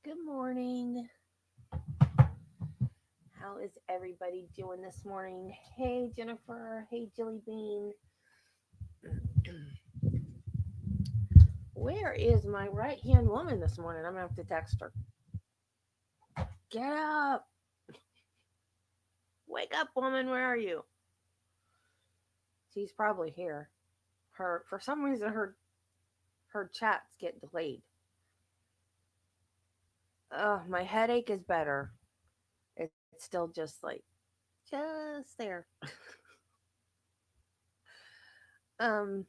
Good morning. How is everybody doing this morning? Hey, Jennifer. Hey, Jilly Bean. Where is my right hand woman this morning? I'm going to have to text her. Get up. Wake up, woman. Where are you? She's probably here. For some reason, her chats get delayed. My headache is better. It's still just there. Um,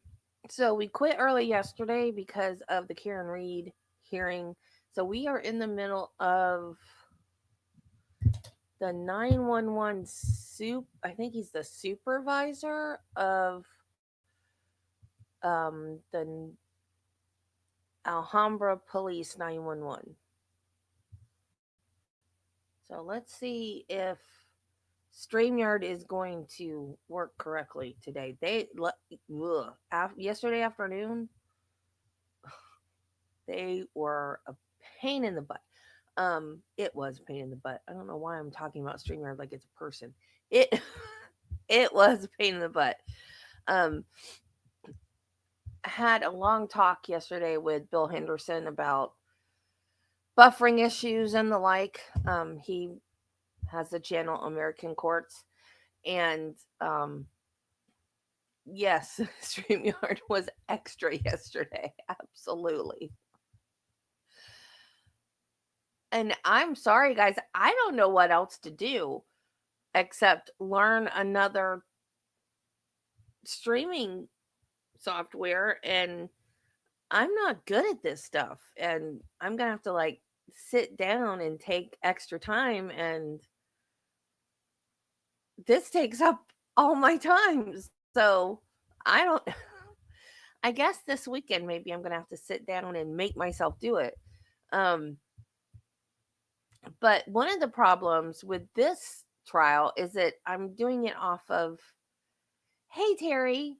so we quit early yesterday because of the Karen Reed hearing. So we are in the middle of the 911 I think he's the supervisor of the Alhambra Police 911. So let's see if StreamYard is going to work correctly today. Yesterday afternoon, they were a pain in the butt. It was a pain in the butt. I don't know why I'm talking about StreamYard like it's a person. It it was a pain in the butt. Um, had a long talk yesterday with Bill Henderson about buffering issues and the like. He has the channel American Courts, and yes, StreamYard was extra yesterday. Absolutely. And I'm sorry, guys. I don't know what else to do except learn another streaming software, and I'm not good at this stuff, and I'm going to have to like sit down and take extra time, and this takes up all my time. So, I don't I guess this weekend maybe I'm going to have to sit down and make myself do it. Um but one of the problems with this trial is that I'm doing it off of, hey Terry,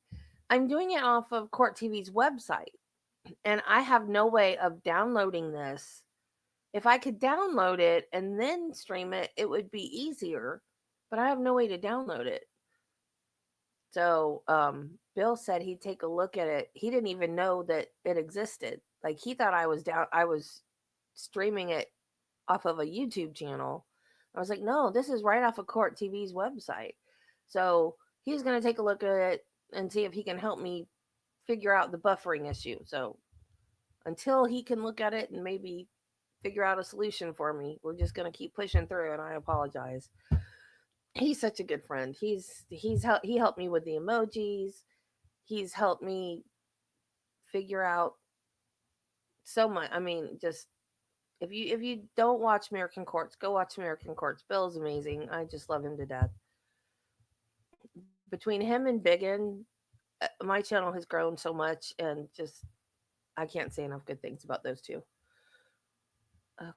I'm doing it off of Court TV's website, and I have no way of downloading this. If I could download it and then stream it, it would be easier, but I have no way to download it. So, Bill said he'd take a look at it. He didn't even know that it existed. Like he thought I was streaming it off of a YouTube channel. I was like, no, this is right off of Court TV's website. So he's going to take a look at it and see if he can help me figure out the buffering issue. So until he can look at it and maybe figure out a solution for me, we're just going to keep pushing through, and I apologize. He's such a good friend. He helped me with the emojis. He's helped me figure out so much. I mean, just if you don't watch American Courts, go watch American Courts. Bill's amazing. I just love him to death. Between him and Biggin, my channel has grown so much, and just I can't say enough good things about those two. Okay.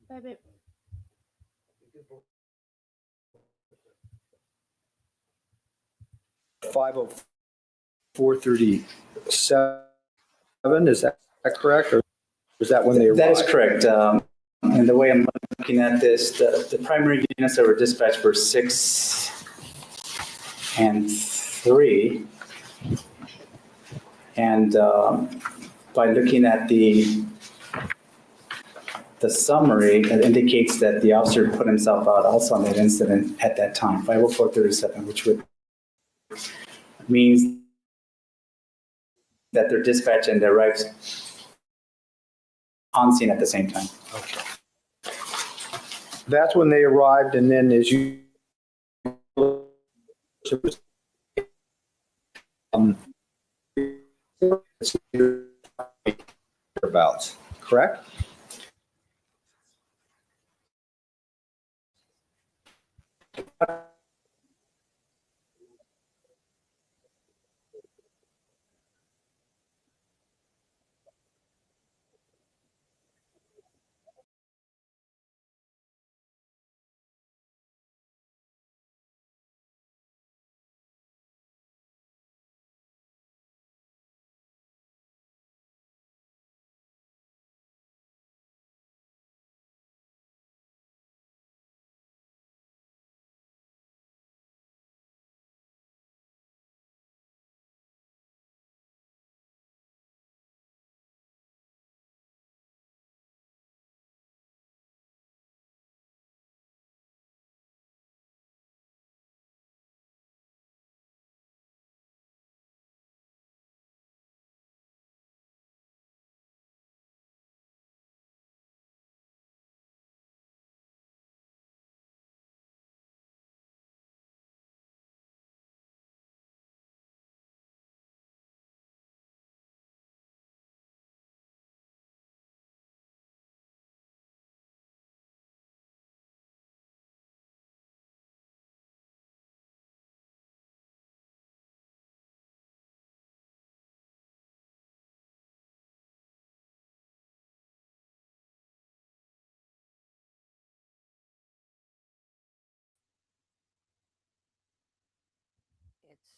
Baby. 50437, is that correct? Or is that when they arrived? That is correct. And the way I'm looking at this, the primary units that were dispatched were 6 and 3. And by looking at the summary, it indicates that the officer put himself out also on that incident at that time, 50437, which would means that they're dispatched and they arrived on scene at the same time. Okay. That's when they arrived, and then as you about, correct?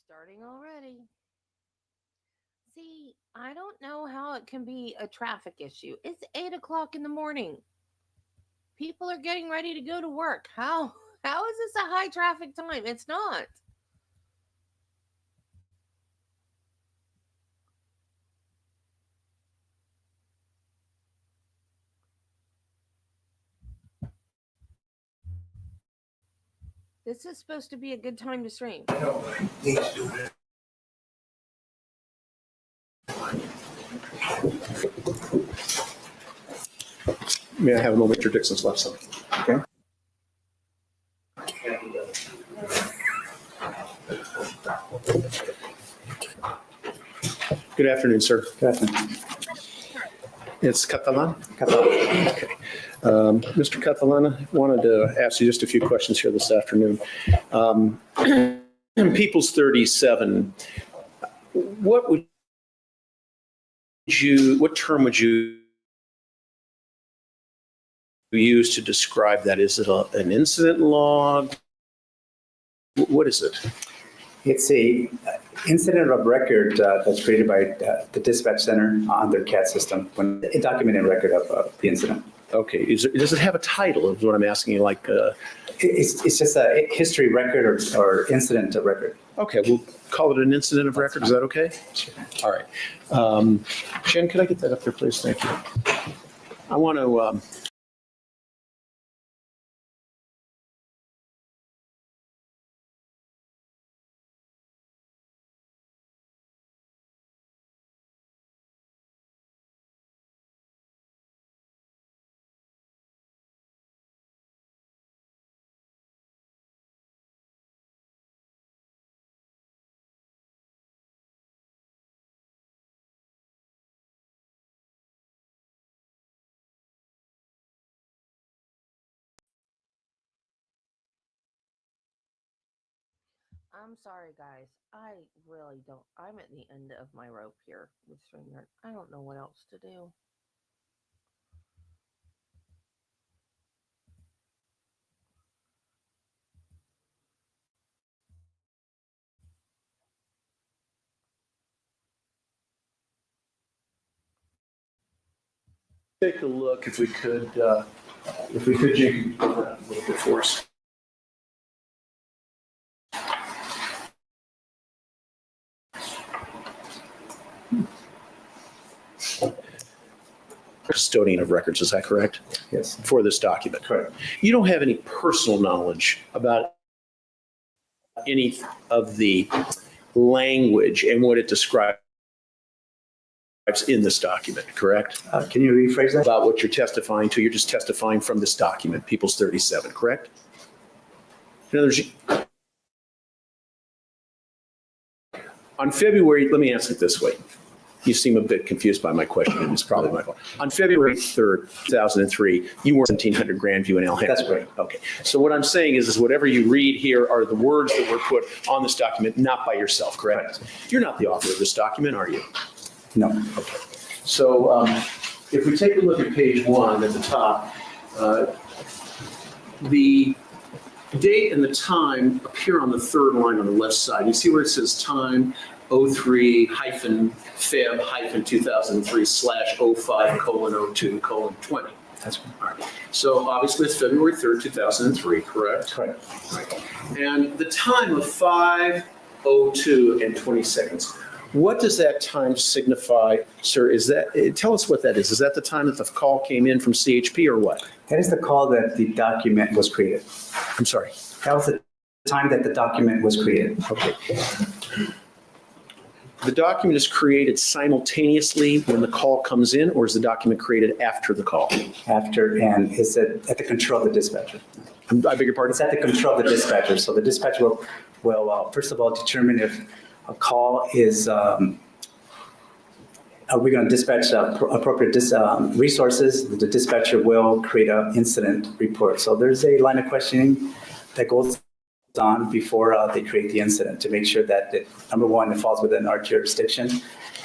starting already. See, I don't know how it can be a traffic issue. It's 8 o'clock in the morning. People are getting ready to go to work. How is this a high traffic time? It's not. This is supposed to be a good time to stream. May I have a moment, Mr. Dixon's left side? Okay. Good afternoon, sir. Good afternoon. It's Catalan. Catalan. Okay. Mr. Catalan, I wanted to ask you just a few questions here this afternoon. People's 37, what term would you use to describe that? Is it an incident log? What is it? It's a incident of record that's created by the dispatch center on their CAD system, when a documented record of the incident. Okay. Does it have a title is what I'm asking you, like? It's just a history record or incident of record. Okay, we'll call it an incident of record. Is that okay? Sure. All right. Jen, could I get that up there, please? Thank you. I want to I'm sorry, guys. I really don't. I'm at the end of my rope here with StreamYard. I don't know what else to do. take a look if we could, Jake, a little bit for us. Custodian of records, is that correct? Yes. For this document? Correct. You don't have any personal knowledge about any of the language and what it describes in this document, correct? Can you rephrase that? About what you're testifying to, you're just testifying from this document, People's 37, correct? In other words, on February, let me answer it this way. You seem a bit confused by my question, and it's probably my fault. On February 3rd, 2003, you were 1700 Grandview in El Hampton. That's right. Okay. So what I'm saying is whatever you read here are the words that were put on this document, not by yourself, correct? You're not the author of this document, are you? No. Okay. So if we take a look at page 1 at the top, the date and the time appear on the third line on the left side. You see where it says time 03-Feb-2003/05:02:20. That's right. All right. So obviously it's February 3rd, 2003, correct? Correct. Right. And the time of 5:02 and 20 seconds. What does that time signify, sir? Tell us what that is. Is that the time that the call came in from CHP or what? That is the call that the document was created. I'm sorry. That was the time that the document was created. Okay. The document is created simultaneously when the call comes in, or is the document created after the call? After, and it's at the control of the dispatcher. I beg your pardon? It's at the control of the dispatcher. So the dispatcher will first of all determine if a call is, are we going to dispatch appropriate resources? The dispatcher will create an incident report. So there's a line of questioning that goes on before they create the incident to make sure that, number one, it falls within our jurisdiction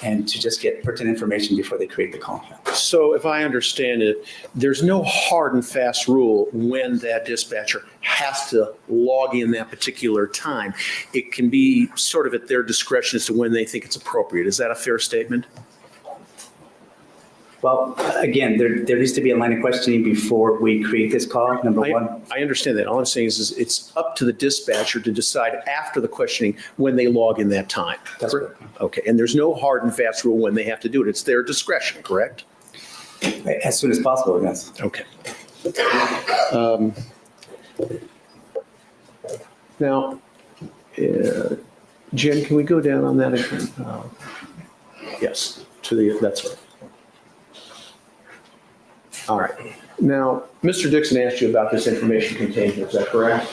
and to just get pertinent information before they create the call. So if I understand it, there's no hard and fast rule when that dispatcher has to log in that particular time. It can be sort of at their discretion as to when they think it's appropriate. Is that a fair statement? Well, again, there needs to be a line of questioning before we create this call, number one. I understand that. All I'm saying is it's up to the dispatcher to decide after the questioning when they log in that time. That's correct. Okay, and there's no hard and fast rule when they have to do it. It's their discretion, correct? As soon as possible, yes. Okay. Now, Jen, can we go down on that again? Yes, that's right. All right. Now, Mr. Dixon asked you about this information containment, is that correct?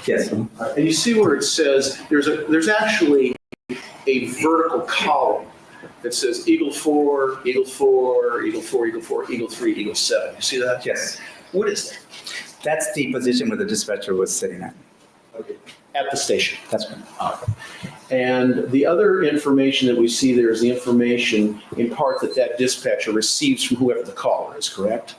Yes. And you see where it says, there's actually a vertical column that says Eagle 4, Eagle 4, Eagle 4, Eagle 4, Eagle 3, Eagle 7. You see that? Yes. What is that? That's the position where the dispatcher was sitting at. Okay. At the station. That's correct. And the other information that we see there is the information in part that dispatcher receives from whoever the caller is, correct?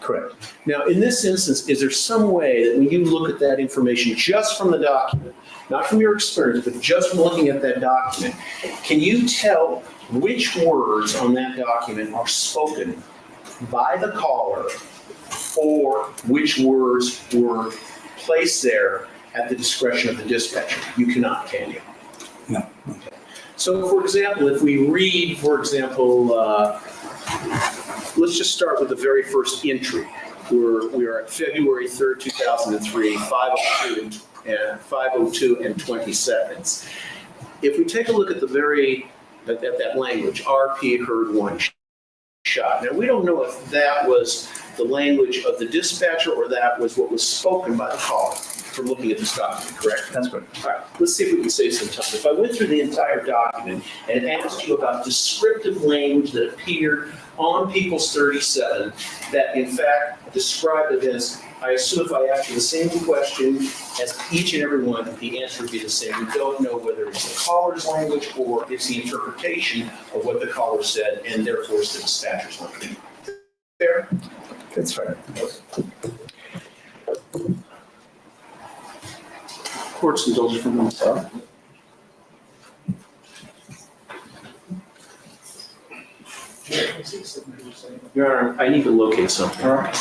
Correct. Now, in this instance, is there some way that when you look at that information just from the document, not from your experience, but just from looking at that document, can you tell which words on that document are spoken by the caller or which words were placed there at the discretion of the dispatcher? You cannot, can you? No. Okay. So, for example, if we read, for example, let's just start with the very first entry. We are at February 3rd, 2003, 5:02 and 20 seconds. If we take a look at that language, RP heard one shot. Now, we don't know if that was the language of the dispatcher or that was what was spoken by the caller from looking at this document, correct? That's correct. All right, let's see if we can save some time. If I went through the entire document and asked you about descriptive language that appeared on People's 37 that in fact described it as, I assume if I asked you the same question as each and every one, the answer would be the same. We don't know whether it's the caller's language or it's the interpretation of what the caller said, and therefore it's the dispatcher's language. Fair? That's fair. Court's indulgent for myself. Your Honor, I need to locate something. All right.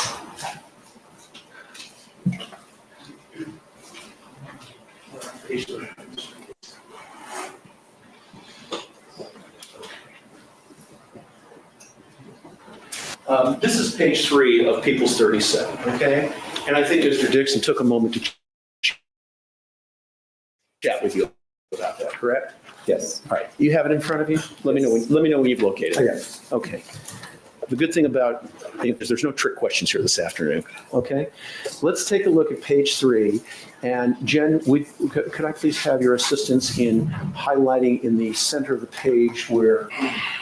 This is page 3 of People's 37, okay? And I think Mr. Dixon took a moment to chat with you about that, correct? Yes. All right, you have it in front of you? Let me know when you've located it. Okay. Okay. The good thing about, is there's no trick questions here this afternoon, okay? Let's take a look at page 3. And Jen, could I please have your assistance in highlighting in the center of the page where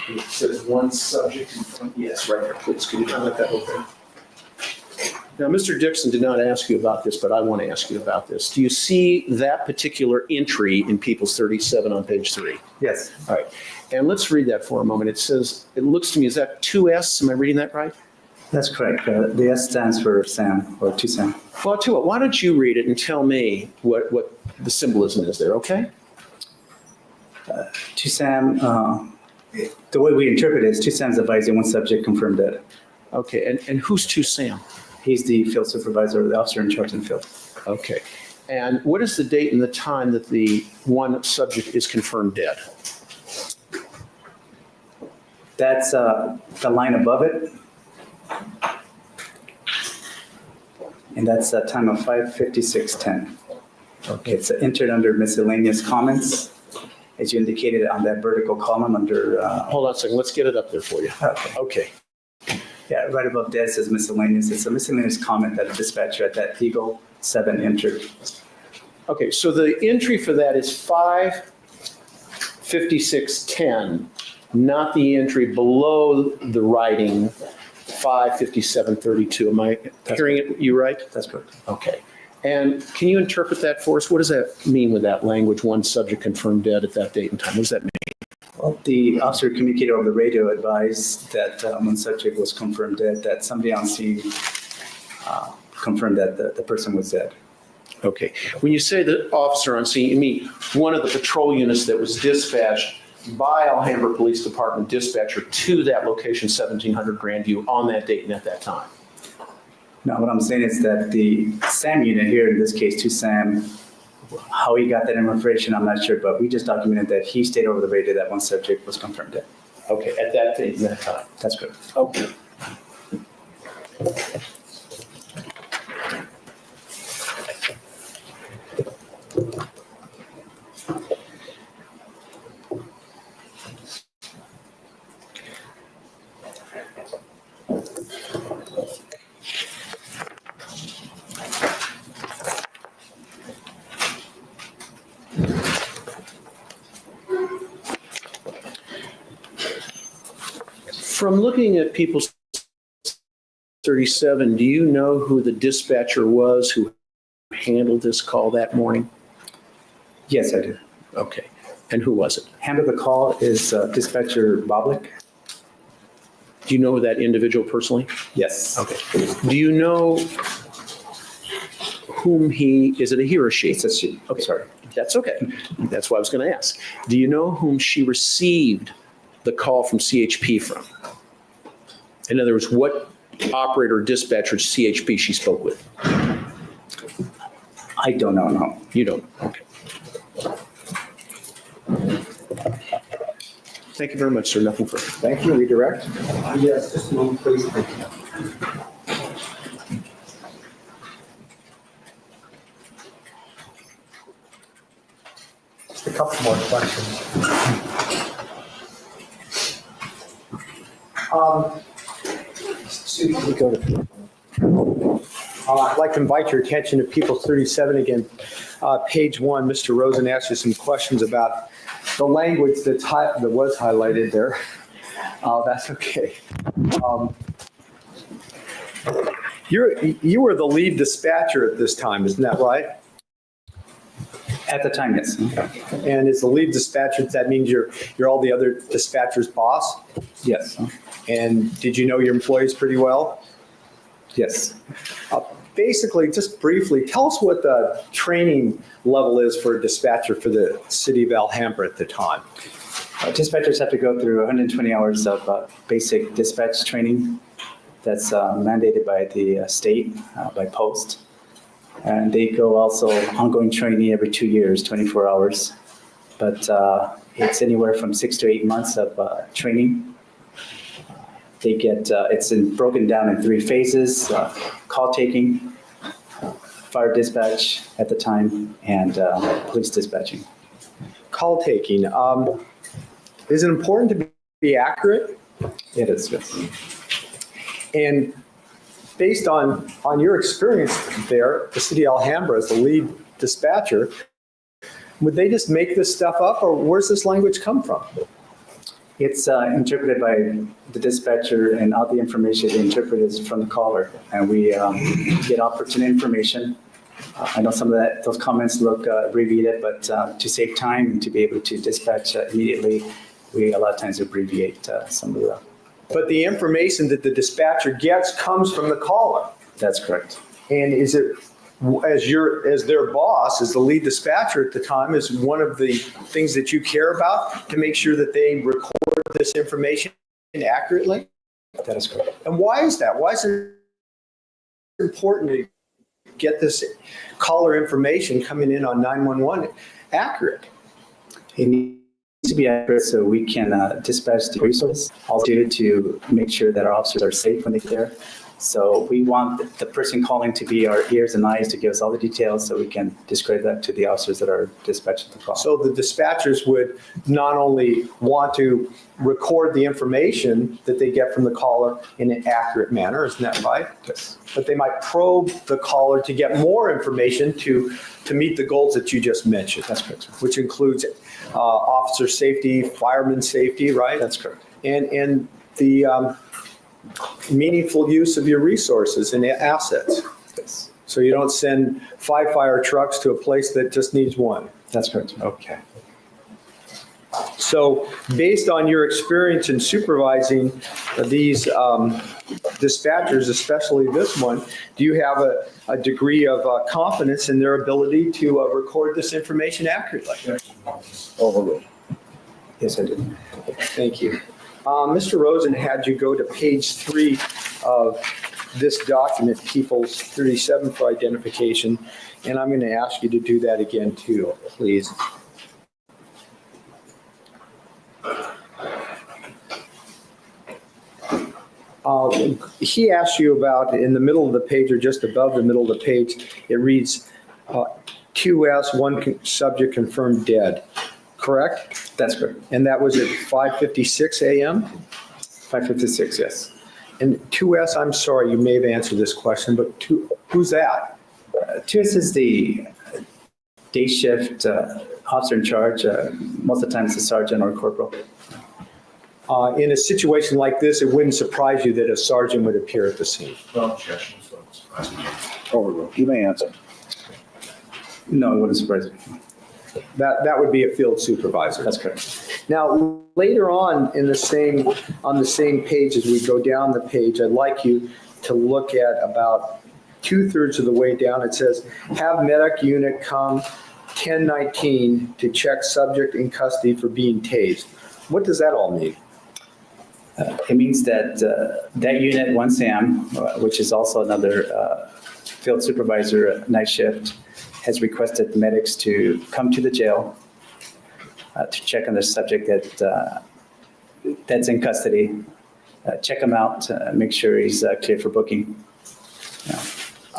it says one subject in front? Yes, right there, please. Can you highlight that whole thing? Now, Mr. Dixon did not ask you about this, but I want to ask you about this. Do you see that particular entry in People's 37 on page 3? Yes. All right. And let's read that for a moment. It says, it looks to me, is that 2S? Am I reading that right? That's correct. The S stands for Sam, or 2SAM. Well, I'll tell you what, why don't you read it and tell me what the symbolism is there, okay? 2SAM, the way we interpret it is 2SAM's advising one subject confirmed dead. Okay, and who's 2SAM? He's the field supervisor, the officer in charge in the field. Okay. And what is the date and the time that the one subject is confirmed dead? That's the line above it. And that's a time of 5:56:10. Okay. It's entered under miscellaneous comments, as you indicated on that vertical column under. Hold on a second. Let's get it up there for you. Okay. Yeah, right above that says miscellaneous. It's a miscellaneous comment that a dispatcher at that Eagle 7 entered. Okay, so the entry for that is 5:56:10, not the entry below the writing 5:57:32. Am I hearing you right? That's correct. Okay. And can you interpret that for us? What does that mean with that language, one subject confirmed dead at that date and time? What does that mean? Well, the officer communicated over the radio advised that one subject was confirmed dead, that somebody on scene confirmed that the person was dead. Okay. When you say the officer on scene, you mean one of the patrol units that was dispatched by Alhambra Police Department dispatcher to that location, 1700 Grandview, on that date and at that time? Now, what I'm saying is that the SAM unit here, in this case, 2SAM, how he got that information, I'm not sure, but we just documented that he stayed over the radio that one subject was confirmed dead. Okay, at that date and that time. That's good. Okay. From looking at People's 37, do you know who the dispatcher was who handled this call that morning? Yes, I do. Okay. And who was it? Handle the call is dispatcher Boblik. Do you know that individual personally? Yes. Okay. Do you know whom is it a he or a she? It's a she. Okay. Sorry. That's okay. That's what I was going to ask. Do you know whom she received the call from CHP from? In other words, what operator or dispatcher CHP she spoke with? I don't know, no. You don't? Okay. Thank you very much, sir. Nothing further. Thank you. Redirect. Yes, just a moment, please. Just a couple more questions. Sue, can we go to? I'd like to invite your attention to People's 37 again. Page 1, Mr. Rosen asked you some questions about the language that was highlighted there. That's okay. You were the lead dispatcher at this time, isn't that right? At the time, yes. And as the lead dispatcher, that means you're all the other dispatchers' boss? Yes. And did you know your employees pretty well? Yes. Basically, just briefly, tell us what the training level is for a dispatcher for the city of Alhambra at the time. Dispatchers have to go through 120 hours of basic dispatch training that's mandated by the state, by post. And they go also ongoing training every 2 years, 24 hours. But it's anywhere from 6 to 8 months of training. They get, it's broken down in 3 phases: call taking, fire dispatch at the time, and police dispatching. Call taking. Is it important to be accurate? It is, yes. And based on your experience there, the city of Alhambra as the lead dispatcher, would they just make this stuff up, or where's this language come from? It's interpreted by the dispatcher, and all the information interpreted is from the caller. And we get opportune information. I know some of those comments look abbreviated, but to save time and to be able to dispatch immediately, we a lot of times abbreviate some of the. But the information that the dispatcher gets comes from the caller. That's correct. And is it, as their boss, as the lead dispatcher at the time, is one of the things that you care about to make sure that they record this information accurately? That is correct. And why is that? Why is it important to get this caller information coming in on 911 accurate? It needs to be accurate so we can dispatch the resources, also to make sure that our officers are safe when they get there. So we want the person calling to be our ears and eyes to give us all the details so we can describe that to the officers that are dispatching the call. So the dispatchers would not only want to record the information that they get from the caller in an accurate manner, isn't that right? Yes. But they might probe the caller to get more information to meet the goals that you just mentioned. That's correct. Which includes officer safety, fireman safety, right? That's correct. And the meaningful use of your resources and assets. Yes. So you don't send 5 fire trucks to a place that just needs 1. That's correct. Okay. So based on your experience in supervising these dispatchers, especially this one, do you have a degree of confidence in their ability to record this information accurately? Overruled. Yes, I do. Thank you. Mr. Rosen had you go to page 3 of this document, People's 37 for identification, and I'm going to ask you to do that again too, please. He asked you about, in the middle of the page or just above the middle of the page, it reads, QS, one subject confirmed dead, correct? That's correct. And that was at 5:56 a.m.? 5:56, yes. And 2S, I'm sorry, you may have answered this question, but who's that? 2S is the day shift officer in charge. Most of the time it's a sergeant or corporal. In a situation like this, it wouldn't surprise you that a sergeant would appear at the scene. Overruled. You may answer. No, it wouldn't surprise me. That would be a field supervisor. That's correct. Now, later on in on the same page, as we go down the page, I'd like you to look at about 2/3 of the way down. It says, have medic unit come 10:19 to check subject in custody for being tased. What does that all mean? It means that that unit, 1SAM, which is also another field supervisor night shift, has requested the medics to come to the jail to check on the subject that's in custody, check him out, make sure he's cleared for booking.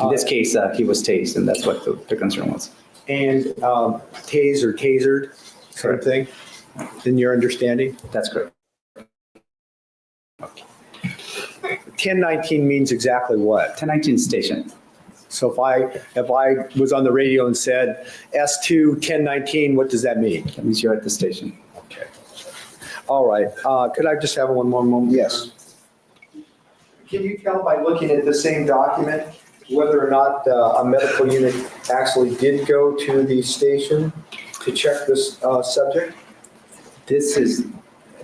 In this case, he was tased, and that's what the concern was. And tased or tasered, sort of thing, in your understanding? That's correct. 10:19 means exactly what? 1019 station. So if I was on the radio and said S2 1019, what does that mean? That means you're at the station. Okay. All right. Could I just have one more moment? Yes. Can you tell by looking at the same document whether or not a medical unit actually did go to the station to check this subject? This is,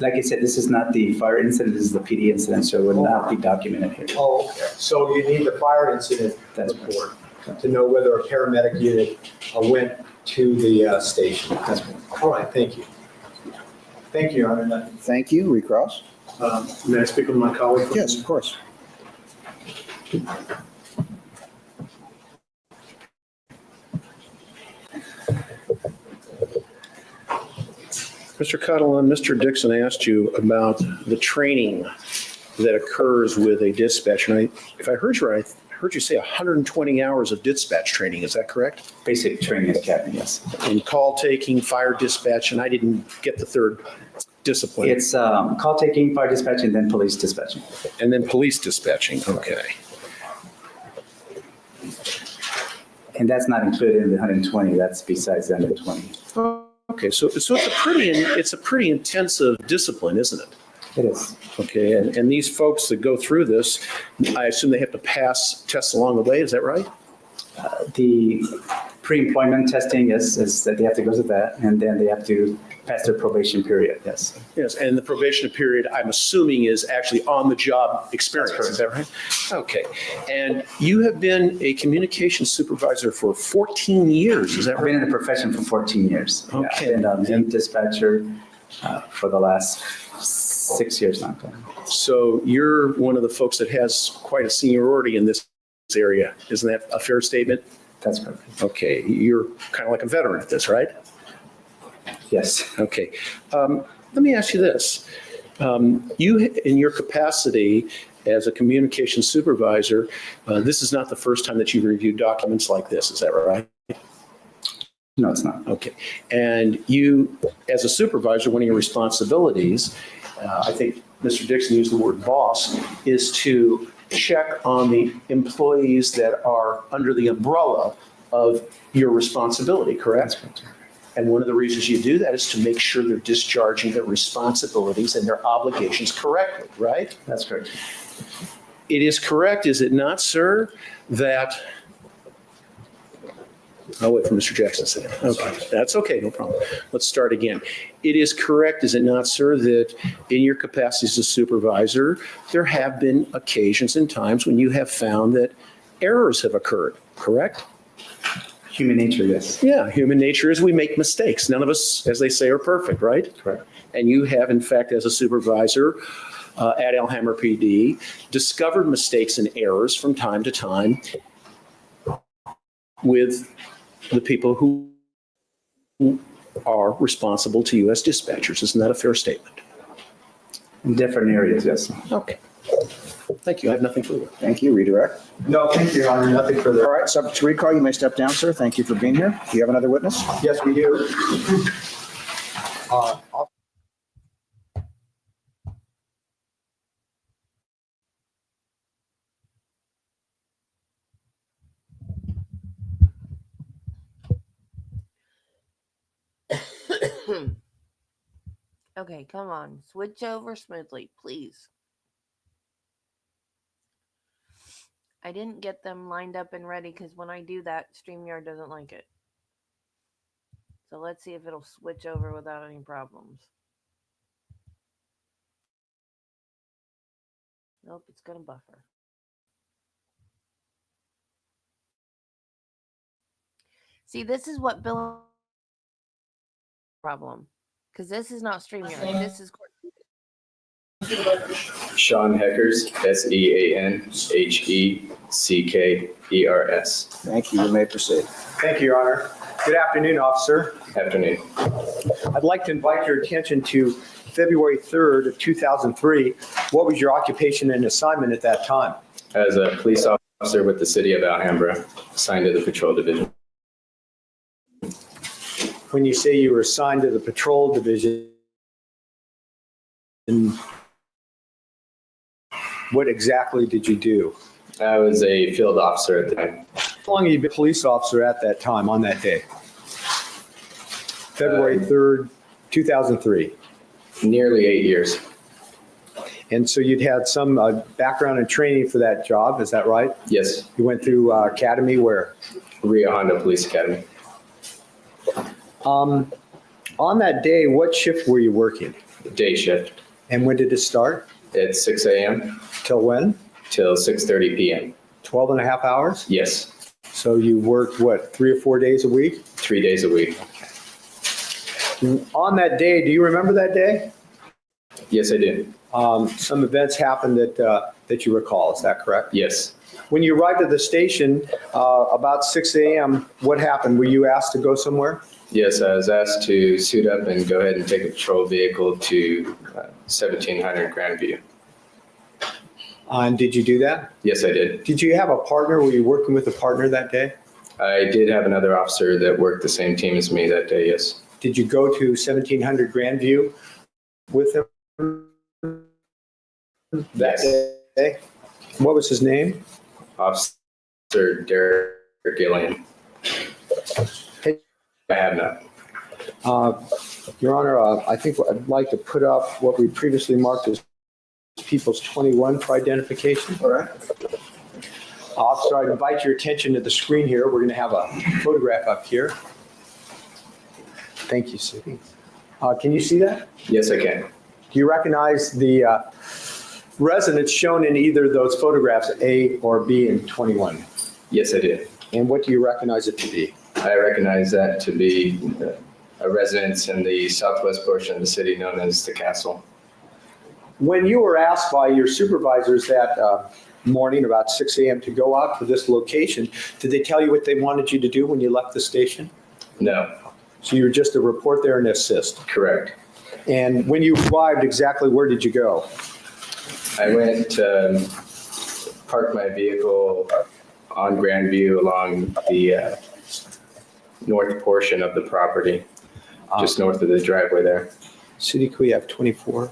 like I said, this is not the fire incident, this is the PD incident, so it would not be documented here. Oh, okay. So you need the fire incident report to know whether a paramedic unit went to the station. That's correct. All right, thank you. Thank you, Your Honor. Thank you. Recross? May I speak with my colleague? Yes, of course. Mr. Cuttle, Mr. Dixon asked you about the training that occurs with a dispatch. And if I heard you right, I heard you say 120 hours of dispatch training. Is that correct? Basic training academy, yes. In call taking, fire dispatch, and I didn't get the third discipline. It's call taking, fire dispatching, then police dispatching. And then police dispatching. Okay. And that's not included in the 120, that's besides the 120. Okay, so it's a pretty intensive discipline, isn't it? It is. Okay, and these folks that go through this, I assume they have to pass tests along the way, is that right? The pre-employment testing is that they have to go to that, and then they have to pass their probation period, yes. Yes, and the probation period, I'm assuming, is actually on-the-job experience, is that right? Okay, and you have been a communications supervisor for 14 years, is that I've been right? in the profession for 14 years. Yeah, Okay. I've been a lead dispatcher for the last 6 years now. So you're one of the folks that has quite a seniority in this area, isn't that a fair statement? That's correct. Okay, you're kind of like a veteran at this, right? Yes. Okay. Let me ask you this. You, in your capacity as a communications supervisor, this is not the first time that you've reviewed documents like this, is that right? No, it's not. Okay. And you, as a supervisor, one of your responsibilities, I think Mr. Dixon used the word boss, is to check on the employees that are under the umbrella of your responsibility, correct? And one of the reasons you do that is to make sure they're discharging their responsibilities and their obligations correctly, right? That's correct. It is correct, is it not, sir, that I'll wait for Mr. Jackson to say it. Okay, that's okay, no problem. Let's start again. It is correct, is it not, sir, that in your capacity as a supervisor, there have been occasions and times when you have found that errors have occurred, correct? Human nature, yes. Yeah, human nature is we make mistakes. None of us, as they say, are perfect, right? Correct. And you have, in fact, as a supervisor at Elhammer PD, discovered mistakes and errors from time to time with the people who are responsible to you as dispatchers. Isn't that a fair statement? In different areas, yes. Okay. Thank you. I have nothing further. Thank you. Redirect. No, thank you, Your Honor, nothing further. All right, subject to recall, you may step down, sir. Thank you for being here. Do you have another witness? Yes, we do. Okay, come on. Switch over smoothly, please. I didn't get them lined up and ready because when I do that, StreamYard doesn't like it. So let's see if it'll switch over without any problems. Nope, it's going to buffer. See, this is what Bill problem. Because this is not StreamYard. This is Sean Heckers, SeanHeckers. Thank you. You may proceed. Thank you, Your Honor. Good afternoon, officer. Afternoon. I'd like to invite your attention to February 3rd of 2003. What was your occupation and assignment at that time? As a police officer with the city of Alhambra, assigned to the patrol division. When you say you were assigned to the patrol division, what exactly did you do? I was a field officer at the time. How long have you been a police officer at that time on that day? February 3rd, 2003. Nearly 8 years. And so you'd had some background and training for that job, is that right? Yes, You went through academy where? Rio Hondo Police Academy. On that day, what shift were you working? Day shift And when did it start? at 6 a.m. Till when? till 6:30 p.m. 12 and a half hours? Yes, So you worked, what, 3 or 4 days a week? 3 days a week. On that day, do you remember that day? Yes, I do. Some events happened that you recall, is that correct? Yes, When you arrived at the station about 6 a.m., what happened? Were you asked to go somewhere? yes, I was asked to suit up and go ahead and take a patrol vehicle to 1700 Grandview. And did you do that? Yes, I did. Did you have a partner? Were you working with a partner that day? I did have another officer that worked the same team as me that day, yes. Did you go to 1700 Grandview with him that day? What was his name? Officer Derek Gillian. I have not. Your Honor, I think I'd like to put up what we previously marked as People's 21 for identification. All right. Officer, I'd invite your attention to the screen here. We're going to have a photograph up here. Thank you, sir. Can you see that? Yes, I can. Do you recognize the residents shown in either of those photographs, A or B in 21? Yes, I did. And what do you recognize it to be? I recognize that to be a residence in the southwest portion of the city known as the Castle. When you were asked by your supervisors that morning about 6 a.m. to go out to this location, did they tell you what they wanted you to do when you left the station? No, So you were just to report there and assist. correct. And when you arrived, exactly where did you go? I went to park my vehicle on Grandview along the north portion of the property, just north of the driveway there. City Code, you have 24.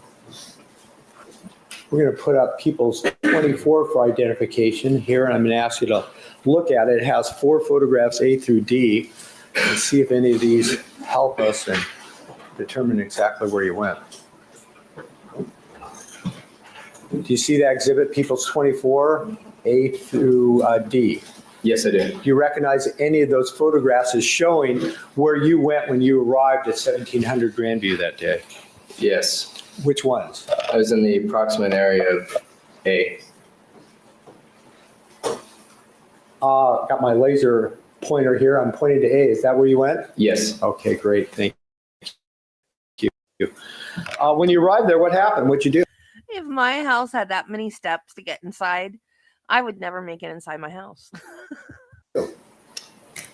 We're going to put up People's 24 for identification here, and I'm going to ask you to look at it. It has 4 photographs, A through D, and see if any of these help us and determine exactly where you went. Do you see that exhibit, People's 24, A through D? Yes, I do. Do you recognize any of those photographs as showing where you went when you arrived at 1700 Grandview that day? Yes. Which ones? I was in the approximate area of A. Got my laser pointer here. I'm pointing to A. Is that where you went? Yes. Okay, great. Thank you. When you arrived there, what happened? What'd you do? If my house had that many steps to get inside, I would never make it inside my house.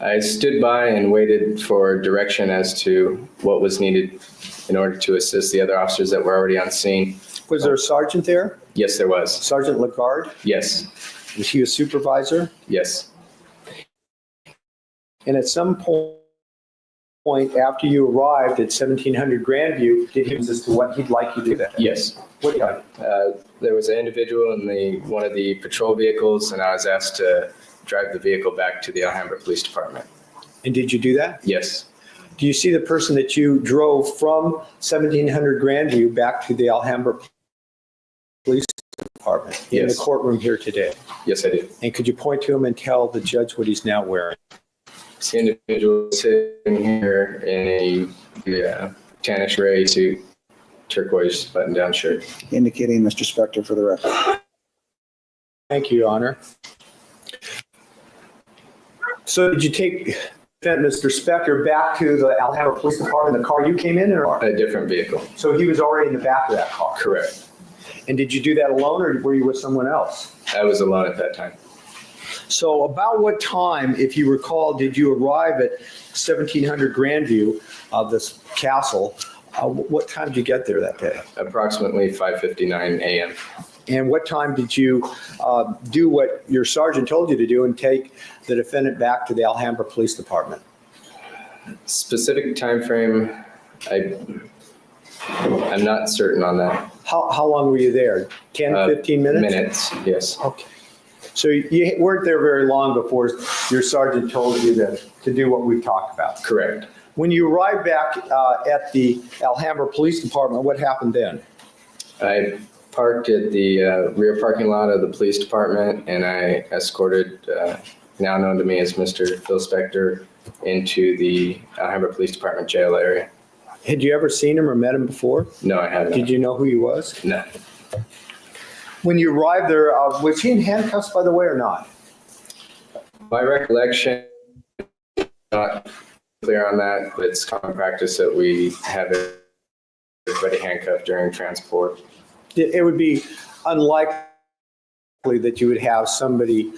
I stood by and waited for direction as to what was needed in order to assist the other officers that were already on scene. Was there a sergeant there? Yes, there was. Sergeant Lagarde? Yes. Was he a supervisor? Yes. And at some point after you arrived at 1700 Grandview, did he as to what he'd like you to do that? Yes. What do you There was an individual in one of the patrol vehicles, and I was asked to drive the vehicle back to the Alhambra Police Department. And did you do that? Yes. Do you see the person that you drove from 1700 Grandview back to the Alhambra Police Department in the Yes. courtroom here today? Yes, I do. And could you point to him and tell the judge what he's now wearing? This individual sitting here in a tannish gray suit, turquoise button-down shirt. Indicating Mr. Spector for the record. Thank you, Your Honor. So did you take Mr. Spector back to the Alhambra Police Department in the car you came in, or? A different vehicle. So he was already in the back of that car? Correct. And did you do that alone, or were you with someone else? I was alone at that time. So about what time, if you recall, did you arrive at 1700 Grandview, this castle? What time did you get there that day? Approximately 5:59 a.m. And what time did you do what your sergeant told you to do and take the defendant back to the Alhambra Police Department? Specific time frame, I'm not certain on that. How long were you there? 10, 15 minutes? Minutes, yes. Okay. So you weren't there very long before your sergeant told you to do what we've talked about? Correct. When you arrived back at the Alhambra Police Department, what happened then? I parked at the rear parking lot of the police department, and I escorted, now known to me as Mr. Phil Spector, into the Alhambra Police Department jail area. Had you ever seen him or met him before? No, I haven't. Did you know who he was? No. When you arrived there, was he in handcuffs, by the way, or not? My recollection, not clear on that, but it's common practice that we have everybody handcuffed during transport. It would be unlikely that you would have somebody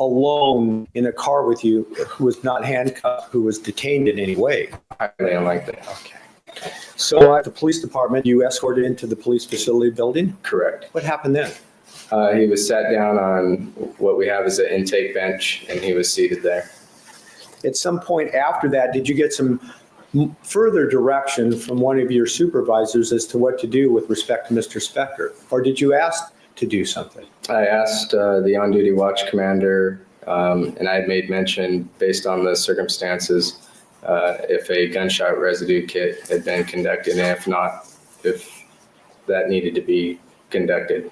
alone in a car with you who was not handcuffed, who was detained in any way. Highly unlikely. Okay. So at the police department, you escorted into the police facility building? Correct. What happened then? He was sat down on what we have as an intake bench, and he was seated there. At some point after that, did you get some further direction from one of your supervisors as to what to do with respect to Mr. Spector? Or did you ask to do something? I asked the on-duty watch commander, and I had made mention, based on the circumstances, if a gunshot residue kit had been conducted, and if not, if that needed to be conducted.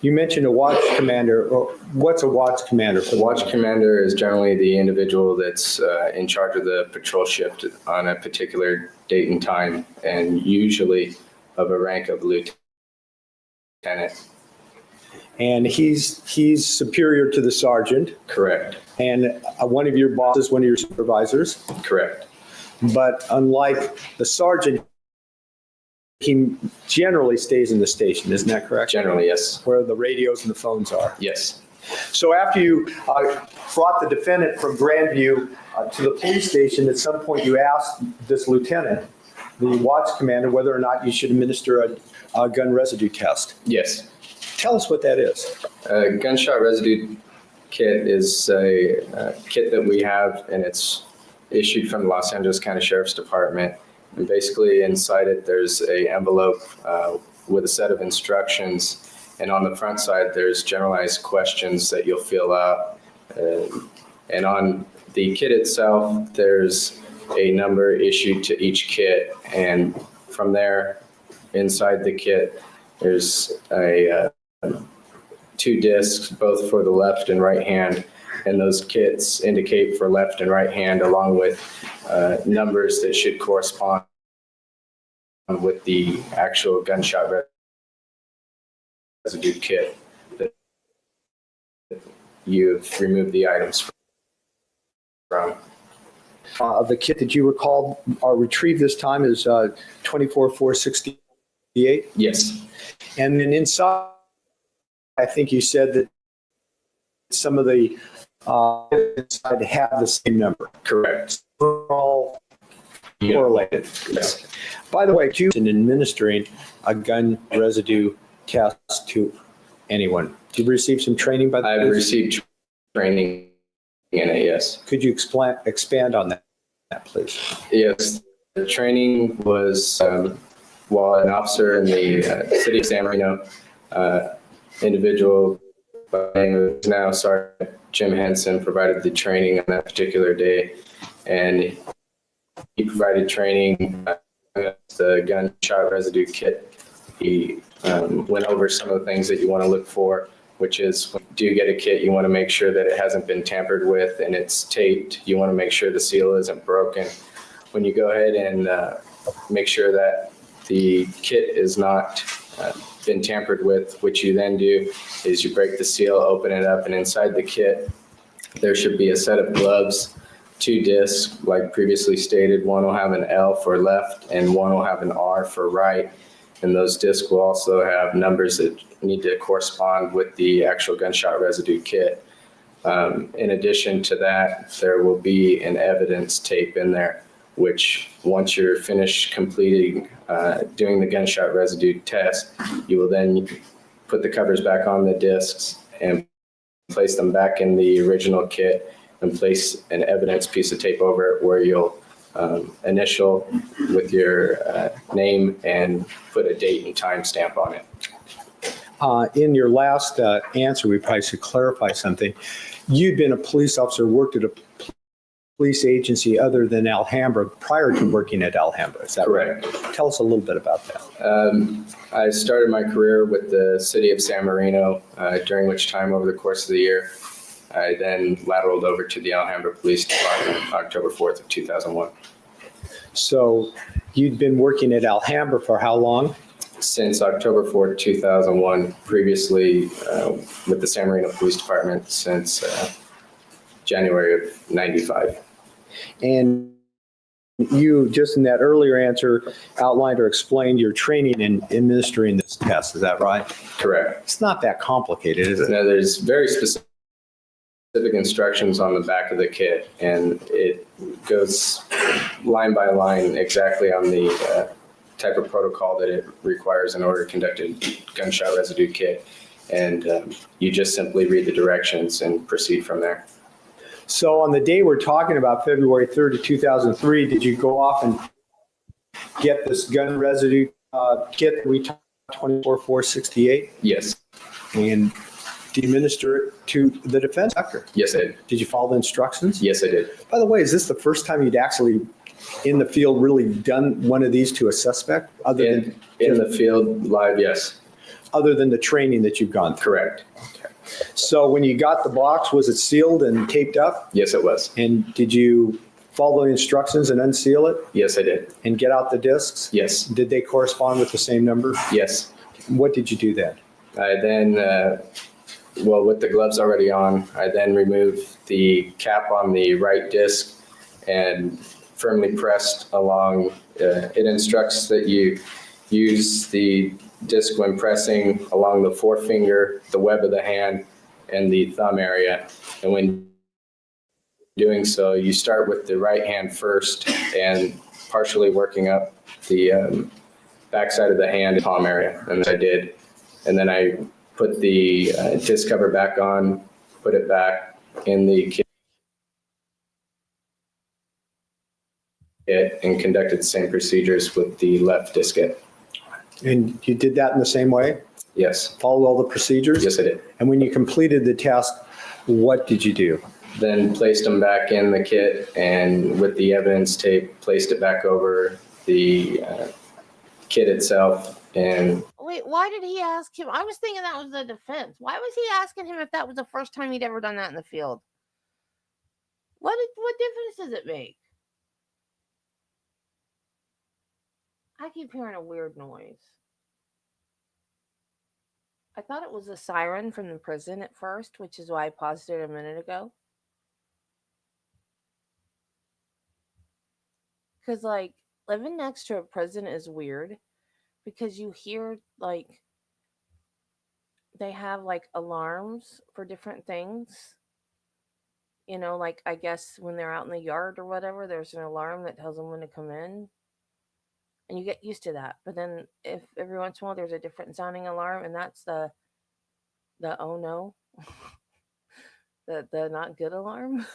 You mentioned a watch commander. What's a watch commander? The watch commander is generally the individual that's in charge of the patrol shift on a particular date and time, and usually of a rank of lieutenant. And he's superior to the sergeant. Correct. And one of your bosses, one of your supervisors. Correct. But unlike the sergeant, he generally stays in the station. Isn't that correct? Generally, yes. Where the radios and the phones are. Yes. So after you brought the defendant from Grandview to the police station, at some point you asked this lieutenant, the watch commander, whether or not you should administer a gun residue test. Yes. Tell us what that is. A gunshot residue kit is a kit that we have, and it's issued from the Los Angeles County Sheriff's Department. And basically inside it, there's a envelope with a set of instructions. And on the front side, there's generalized questions that you'll fill out. And on the kit itself, there's a number issued to each kit. And from there, inside the kit, there's a 2 discs, both for the left and right hand. And those kits indicate for left and right hand, along with numbers that should correspond with the actual gunshot residue kit that you've removed the items from. The kit that you recalled or retrieved this time is 24468. Yes, And then inside, I think you said that some of the inside have the same number. correct. They're all Yeah. correlated. Yes. By the way, you in administering a gun residue test to anyone, did you receive some training by the I've received training in it, yes. Could you expand on that, please? Yes, the training was while an officer in the city of San Marino, individual by the name of now Sergeant Jim Henson provided the training on that particular day. And he provided training the gunshot residue kit. He went over some of the things that you want to look for, which is when you do get a kit, you want to make sure that it hasn't been tampered with and it's taped. You want to make sure the seal isn't broken. When you go ahead and make sure that the kit is not been tampered with, what you then do is you break the seal, open it up, and inside the kit, there should be a set of gloves, 2 discs, like previously stated. One will have an L for left and one will have an R for right. And those discs will also have numbers that need to correspond with the actual gunshot residue kit. In addition to that, there will be an evidence tape in there, which once you're finished completing doing the gunshot residue test, you will then put the covers back on the discs and place them back in the original kit and place an evidence piece of tape over it where you'll initial with your name and put a date and time stamp on it. In your last answer, we probably should clarify something. You'd been a police officer, worked at a police agency other than Alhambra prior to working at Alhambra, is that Correct. right? Tell us a little bit about that. I started my career with the city of San Marino, during which time over the course of the year, I then lateraled over to the Alhambra Police Department October 4th of 2001. So you'd been working at Alhambra for how long? Since October 4th, 2001, previously with the San Marino Police Department since January of 95. And you, just in that earlier answer, outlined or explained your training in administering this test, is that right? Correct. It's not that complicated, is it? Now, there's very specific instructions on the back of the kit, and it goes line by line exactly on the type of protocol that it requires in order to conduct a gunshot residue kit. And you just simply read the directions and proceed from there. So on the day we're talking about, February 3rd of 2003, did you go off and get this gun residue kit that we talked about, 24468, Yes. and administer it to the defense sector? Yes, I did. Did you follow the instructions? Yes, I did. By the way, is this the first time you'd actually in the field really done one of these to a suspect other than In the field, live, yes. other than the training that you've gone through? Correct. So when you got the box, was it sealed and taped up? Yes, it was. And did you follow the instructions and unseal it Yes, I did. and get out the discs? Yes. Did they correspond with the same number? Yes. What did you do then? I then, well, with the gloves already on, I then removed the cap on the right disc and firmly pressed along. It instructs that you use the disc when pressing along the forefinger, the web of the hand, and the thumb area. And when doing so, you start with the right hand first and partially working up the backside of the hand, palm area, and I did. And then I put the disc cover back on, put it back in the kit, and conducted the same procedures with the left diskette. And you did that in the same way? Yes. Followed all the procedures? Yes, I did. And when you completed the test, what did you do? Then placed them back in the kit and with the evidence tape, placed it back over the kit itself. And Wait, why did he ask him? I was thinking that was the defense. Why was he asking him if that was the first time he'd ever done that in the field? What difference does it make? I keep hearing a weird noise. I thought it was a siren from the prison at first, which is why I paused it a minute ago. Because, like, living next to a prison is weird because you hear, like, they have, like, alarms for different things. You know, like, I guess when they're out in the yard or whatever, there's an alarm that tells them when to come in. And you get used to that. But then if every once in a while there's a different sounding alarm, and that's the oh no, the not good alarm.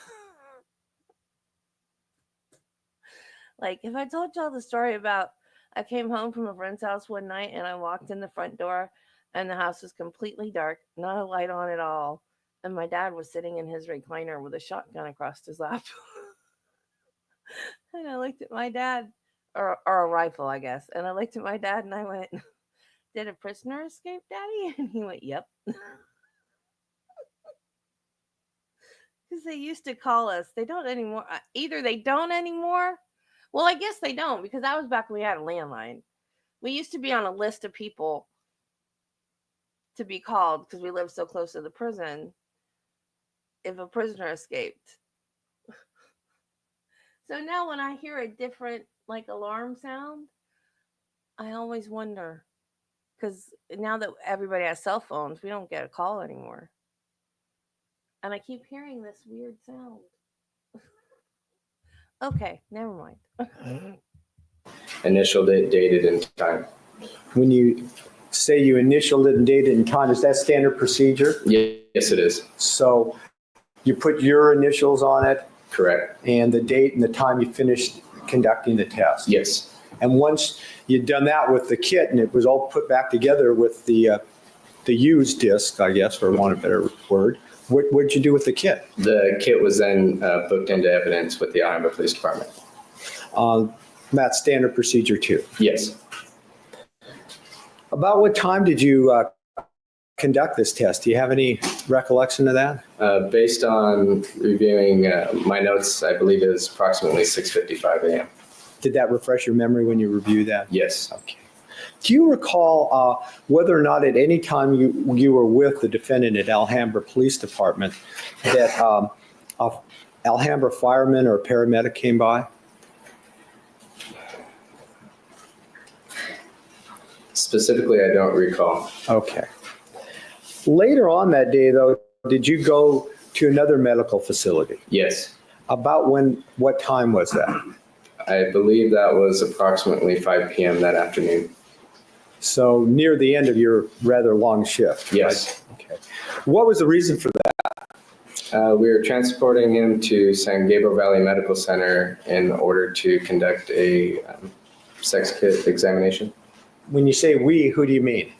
Like, if I told y'all the story about I came home from a friend's house one night and I walked in the front door and the house was completely dark, not a light on at all, and my dad was sitting in his recliner with a shotgun across his lap. And I looked at my dad, or a rifle, I guess, and I looked at my dad and I went, "Did a prisoner escape, Daddy?" And he went, "Yep." Because they used to call us. They don't anymore. Either they don't anymore. Well, I guess they don't, because that was back when we had a landline. We used to be on a list of people to be called because we lived so close to the prison if a prisoner escaped. So now when I hear a different, like, alarm sound, I always wonder. Because now that everybody has cell phones, we don't get a call anymore. And I keep hearing this weird sound. Okay, never mind. Initial date, dated, and time. When you say you initialed it and dated in time, is that standard procedure? Yes, it is. So you put your initials on it Correct. and the date and the time you finished conducting the test? Yes. And once you'd done that with the kit and it was all put back together with the used disc, I guess, for want of a better word, what'd you do with the kit? The kit was then booked into evidence with the Iowa Police Department. That's standard procedure too. Yes. About what time did you conduct this test? Do you have any recollection of that? Based on reviewing my notes, I believe it was approximately 6:55 a.m. Did that refresh your memory when you reviewed that? Yes. Okay. Do you recall whether or not at any time you were with the defendant at Alhambra Police Department that a Alhambra fireman or paramedic came by? Specifically, I don't recall. Okay. Later on that day, though, did you go to another medical facility? Yes. About what time was that? I believe that was approximately 5 p.m. that afternoon. So near the end of your rather long shift? Yes. Right? Okay. What was the reason for that? We were transporting him to San Gabriel Valley Medical Center in order to conduct a sex kit examination. When you say we, who do you mean?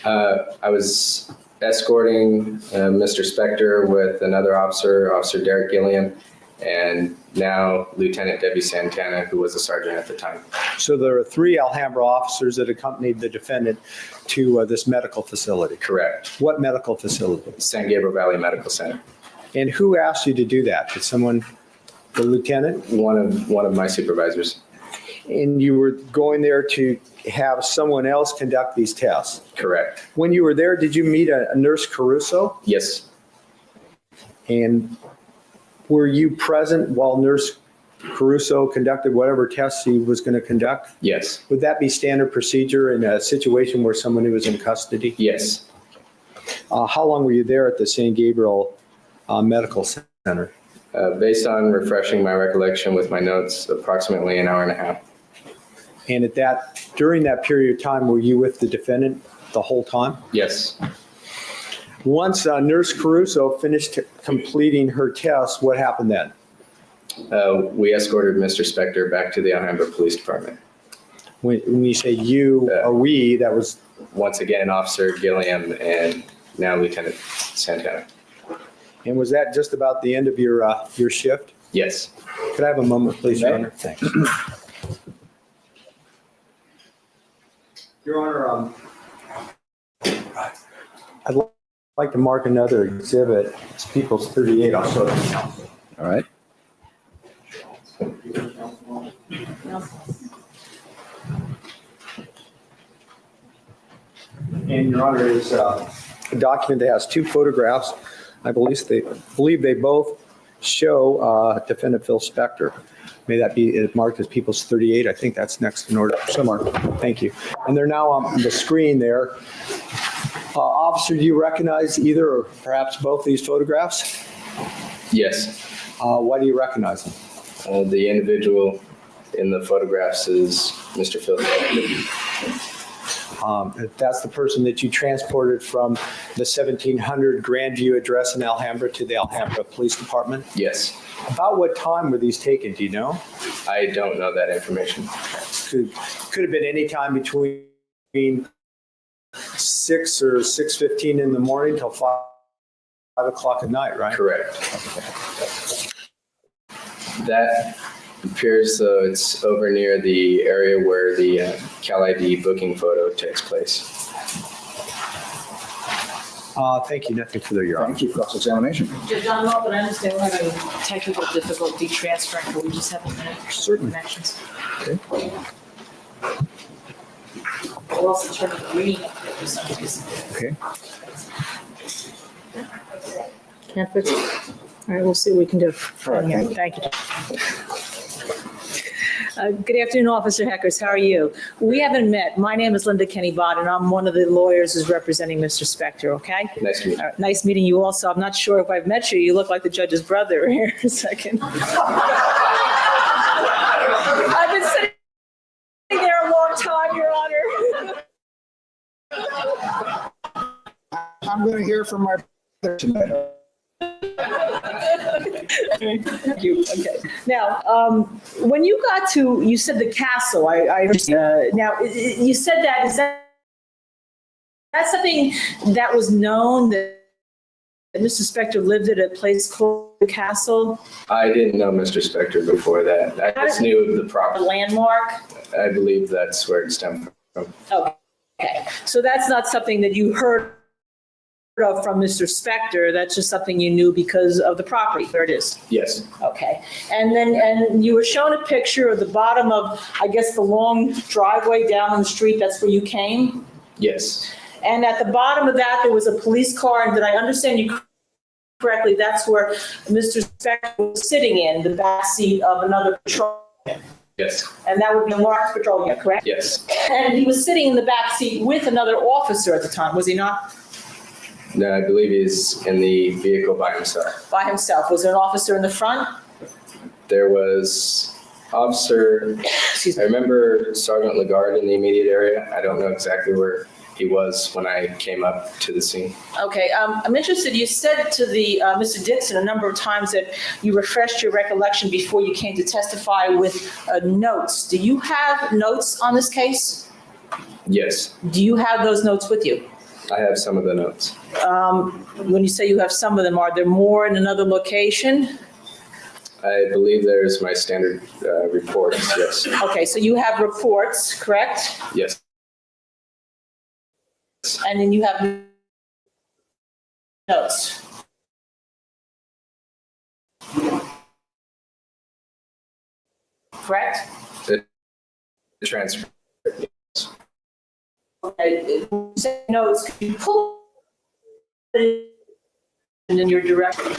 I was escorting Mr. Spector with another officer, Officer Derek Gilliam, and now Lieutenant Debbie Santana, who was a sergeant at the time. So there are 3 Alhambra officers that accompanied the defendant to this medical facility? Correct. What medical facility? San Gabriel Valley Medical Center. And who asked you to do that? Did someone, the lieutenant? One of my supervisors. And you were going there to have someone else conduct these tests? Correct. When you were there, did you meet a Nurse Caruso? Yes. And were you present while Nurse Caruso conducted whatever tests he was going to conduct? Yes. Would that be standard procedure in a situation where someone who was in custody? Yes. How long were you there at the San Gabriel Medical Center? Based on refreshing my recollection with my notes, approximately an hour and a half. And during that period of time, were you with the defendant the whole time? Yes. Once Nurse Caruso finished completing her tests, what happened then? We escorted Mr. Spector back to the Alhambra Police Department. When you say you or we, that was... Once again, Officer Gilliam and now Lieutenant Santana. And was that just about the end of your shift? Yes. Could I have a moment, please, Your Honor? Thanks. Your Honor, I'd like to mark another exhibit. It's People's 38. I'll show it. All right. And Your Honor, is a document that has two photographs. I believe they both show defendant Phil Spector. May that be marked as People's 38. I think that's next in order. Somewhere. Thank you. And they're now on the screen there. Officer, do you recognize either or perhaps both these photographs? Yes. Why do you recognize them? The individual in the photographs is Mr. Phil Spector. If that's the person that you transported from the 1700 Grandview address in Alhambra to the Alhambra Police Department? Yes. About what time were these taken, do you know? I don't know that information. Could have been any time between 6 or 6:15 in the morning till 5 o'clock at night, right? Correct. That appears though it's over near the area where the Cal ID booking photo takes place. Thank you. Nothing further, Your Honor. Thank you. Cross-examination. Judge, I'm not, but I understand we're having technical difficulty transferring. Can we just have a minute for certain connections? Okay. We'll also turn the green up there for some reason. Okay. Can't fix it? All right, we'll see what we can do. All right, Yeah, thank you. Good afternoon, Officer Heckers. How are you? We haven't met. My name is Linda Kenny Bott, and I'm one of the lawyers who's representing Mr. Spector, okay? Nice to meet you. All right, nice meeting you also. I'm not sure if I've met you. You look like the judge's brother here in a second. I've been sitting there a long time, Your Honor. I'm going to hear from my brother tonight. Thank you. Okay. Now, when you got to, you said the castle. I now you said that is that something that was known that Mr. Spector lived at a place called the Castle, I didn't know Mr. Spector before that. I just knew of the a property. landmark? I believe that's where it stemmed from. Okay. So that's not something that you heard of from Mr. Spector. That's just something you knew because of the property. There it is. Yes. Okay. And you were shown a picture of the bottom of, I guess, the long driveway down the street. That's where you came. Yes. And at the bottom of that, there was a police car. And did I understand you correctly? That's where Mr. Spector was sitting in the back seat of another patrol. Yes. And that would be a marked patrol, yeah, correct? Yes. And he was sitting in the back seat with another officer at the time, was he not? No, I believe he's in the vehicle by himself. By himself. Was there an officer in the front? There was Officer, Excuse I me. remember Sergeant Lagarde in the immediate area. I don't know exactly where he was when I came up to the scene. Okay, I'm interested, you said to the Mr. Dixon a number of times that you refreshed your recollection before you came to testify with notes. Do you have notes on this case? Yes, Do you have those notes with you? I have some of the notes. When you say you have some of them, are there more in another location? I believe there's my standard reports, yes. Okay, so you have reports, correct? Yes. And then you have notes. Correct? The transcript. Okay, when you say notes, could you pull it in your direction?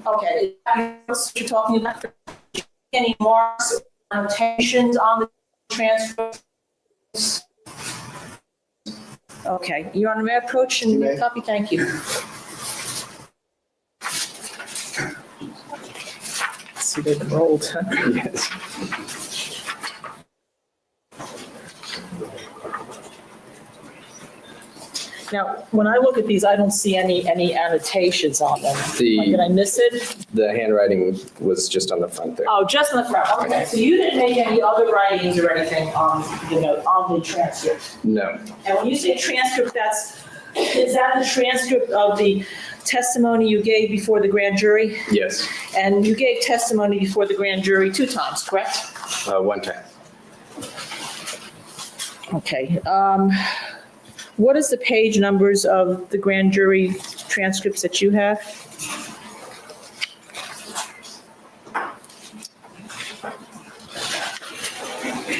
Okay, what you're talking about? Any marks, annotations on the transcript? Okay, Your Honor, may I approach and make a copy? Thank you. See, they've rolled. Yes. Now, when I look at these, I don't see any annotations on them. Did I miss it? The handwriting was just on the front there. Oh, just on the front, okay. So you didn't make any other writings or anything on the note, on the transcript? No, And when you say transcript, is that the transcript of the testimony you gave before the grand jury? yes, And you gave testimony before the grand jury 2 times, correct? one time. Okay. What is the page numbers of the grand jury transcripts that you have?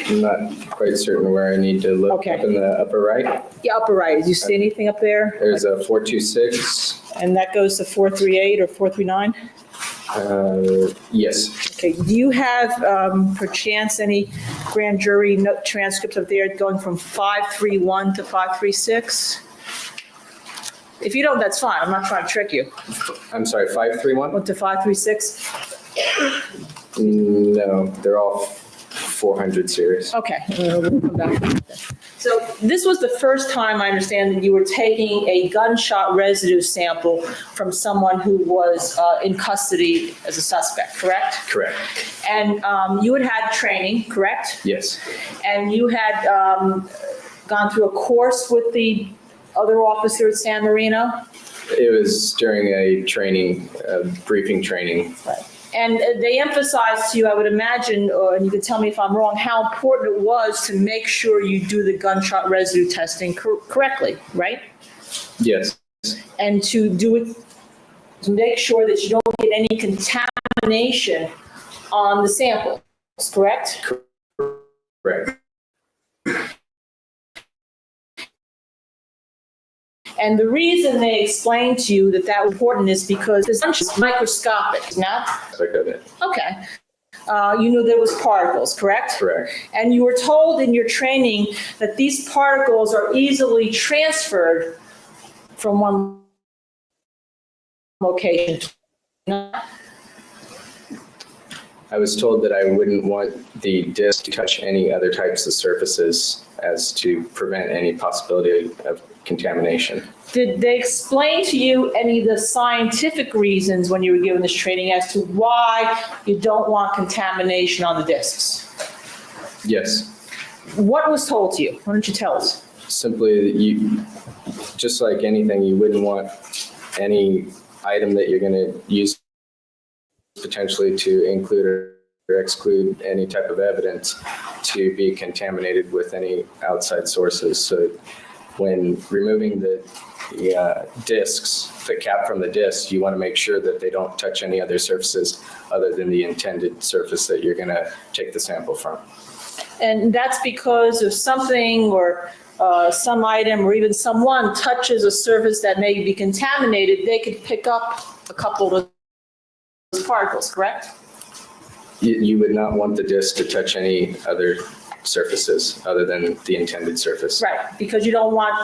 I'm not quite certain where I need to look. Okay. Up in the upper right. Yeah, upper right. Do you see anything up there? There's a 426. And that goes to 438 or 439? Yes. Okay, do you have, perchance, any grand jury transcripts up there going from 531 to 536? If you don't, that's fine, I'm not trying to trick you. I'm sorry, 531? What, to 536? No, they're all 400 series. Okay, we'll come back. So this was the first time I understand that you were taking a gunshot residue sample from someone who was in custody as a suspect, correct? Correct. And you had had training, correct? Yes. And you had gone through a course with the other officer at San Marino? It was during a training, briefing training. And they emphasized to you, I would imagine, and you can tell me if I'm wrong, how important it was to make sure you do the gunshot residue testing correctly, right? Yes. And to do it, to make sure that you don't get any contamination on the samples, correct? Correct. And the reason they explained to you that that was important is because it's microscopic, not? Look at it. Okay. You knew there was particles, correct? Correct. And you were told in your training that these particles are easily transferred from one location to another. I was told that I wouldn't want the disc to touch any other types of surfaces as to prevent any possibility of contamination. Did they explain to you any of the scientific reasons when you were given this training as to why you don't want contamination on the discs? Yes. What was told to you? Why don't you tell us? Simply that you, just like anything, you wouldn't want any item that you're going to use potentially to include or exclude any type of evidence to be contaminated with any outside sources. So when removing the discs, the cap from the disc, you want to make sure that they don't touch any other surfaces other than the intended surface that you're going to take the sample from. And that's because if something or some item or even someone touches a surface that may be contaminated, they could pick up a couple of those particles, correct? You would not want the disc to touch any other surfaces other than the intended surface. Right, because you don't want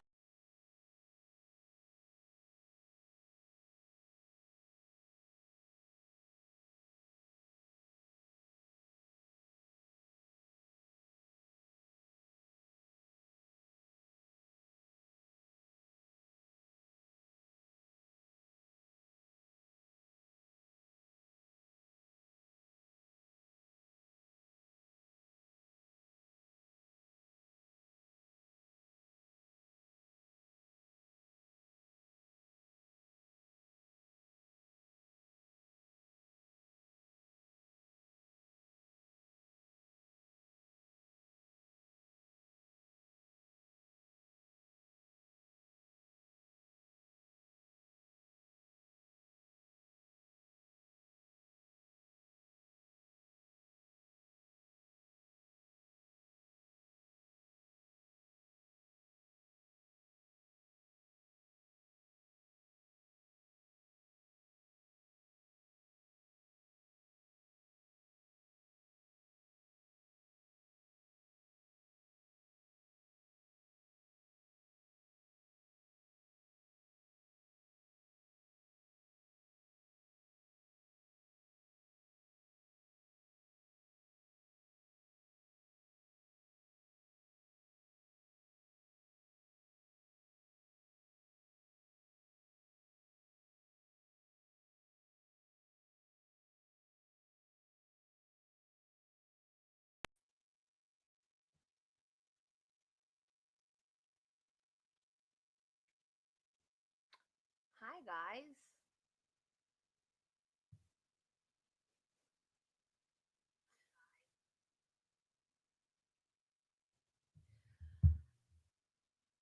Hi, guys.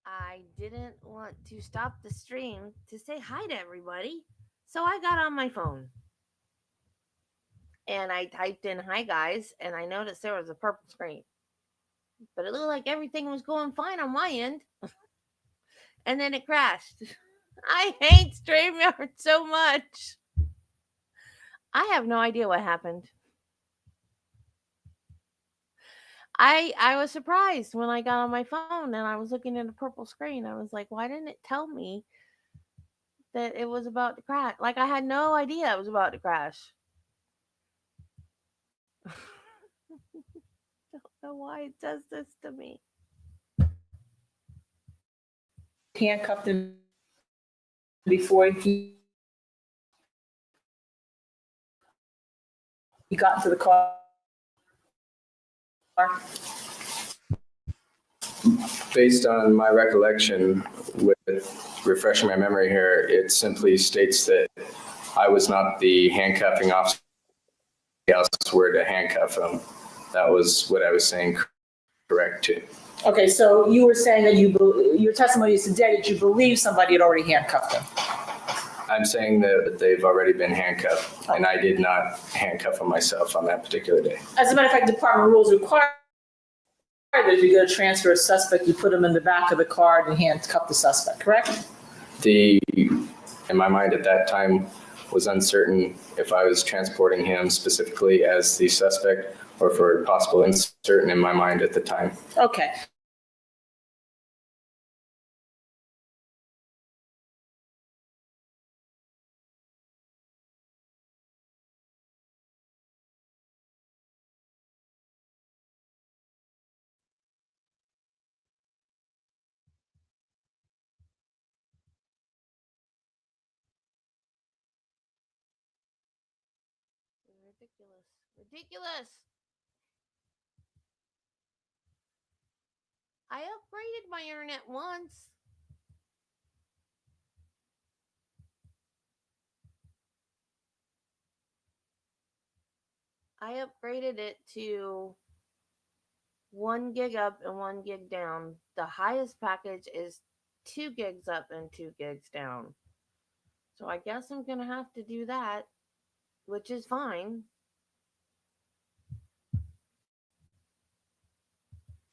I I didn't want to stop the stream to say hi to everybody. So I got on my phone and I typed in hi guys and I noticed there was a purple screen. But it looked like everything was going fine on my end. And then it crashed. I hate StreamYard so much. I have no idea what happened. I was surprised when I got on my phone and I was looking at a purple screen. I was like, why didn't it tell me that it was about to crash? Like, I had no idea it was about to crash. Don't know why it does this to me. Handcuffed him before he got into the car. Based on my recollection, with refreshing my memory here, it simply states that I was not the handcuffing officer. Else were to handcuff him. That was what I was saying correct to. Okay, so you were saying that your testimony is today that you believe somebody had already handcuffed him. I'm saying that they've already been handcuffed, and I did not handcuff them myself on that particular day. As a matter of fact, department rules require that if you're going to transfer a suspect, you put them in the back of the car and handcuff the suspect, correct? In my mind at that time, was uncertain if I was transporting him specifically as the suspect or for possible uncertain in my mind at the time. Okay. Ridiculous. Ridiculous. I upgraded my internet once. I upgraded it to 1 gig up and 1 gig down. The highest package is 2 gigs up and 2 gigs down. So I guess I'm going to have to do that, which is fine.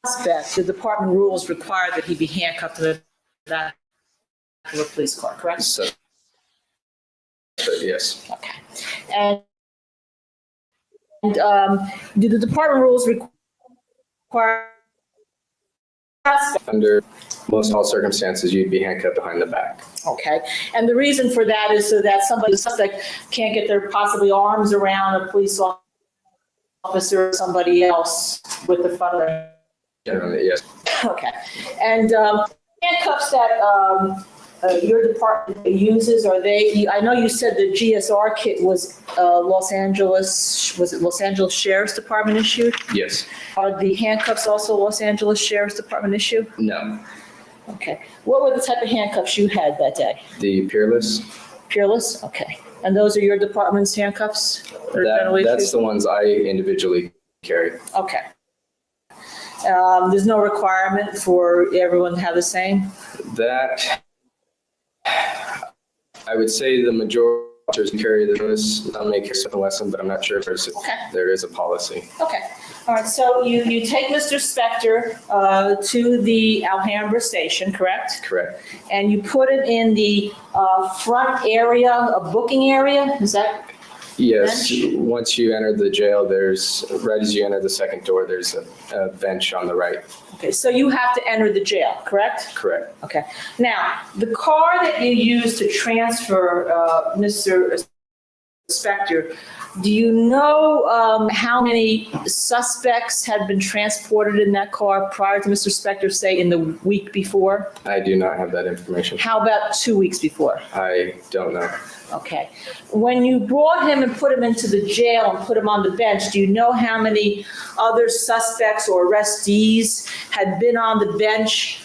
Suspect, the department rules require that he be handcuffed to the back of a police car, correct? So, yes. Okay. And do the department rules require Under most all circumstances, you'd be handcuffed behind the back. Okay, and the reason for that is so that somebody, the suspect, can't get their possibly arms around a police officer or somebody else with the front of their. Generally, yes. Okay, and handcuffs that your department uses, are they? I know you said the GSR kit was Los Angeles. Was it Los Angeles Sheriff's Department issued? Yes. Are the handcuffs also Los Angeles Sheriff's Department issue? No. Okay. What were the type of handcuffs you had that day? The Peerless. Peerless? Okay. And those are your department's handcuffs? That's the ones I individually carry. Okay. There's no requirement for everyone to have the same? That, I would say the majority carry this. I'll make a lesson, but I'm not sure if there is a policy. Okay. All right. So you take Mr. Spector to the Alhambra station, correct? Correct. And you put him in the front area, a booking area? Is that? Yes. Bench? Once you enter the jail, right as you enter the second door, there's a bench on the right. Okay. So you have to enter the jail, correct? Correct. Okay. Now, the car that you used to transfer Mr. Spector, do you know how many suspects had been transported in that car prior to Mr. Spector, say, in the week before? I do not have that information. How about 2 weeks before? I don't know. Okay. When you brought him and put him into the jail and put him on the bench, do you know how many other suspects or arrestees had been on the bench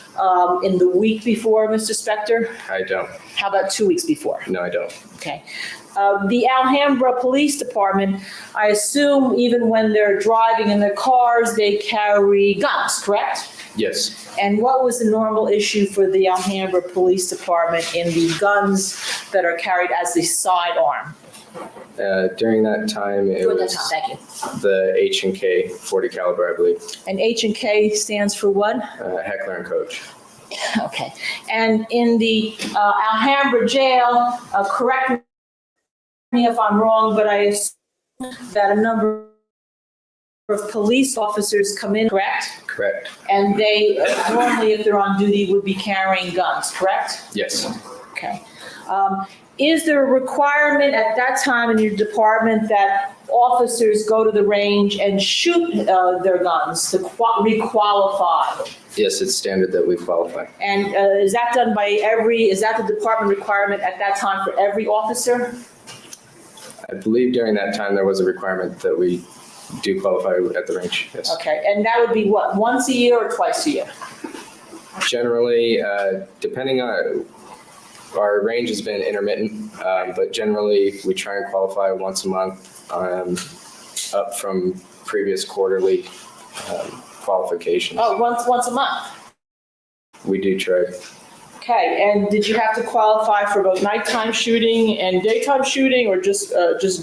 in the week before, Mr. Spector? I don't. How about 2 weeks before? No, I don't. Okay. The Alhambra Police Department, I assume even when they're driving in their cars, they carry guns, correct? Yes. And what was the normal issue for the Alhambra Police Department in the guns that are carried as the sidearm? During that time, it During that was time, thank you. the H&K 40 caliber, I believe. And H&K stands for what? Heckler and Koch. Okay. And in the Alhambra jail, correct me if I'm wrong, but I assume that a number of police officers come in, correct? Correct. And they normally, if they're on duty, would be carrying guns, correct? Yes. Okay. Is there a requirement at that time in your department that officers go to the range and shoot their guns to re-qualify? Yes, it's standard that we qualify. And is that done by is that the department requirement at that time for every officer? I believe during that time there was a requirement that we do qualify at the range. Yes. Okay, and that would be what, once a year or twice a year? Generally, depending on our range has been intermittent, but generally we try and qualify once a month, up from previous quarterly qualifications. Oh, once a month? We do try. Okay, and did you have to qualify for both nighttime shooting and daytime shooting, or just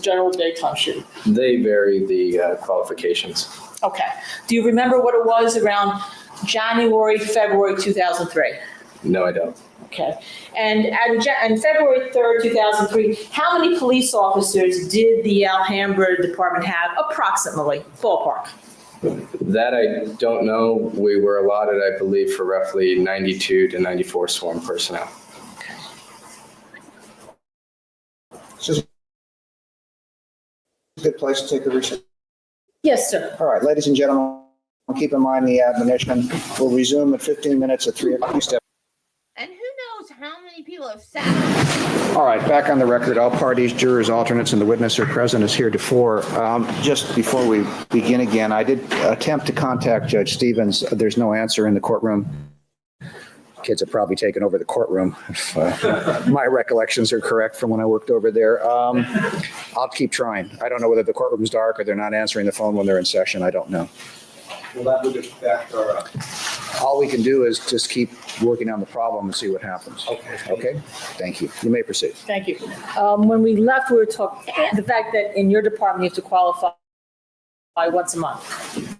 general daytime shooting? They vary the qualifications. Okay. Do you remember what it was around January, February 2003? No, I don't. Okay. And on February 3rd, 2003, how many police officers did the Alhambra Department have approximately, ballpark? That I don't know. We were allotted, I believe, for roughly 92 to 94 sworn personnel. This is a good place to take a recess. Yes, sir. All right, ladies and gentlemen, keep in mind the admonition. We'll resume at 15 minutes at 3 o'clock. And who knows how many people have sat. All right, back on the record. All parties, jurors, alternates, and the witness are present as heretofore. Just before we begin again, I did attempt to contact Judge Stevens. There's no answer in the courtroom. Kids have probably taken over the courtroom, if my recollections are correct from when I worked over there. I'll keep trying. I don't know whether the courtroom's dark or they're not answering the phone when they're in session. I don't know. Well, that would affect our, All we can do is just keep working on the problem and see what happens. okay. Okay? Thank you. You may proceed. Thank you. When we left, we were talking the fact that in your department, you have to qualify once a month.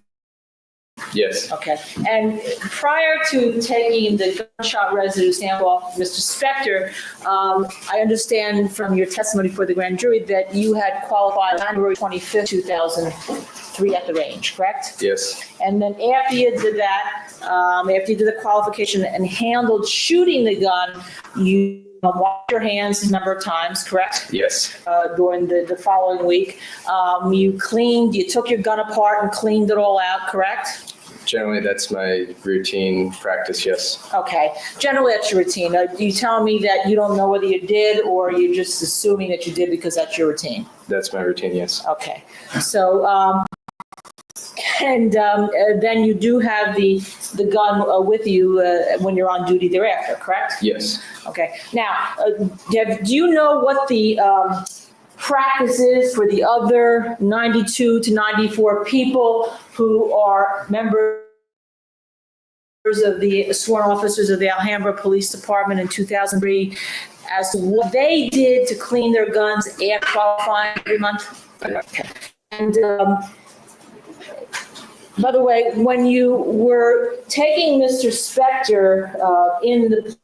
Yes. Okay. And prior to taking the gunshot residue sample off Mr. Spector, I understand from your testimony for the grand jury that you had qualified January 25th, 2003 at the range, correct? Yes. And then after you did that, after you did the qualification and handled shooting the gun, you washed your hands a number of times, correct? Yes. During the following week. You took your gun apart and cleaned it all out, correct? Generally, that's my routine practice, yes. Okay, generally that's your routine. Do you tell me that you don't know whether you did, or you're just assuming that you did because that's your routine? That's my routine, yes. Okay, so, then you do have the gun with you when you're on duty thereafter, correct? Yes. Okay, now, do you know what the practice is for the other 92 to 94 people who are members of the sworn officers of the Alhambra Police Department in 2003 as to what they did to clean their guns after qualifying every month? Okay. And by the way, when you were taking Mr. Spector in the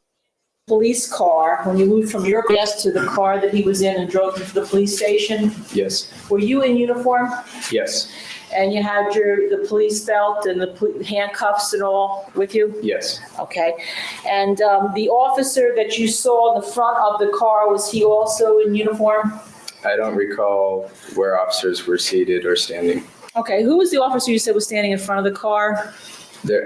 police car, when you moved from your desk to the car that he was in and drove him to the police station, Yes. were you in uniform? Yes. And you had the police belt and the handcuffs and all with you? Yes. Okay. And the officer that you saw in the front of the car, was he also in uniform? I don't recall where officers were seated or standing. Okay. Who was the officer you said was standing in front of the car?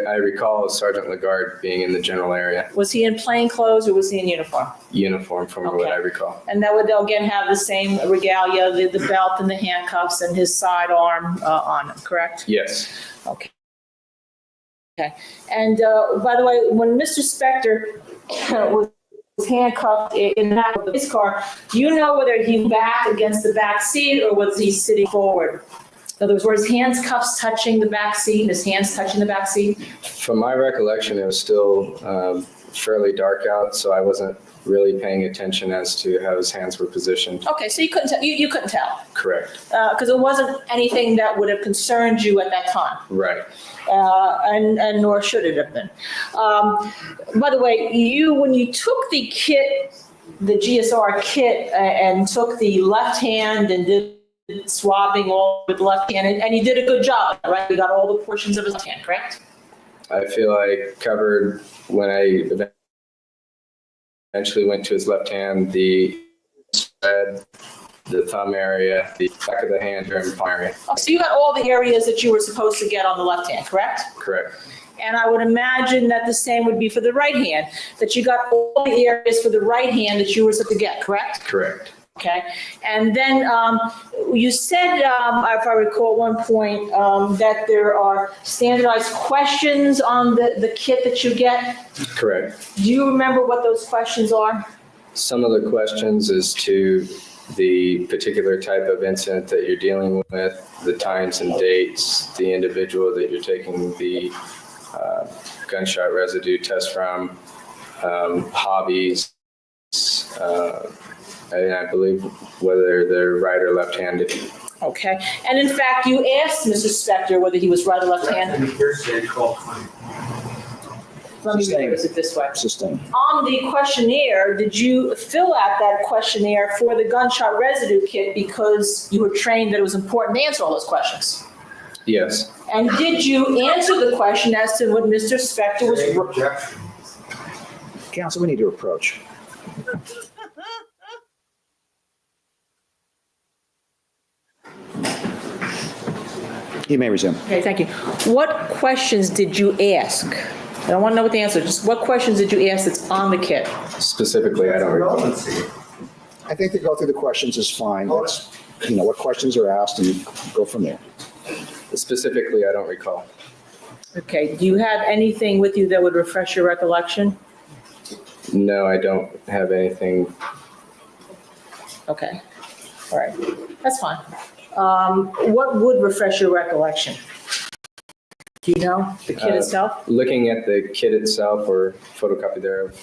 I recall Sergeant Lagarde being in the general area. Was he in plain clothes or was he in uniform? Uniform, from what I recall. And that would again have the same regalia, the belt and the handcuffs and his sidearm on him, correct? Yes. Okay. Okay. And by the way, when Mr. Spector was handcuffed in that police car, do you know whether he backed against the back seat or was he sitting forward? In other words, were his cuffs touching the back seat, his hands touching the back seat? From my recollection, it was still fairly dark out, so I wasn't really paying attention as to how his hands were positioned. Okay, so you couldn't tell, you couldn't tell? Correct. Because it wasn't anything that would have concerned you at that time? Right. And nor should it have been. By the way, when you took the kit, the GSR kit, and took the left hand and did swabbing all with the left hand, and you did a good job, right? You got all the portions of his left hand, correct? I feel I covered, when I eventually went to his left hand, the head, the thumb area, the back of the hand, and palm area. Oh, so you got all the areas that you were supposed to get on the left hand, correct? Correct. And I would imagine that the same would be for the right hand, that you got all the areas for the right hand that you were supposed to get, correct? Correct. Okay. And then you said, if I recall at one point, that there are standardized questions on the kit that you get. Correct. Do you remember what those questions are? Some of the questions is to the particular type of incident that you're dealing with, the times and dates, the individual that you're taking the gunshot residue test from, hobbies, and I believe whether they're right or left-handed. Okay. And in fact, you asked Mr. Spector whether he was right or left-handed. Let me rephrase it this way. Sustained. On the questionnaire, did you fill out that questionnaire for the gunshot residue kit because you were trained that it was important to answer all those questions? Yes. And did you answer the question as to what Mr. Spector was? Counsel, we need to approach. You may resume. Okay, thank you. What questions did you ask? I don't want to know what the answer is. Just what questions did you ask that's on the kit? Specifically, I don't recall. I think to go through the questions is fine. Let's, what questions are asked and go from there. Specifically, I don't recall. Okay, do you have anything with you that would refresh your recollection? No, I don't have anything. Okay, all right, that's fine. What would refresh your recollection? Do you know, the kit itself? Looking at the kit itself or photocopy thereof.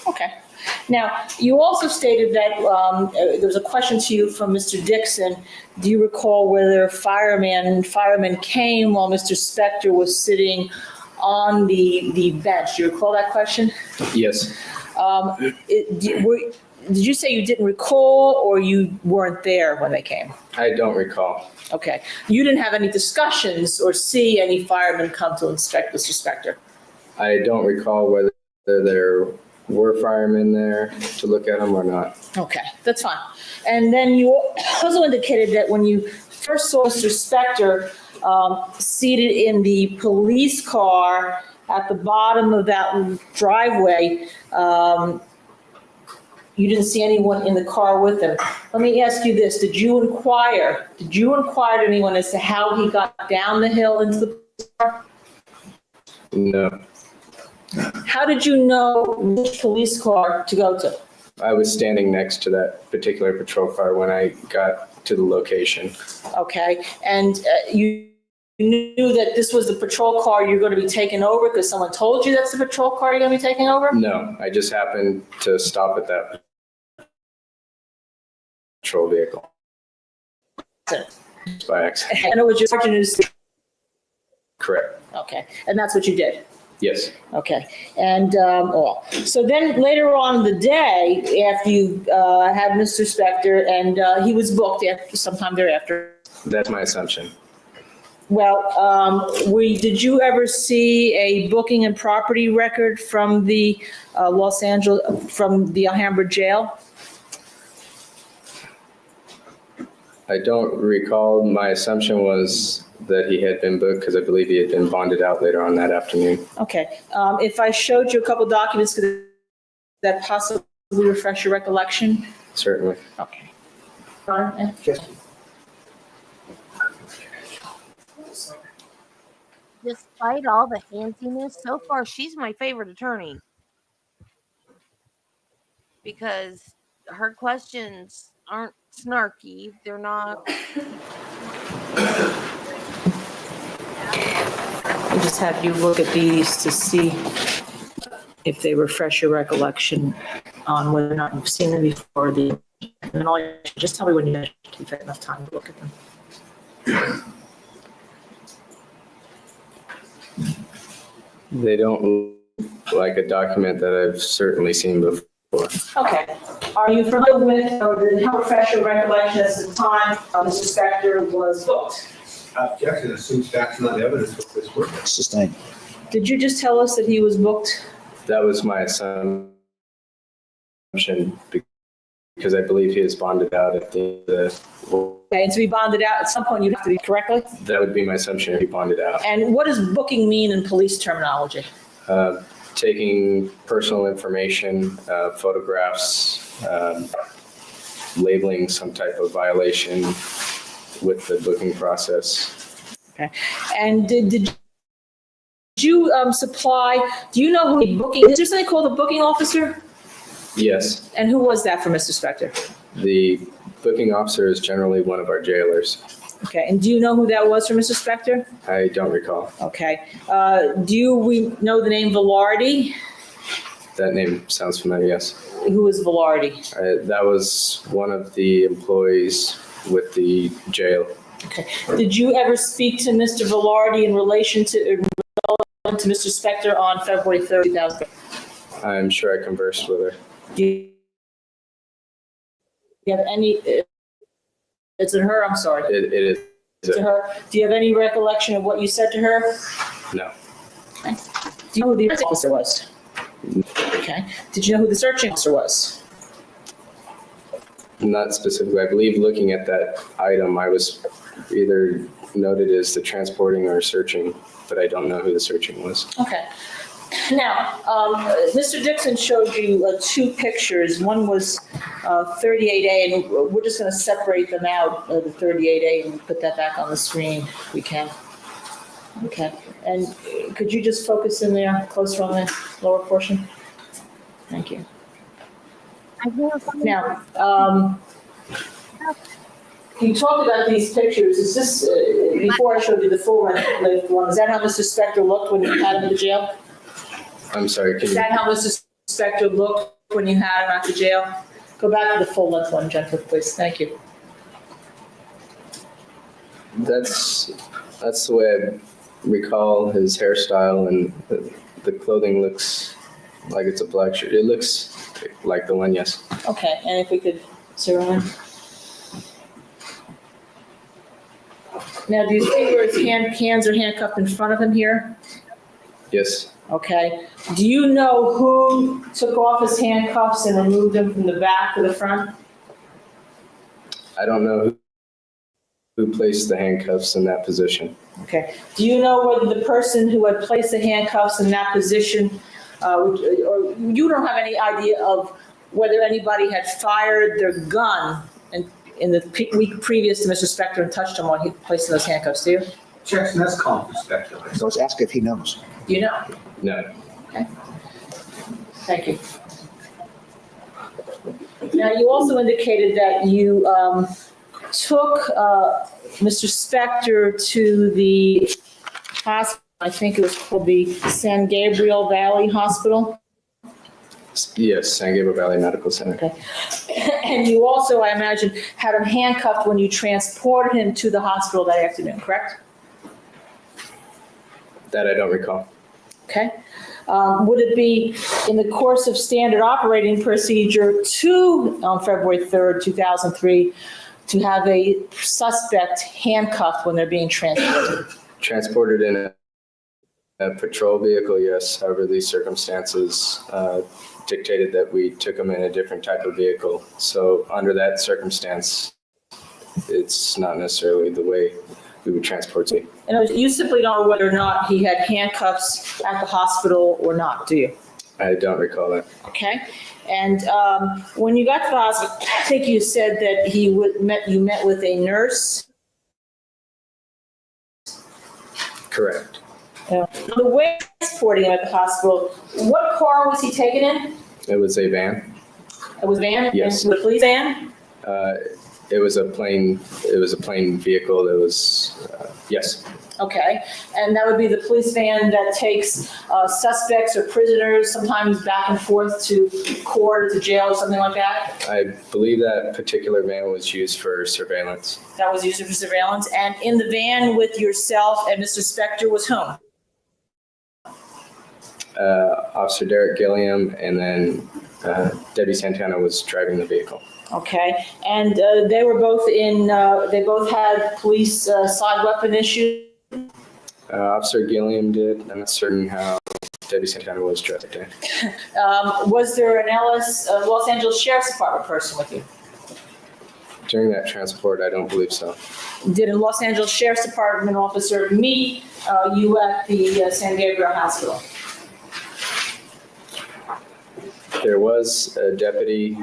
Okay. Now, you also stated that there was a question to you from Mr. Dixon. Do you recall whether firemen came while Mr. Spector was sitting on the bench? Do you recall that question? Yes. Did you say you didn't recall or you weren't there when they came? I don't recall. Okay. You didn't have any discussions or see any firemen come to inspect Mr. Spector? I don't recall whether there were firemen there to look at them or not. Okay, that's fine. And then you also indicated that when you first saw Mr. Spector seated in the police car at the bottom of that driveway, you didn't see anyone in the car with him. Let me ask you this. Did you inquire to anyone as to how he got down the hill into the police car? No. How did you know which police car to go to? I was standing next to that particular patrol car when I got to the location. Okay, and you knew that this was the patrol car you're going to be taking over because someone told you that's the patrol car you're going to be taking over? No, I just happened to stop at that patrol vehicle. By accident. And it was your sergeant who's... Correct. Okay, and that's what you did? Yes. Okay, and, so then later on in the day, after you had Mr. Spector and he was booked after sometime thereafter. That's my assumption. Well, did you ever see a booking and property record from the from the Alhambra jail? I don't recall. My assumption was that he had been booked because I believe he had been bonded out later on that afternoon. Okay. If I showed you a couple documents, could that possibly refresh your recollection? Certainly. Okay. despite all the handsiness, so far she's my favorite attorney because her questions aren't snarky. They're not. I just have you look at these to see if they refresh your recollection on whether or not you've seen them before. And then just tell me when you've had enough time to look at them. They don't look like a document that I've certainly seen before. Okay. Are you familiar with, or did it help refresh your recollection as the time Mr. Spector was booked? Objection assumes facts not evidence with this witness. Sustained. Did you just tell us that he was booked? That was my assumption because I believe he was bonded out at the. Okay, and to be bonded out, at some point you'd have to be correctly? That would be my assumption if he bonded out. And what does booking mean in police terminology? Taking personal information, photographs, labeling some type of violation with the booking process. Okay. And did you supply, do you know who the booking, is there something called a booking officer? Yes, And who was that for Mr. Spector? the booking officer is generally one of our jailers. Okay, and do you know who that was for Mr. Spector? I don't recall. Okay. We know the name Velarde? That name sounds familiar, yes. Who was Velarde? That was one of the employees with the jail. Okay. Did you ever speak to Mr. Velarde in relation to Mr. Spector on February 3rd, 2000? I'm sure I conversed with her. Do you have any, is it her? I'm sorry. It is. To her. Do you have any recollection of what you said to her? No. Okay. Do you know who the arresting officer was? Okay. Did you know who the searching officer was? Not specifically. I believe looking at that item, I was either noted as the transporting or searching, but I don't know who the searching was. Okay. Now, Mr. Dixon showed you two pictures. One was 38A, and we're just going to separate them out, the 38A, and put that back on the screen if we can. Okay. And could you just focus in there, closer on the lower portion? Thank you. Now, you talked about these pictures. Is this, before I showed you the full length one, is that how Mr. Spector looked when you had him in the jail? I'm sorry, Is that how Mr. Spector looked when you had him at the jail? Go back to the full length one, Jennifer, please. Thank you. That's the way I recall his hairstyle, and the clothing looks like it's a black shirt. It looks like the one, yes. Okay, and if we could zero in. Now, do you see where his hands are handcuffed in front of him here? Yes. Okay. Do you know who took off his handcuffs and removed them from the back to the front? I don't know who placed the handcuffs in that position. Okay. Do you know whether the person who had placed the handcuffs in that position, or you don't have any idea of whether anybody had fired their gun in the week previous to Mr. Spector and touched him while he placed those handcuffs, do you? Objection, that's calm perspective. So let's ask if he knows. Do you know? No. Okay. Thank you. Now, you also indicated that you took Mr. Spector to the hospital, I think it was called the San Gabriel Valley Hospital. Yes, San Gabriel Valley Medical Center. Okay. And you also, I imagine, had him handcuffed when you transported him to the hospital that afternoon, correct? That I don't recall. Okay. Would it be in the course of standard operating procedure on February 3rd, 2003, to have a suspect handcuffed when they're being transported? Transported in a patrol vehicle, yes. However, these circumstances dictated that we took him in a different type of vehicle. So under that circumstance, it's not necessarily the way we would transport him. And you simply don't know whether or not he had handcuffs at the hospital or not, do you? I don't recall that. Okay. And when you got to the hospital, I think you said that you met with a nurse. Correct. The way transporting him at the hospital, what car was he taken in? It was a van. It was a van? Yes. The police van? It was a plane vehicle. It was, yes, Okay, and that would be the police van that takes suspects or prisoners, sometimes back and forth to court or to jail or something like that? I believe that particular van was used for surveillance. That was used for surveillance, and in the van with yourself and Mr. Spector was whom? Officer Derek Gilliam, and then Debbie Santana was driving the vehicle. Okay, and they were both they both had police side weapon issues? Officer Gilliam did. I'm not certain how Debbie Santana was dressed that day. Was there an Los Angeles Sheriff's Department person with you? During that transport, I don't believe so. Did a Los Angeles Sheriff's Department officer meet you at the San Gabriel Hospital? There was a deputy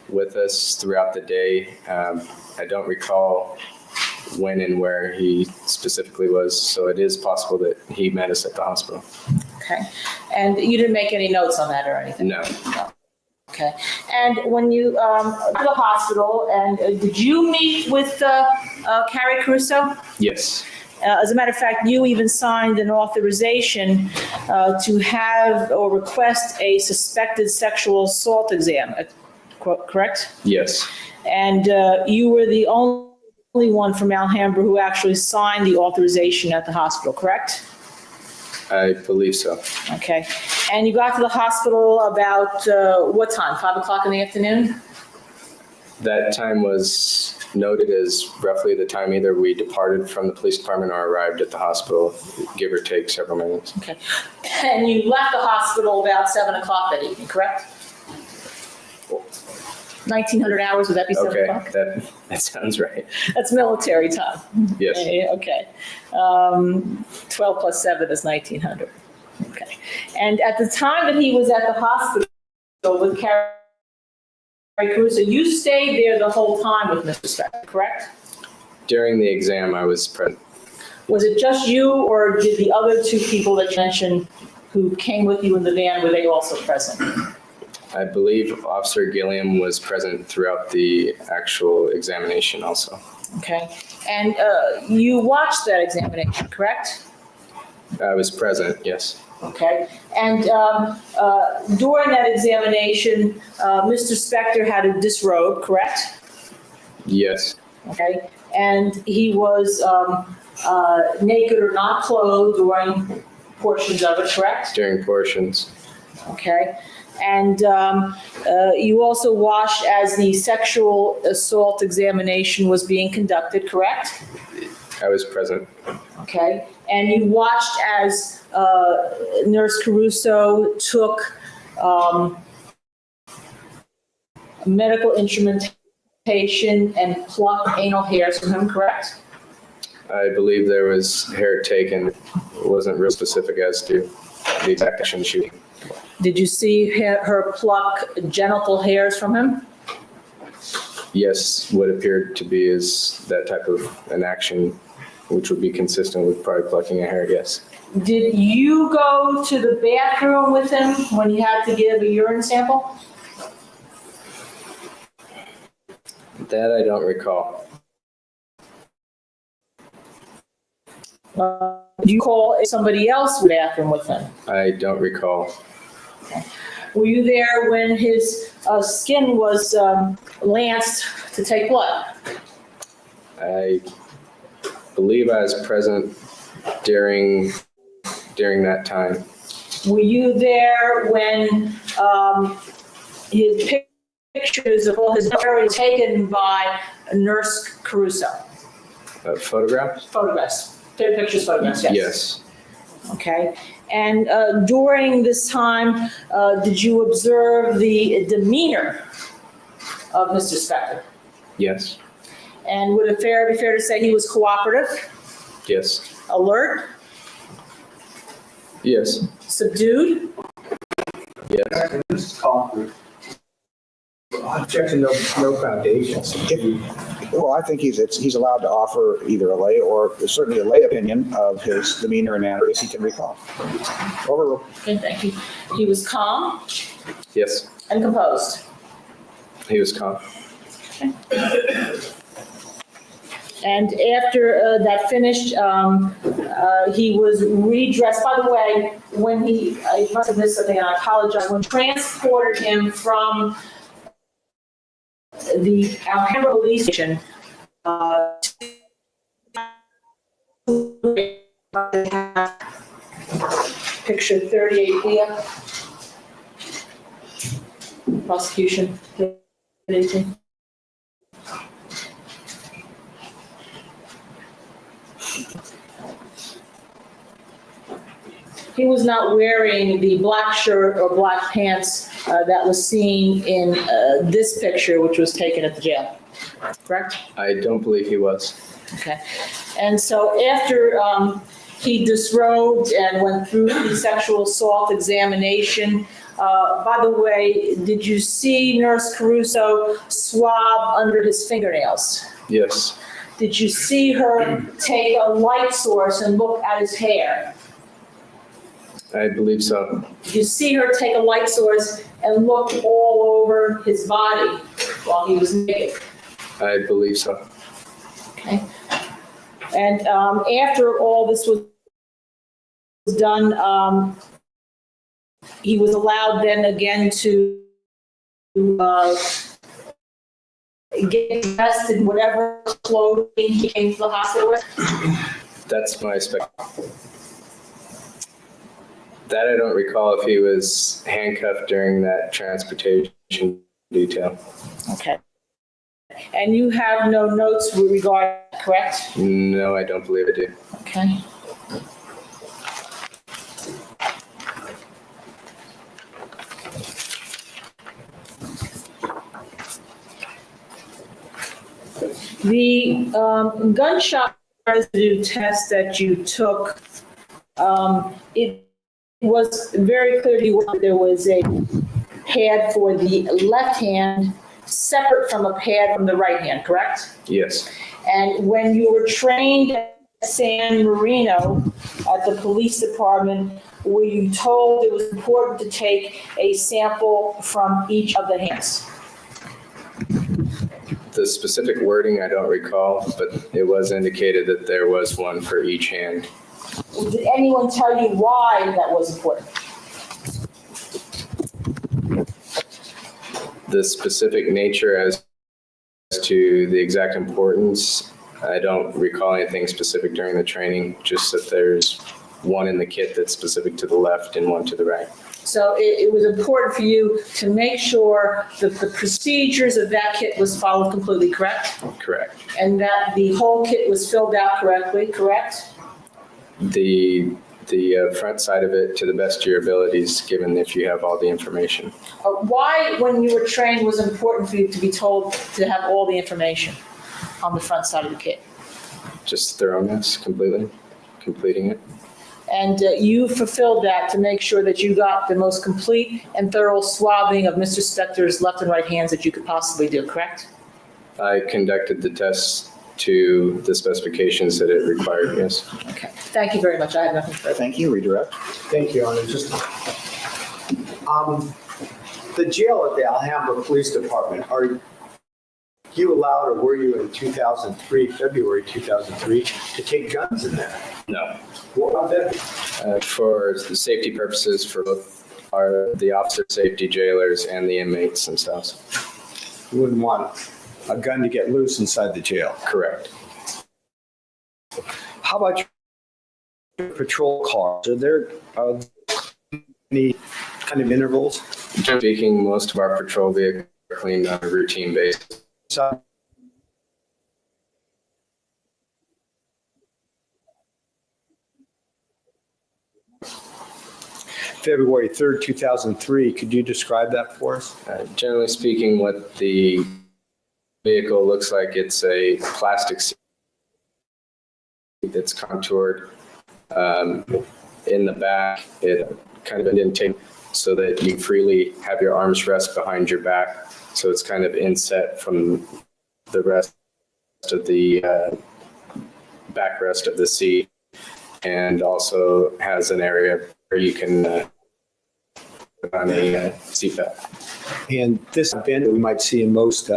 with us throughout the day. I don't recall when and where he specifically was, so it is possible that he met us at the hospital. Okay, and you didn't make any notes on that or anything? No. Okay, and when you to the hospital, and did you meet with Carrie Caruso? Yes. As a matter of fact, you even signed an authorization to have or request a suspected sexual assault exam, correct? Yes. And you were the only one from Alhambra who actually signed the authorization at the hospital, correct? I believe so. Okay. And you got to the hospital about what time? 5 o'clock in the afternoon? That time was noted as roughly the time either we departed from the police department or arrived at the hospital, give or take several minutes. Okay. And you left the hospital about 7 o'clock that evening, correct? 1900 hours, would that be 7 Okay, o'clock? that sounds right. That's military time. Yes. Okay. 12 plus 7 is 1900. Okay. And at the time that he was at the hospital with Carrie Caruso, you stayed there the whole time with Mr. Spector, correct? During the exam, I was present. Was it just you, or did the other two people that you mentioned who came with you in the van, were they also present? I believe Officer Gilliam was present throughout the actual examination also. Okay. And you watched that examination, correct? I was present, yes. Okay. And during that examination, Mr. Spector had a disrobe, correct? Yes. Okay. And he was naked or not clothed during portions of it, correct? During portions. Okay. And you also watched as the sexual assault examination was being conducted, correct? I was present. Okay. And you watched as Nurse Caruso took medical instrumentation and plucked anal hairs from him, correct? I believe there was hair taken. It wasn't real specific as to the exact action shooting. Did you see her pluck genital hairs from him? Yes, what appeared to be is that type of an action, which would be consistent with probably plucking a hair, yes. Did you go to the bathroom with him when he had to give a urine sample? That I don't recall. Did you call somebody else to the bathroom with him? I don't recall. Were you there when his skin was lanced to take blood? I believe I was present during that time. Were you there when his pictures of all his hair were taken by Nurse Caruso? Photographs? Photographs, pictures, photographs, yes. Yes. Okay. And during this time, did you observe the demeanor of Mr. Spector? Yes. And would it be fair to say he was cooperative, Yes. alert, Yes. subdued? Yes. This is called objection, no foundations. Well, I think he's allowed to offer either a lay or certainly a lay opinion of his demeanor and manner as he can recall. Overruled. Okay, thank you. He was calm Yes, and composed. he was calm. And after that finished, he was redressed. By the way, when I must have missed something, I apologize. When transported him from the Alhambra police station picture 38 here. Prosecution. 18. He was not wearing the black shirt or black pants that was seen in this picture, which was taken at the jail, correct? I don't believe he was. Okay. And so after he disrobed and went through the sexual assault examination, by the way, did you see Nurse Caruso swab under his fingernails? Yes, Did you see her take a light source and look at his hair? I believe so. Did you see her take a light source and look all over his body while he was naked? I believe so. Okay. And after all this was done, he was allowed then again to get dressed in whatever clothing he came to the hospital with. That's my That I don't recall if he was handcuffed during that transportation detail. Okay. And you have no notes with regard, correct? No, I don't believe I do. Okay. The gunshot residue test that you took, it was very clear to you that there was a pad for the left hand separate from a pad from the right hand, correct? Yes, And when you were trained at San Marino at the police department, were you told it was important to take a sample from each of the hands? the specific wording I don't recall, but it was indicated that there was one for each hand. Did anyone tell you why that was important? The specific nature as to the exact importance, I don't recall anything specific during the training, just that there's one in the kit that's specific to the left and one to the right. So it was important for you to make sure that the procedures of that kit was followed completely, correct? Correct. And that the whole kit was filled out correctly, correct? The front side of it to the best of your abilities, given if you have all the information. Why, when you were trained, was it important for you to be told to have all the information on the front side of the kit? Just thoroughness, completing it. And you fulfilled that to make sure that you got the most complete and thorough swabbing of Mr. Spector's left and right hands that you could possibly do, correct? I conducted the tests to the specifications that it required, yes. Okay, thank you very much. I have nothing further. Thank you. Redirect. Thank you, Your Honor. Just, the jail at the Alhambra Police Department, are you allowed, or were you in 2003, February 2003, to take guns in there? No. What about that? For the safety purposes for both the officer safety, jailers, and the inmates themselves. You wouldn't want a gun to get loose inside the jail. Correct. How about your patrol cars? Are there any kind of intervals? Speaking, most of our patrol vehicles are cleaned on a routine basis. So, February 3rd, 2003, could you describe that for us? Generally speaking, what the vehicle looks like, it's a plastic seat that's contoured. In the back, it kind of indented so that you freely have your arms rest behind your back. So it's kind of inset from the rest of the backrest of the seat, and also has an area where you can put on a seatbelt. And this vent we might see in most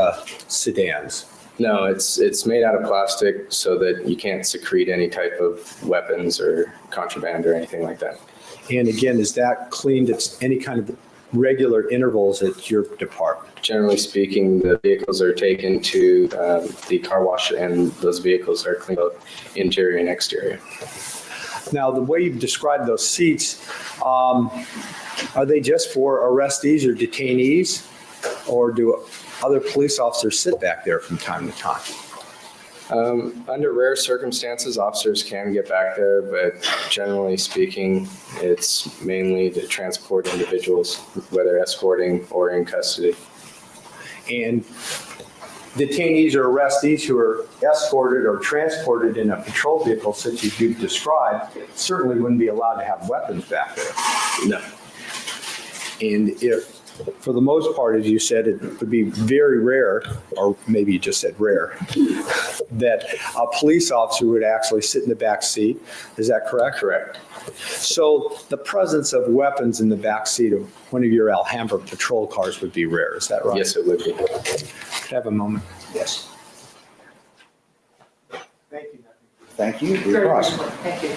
sedans. No, it's made out of plastic so that you can't secrete any type of weapons or contraband or anything like that. And again, is that cleaned at any kind of regular intervals at your department? Generally speaking, the vehicles are taken to the car wash, and those vehicles are cleaned both interior and exterior. Now, the way you've described those seats, are they just for arrestees or detainees? Or do other police officers sit back there from time to time? Under rare circumstances, officers can get back there, but generally speaking, it's mainly to transport individuals, whether escorting or in custody. And detainees or arrestees who are escorted or transported in a patrol vehicle such as you've described certainly wouldn't be allowed to have weapons back there. No. And if, for the most part, as you said, it would be very rare, or maybe you just said rare, that a police officer would actually sit in the back seat. Is that correct? Correct. So the presence of weapons in the back seat of one of your Alhambra patrol cars would be rare. Is that right? Yes, it would be. Could I have a moment? Yes. Thank you. Thank you. Blue Cross. Thank you.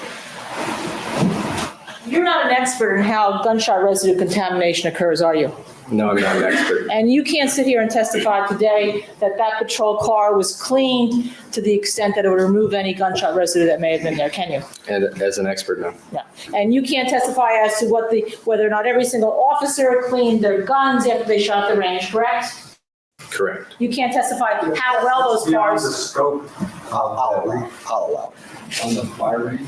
You're not an expert in how gunshot residue contamination occurs, are you? No, I'm not an expert. And you can't sit here and testify today that that patrol car was cleaned to the extent that it would remove any gunshot residue that may have been there, can you? And as an expert, no. No. And you can't testify as to whether or not every single officer cleaned their guns after they shot at the range, correct? Correct. You can't testify how well those Beyond the cars. scope. I'll allow. On the firing.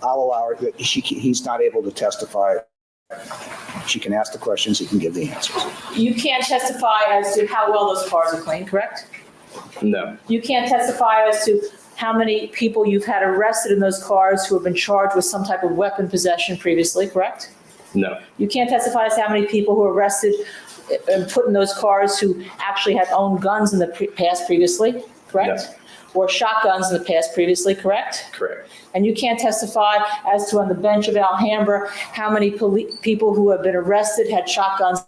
I'll allow her. He's not able to testify. She can ask the questions, he can give the answers. You can't testify as to how well those cars are cleaned, correct? No. You can't testify as to how many people you've had arrested in those cars who have been charged with some type of weapon possession previously, correct? No. You can't testify as to how many people who were arrested and put in those cars who actually had owned guns in the past previously, correct? No. Or shotguns in the past previously, correct? Correct. And you can't testify as to on the bench of Alhambra how many people who have been arrested had shotguns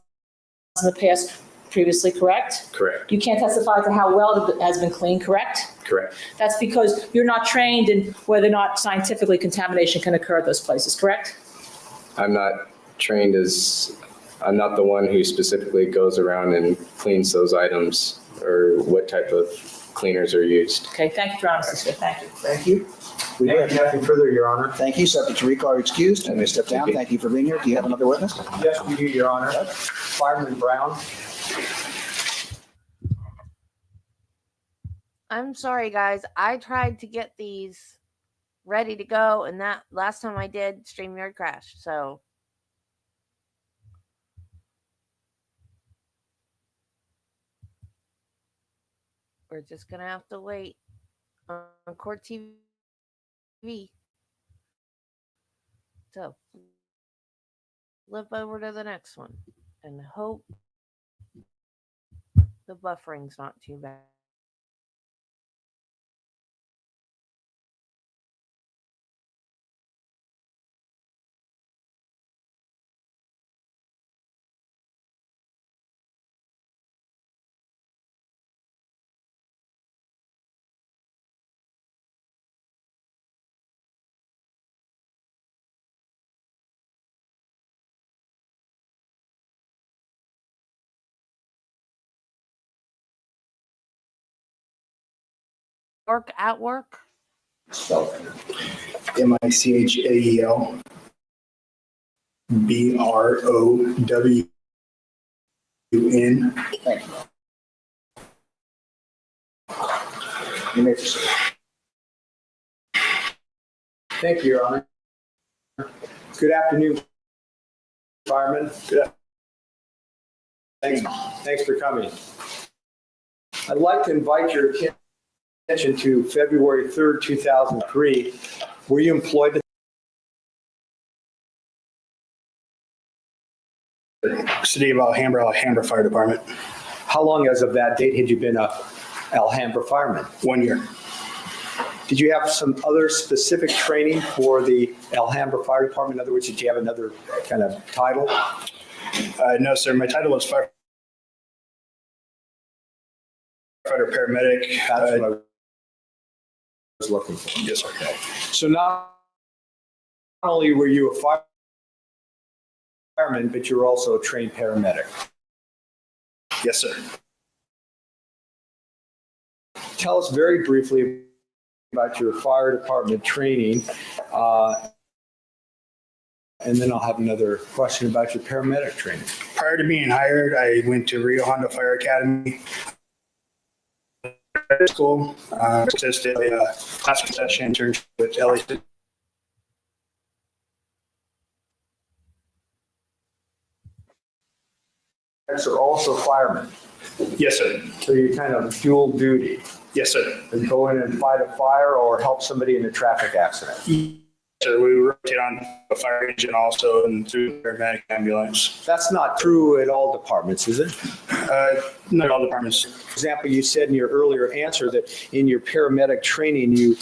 in the past previously, correct? Correct. You can't testify to how well it has been cleaned, correct? Correct. That's because you're not trained in whether or not scientifically contamination can occur at those places, correct? I'm not trained I'm not the one who specifically goes around and cleans those items or what type of cleaners are used. Okay, thank you for honesty, sir. Thank you. Thank you. We Thank you. Nothing further, Your Honor. Thank you. Subject to recall, excused. And we step down. Thank you for being here. Do you have another witness? Yes, we do, Your Honor. Fireman Brown. I'm sorry, guys. I tried to get these ready to go, and that last time I did, StreamYard crashed. So we're just gonna have to wait on Court TV. So flip over to the next one and hope the buffering's not too bad. Work at work? Spelled Michael Brown. Thank you. You may proceed. Thank you, Your Honor. Good afternoon, firemen. Good afternoon. Thanks for coming. I'd like to invite your attention to February 3rd, 2003. Were you employed City of Alhambra Fire Department. How long as of that date had you been a Alhambra fireman? 1 year. Did you have some other specific training for the Alhambra Fire Department? In other words, did you have another kind of title? No, sir. My title was firefighter paramedic. That's what I was looking for. Yes, sir. Okay. So not only were you a fireman, but you're also a trained paramedic. Yes, sir. Tell us very briefly about your fire department training, and then I'll have another question about your paramedic training. Prior to being hired, I went to Rio Hondo Fire Academy school, just did a classroom session internship with LA. Are also firemen, Yes, sir. so you kind of dual duty. Yes, sir. And go in and fight a fire or help somebody in a traffic accident. So we rotate on a fire engine also and through the paramedic ambulance. That's not true at all departments, is it? Not all departments. For example, you said in your earlier answer that in your paramedic training, you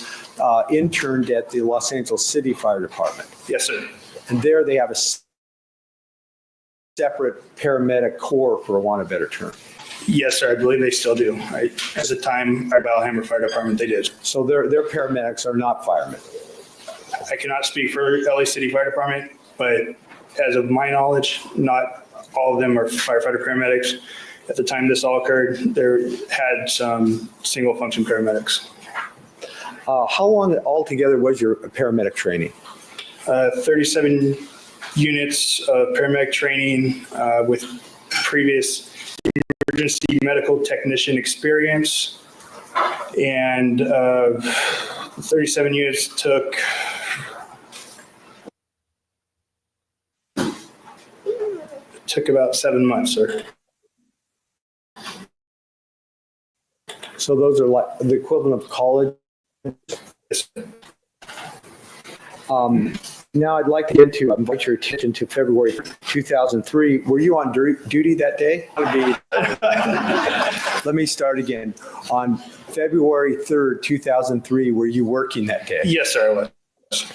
interned at the Los Angeles City Fire Department. Yes, sir. And there they have a separate paramedic corps, for want of a better term. Yes, sir. I believe they still do. At the time, our Alhambra Fire Department, they did. So their paramedics are not firemen. I cannot speak for LA City Fire Department, but as of my knowledge, not all of them are firefighter paramedics. At the time this all occurred, there had some single function paramedics. How long altogether was your paramedic training? 37 units of paramedic training with previous emergency medical technician experience. And 37 units took about 7 months, sir. So those are like the equivalent of college. Now I'd like to invite your attention to February 2003. Were you on duty that day? Let me start again. On February 3rd, 2003, were you working that day? Yes, sir, I was.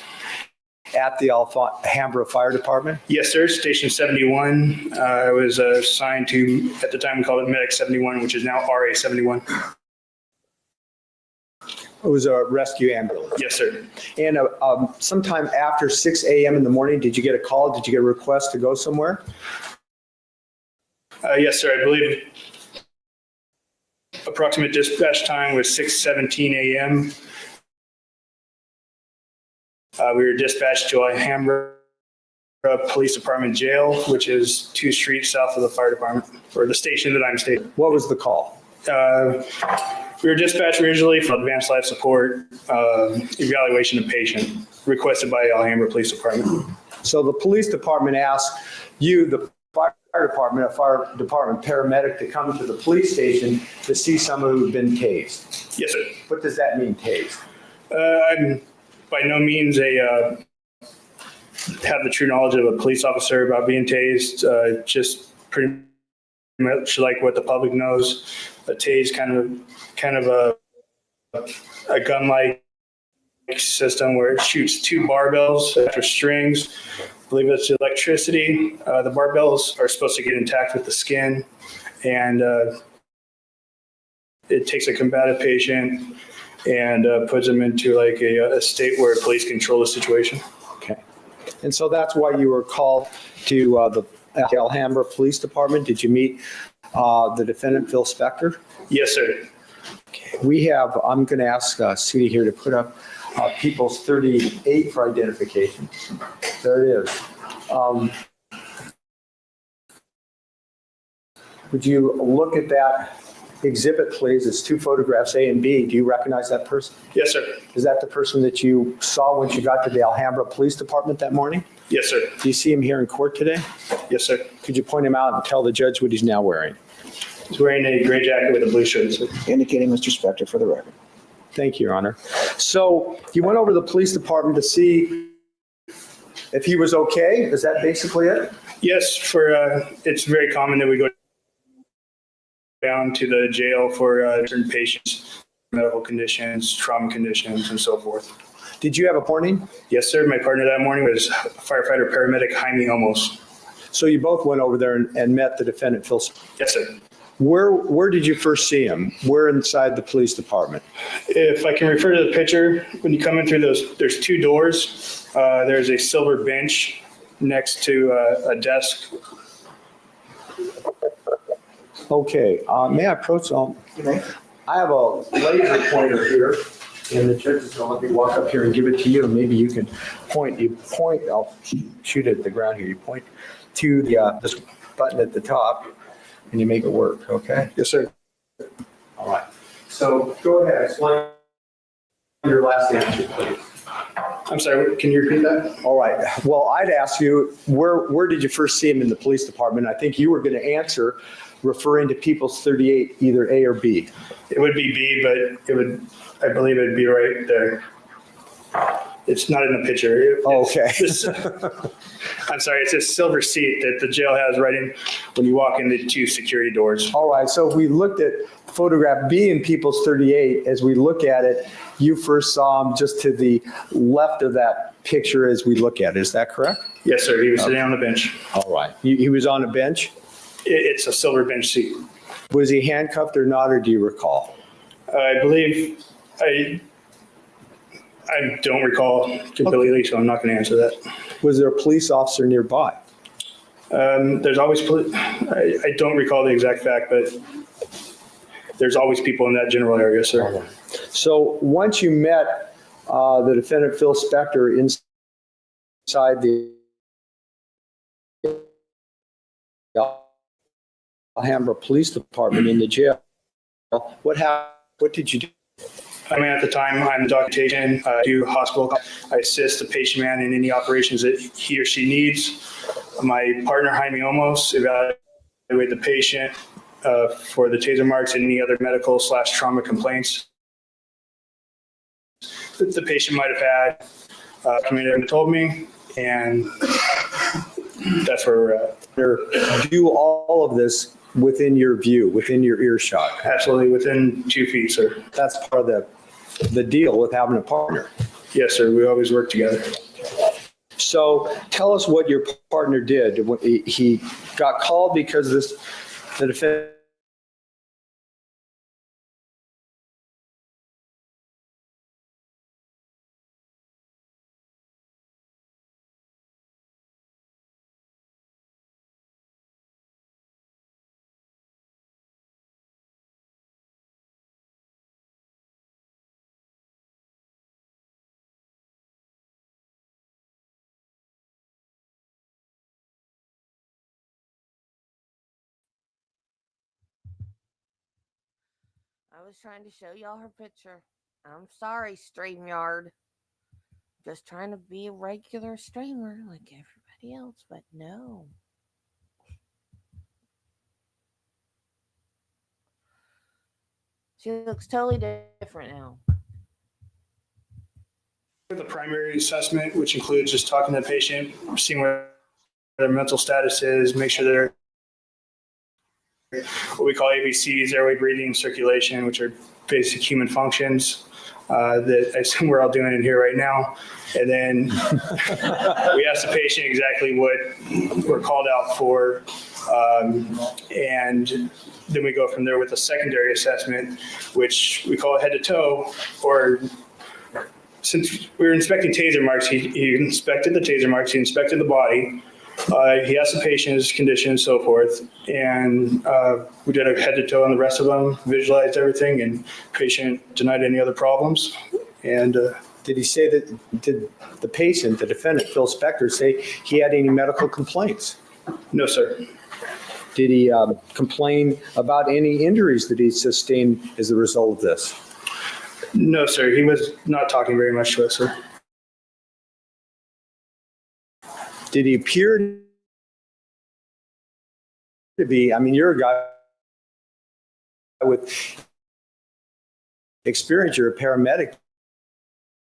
At the Alhambra Fire Department? Yes, sir. Station 71. I was assigned to, at the time we called it Medic 71, which is now RA 71. It was a rescue ambulance. Yes, sir. And sometime after 6 a.m. in the morning, did you get a call? Did you get a request to go somewhere? Yes, sir. I believe approximate dispatch time was 6:17 a.m. We were dispatched to Alhambra Police Department Jail, which is 2 streets south of the fire department, or the station that I'm stationed. What was the call? We were dispatched originally for advanced life support, evaluation of patient, requested by Alhambra Police Department. So the police department asked you, the fire department, a fire department paramedic, to come to the police station to see someone who'd been tased. Yes, sir. What does that mean, tased? I'm by no means have the true knowledge of a police officer about being tased. Just pretty much like what the public knows. A tase kind of a gun-like system where it shoots 2 barbells after strings. I believe it's electricity. The barbells are supposed to get intact with the skin, and it takes a combative patient and puts them into like a state where police control the situation. Okay. And so that's why you were called to the Alhambra Police Department. Did you meet the defendant, Phil Spector? Yes, sir. Okay. I'm going to ask Sudie here to put up People's 38 for identification. There it is. Would you look at that exhibit, please? It's 2 photographs, A and B. Do you recognize that person? Yes, sir. Is that the person that you saw when you got to the Alhambra Police Department that morning? Yes, sir. Do you see him here in court today? Yes, sir. Could you point him out and tell the judge what he's now wearing? He's wearing a gray jacket with a blue shirt, sir. Indicating Mr. Spector for the record. Thank you, Your Honor. So you went over to the police department to see if he was okay? Is that basically it? Yes, it's very common that we go down to the jail for certain patients, medical conditions, trauma conditions, and so forth. Did you have a morning? Yes, sir. My partner that morning was firefighter paramedic Jaime Olmos. So you both went over there and met the defendant, Phil. Yes, sir. Where did you first see him? Where inside the police department? If I can refer to the picture, when you come in through those, there's two doors. There's a silver bench next to a desk. Okay, may I approach? I have a laser pointer here, and the judge is going to let me walk up here and give it to you, and maybe you can point. I'll shoot it at the ground here. You point to the this button at the top, and you make it work, okay? Yes, sir. All right. So go ahead, explain your last answer, please. I'm sorry, can you repeat that? All right. Well, I'd ask you, where did you first see him in the police department? I think you were going to answer referring to People's 38, either A or B. It would be B, but I believe it'd be right there. It's not in the picture. Okay. I'm sorry, it's a silver seat that the jail has right in when you walk in the two security doors. All right. So if we looked at photograph B in People's 38, as we look at it, you first saw him just to the left of that picture as we look at it. Is that correct? Yes, sir. He was sitting on the bench. All right. He was on a bench? It's a silver bench seat. Was he handcuffed or not, or do you recall? I believe I don't recall completely, so I'm not going to answer that. Was there a police officer nearby? There's always, I don't recall the exact fact, but there's always people in that general area, sir. So once you met the defendant, Phil Spector, inside the Alhambra Police Department in the jail, what happened? What did you do? I mean, at the time, I'm the documentation, I do hospital, I assist the patient man in any operations that he or she needs. My partner, Jaime Olmos, evaluate the patient for the taser marks and any other medical/trauma complaints that the patient might have had. Community told me, and that's where we're at. Do all of this within your view, within your earshot? Absolutely, within 2 feet, sir. That's part of the deal with having a partner. Yes, sir. We always work together. So tell us what your partner did. He got called because the defendant. I was trying to show y'all her picture. I'm sorry, StreamYard. Just trying to be a regular streamer like everybody else, but no. She looks totally different now. The primary assessment, which includes just talking to the patient, seeing what their mental status is, make sure they're what we call ABCs, airway, breathing, circulation, which are basic human functions that I assume we're all doing in here right now. And then we ask the patient exactly what we're called out for. And then we go from there with a secondary assessment, which we call head to toe, or since we were inspecting taser marks, he inspected the taser marks, he inspected the body. He asked the patient his condition and so forth, and we did a head to toe on the rest of them, visualized everything, and patient denied any other problems. And Did he say that, did the patient, the defendant, Phil Spector, say he had any medical complaints? no, sir. Did he complain about any injuries that he sustained as a result of this? No, sir. He was not talking very much to us, sir. Did he appear to be, I mean, you're a guy with experience, you're a paramedic.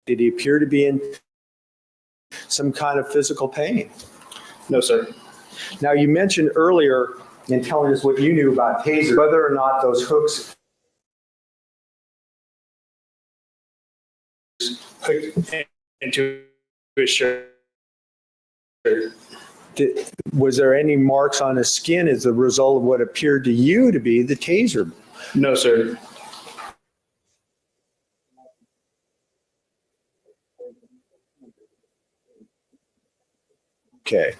Did he appear to be in some kind of physical pain? No, sir. Now, you mentioned earlier in telling us what you knew about taser, whether or not those hooks. Hooked into his shirt. Was there any marks on his skin as a result of what appeared to you to be the taser? No, sir. Okay.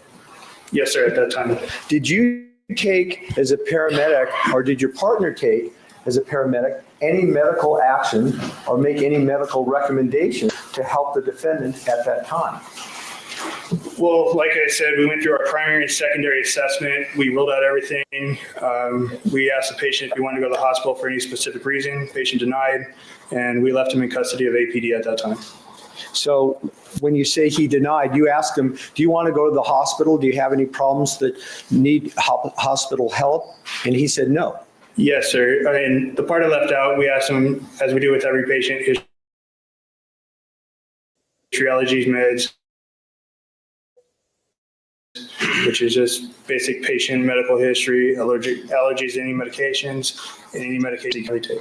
Yes, sir, at that time. Did you take as a paramedic, or did your partner take as a paramedic, any medical action or make any medical recommendation to help the defendant at that time? Well, like I said, we went through our primary and secondary assessment. We ruled out everything. We asked the patient if he wanted to go to the hospital for any specific reason. Patient denied, and we left him in custody of APD at that time. So when you say he denied, you asked him, do you want to go to the hospital? Do you have any problems that need hospital help? And he said no. Yes, sir. And the part I left out, we asked him, as we do with every patient, history, allergies, meds, which is just basic patient medical history, allergies, any medications, and any medication you can take.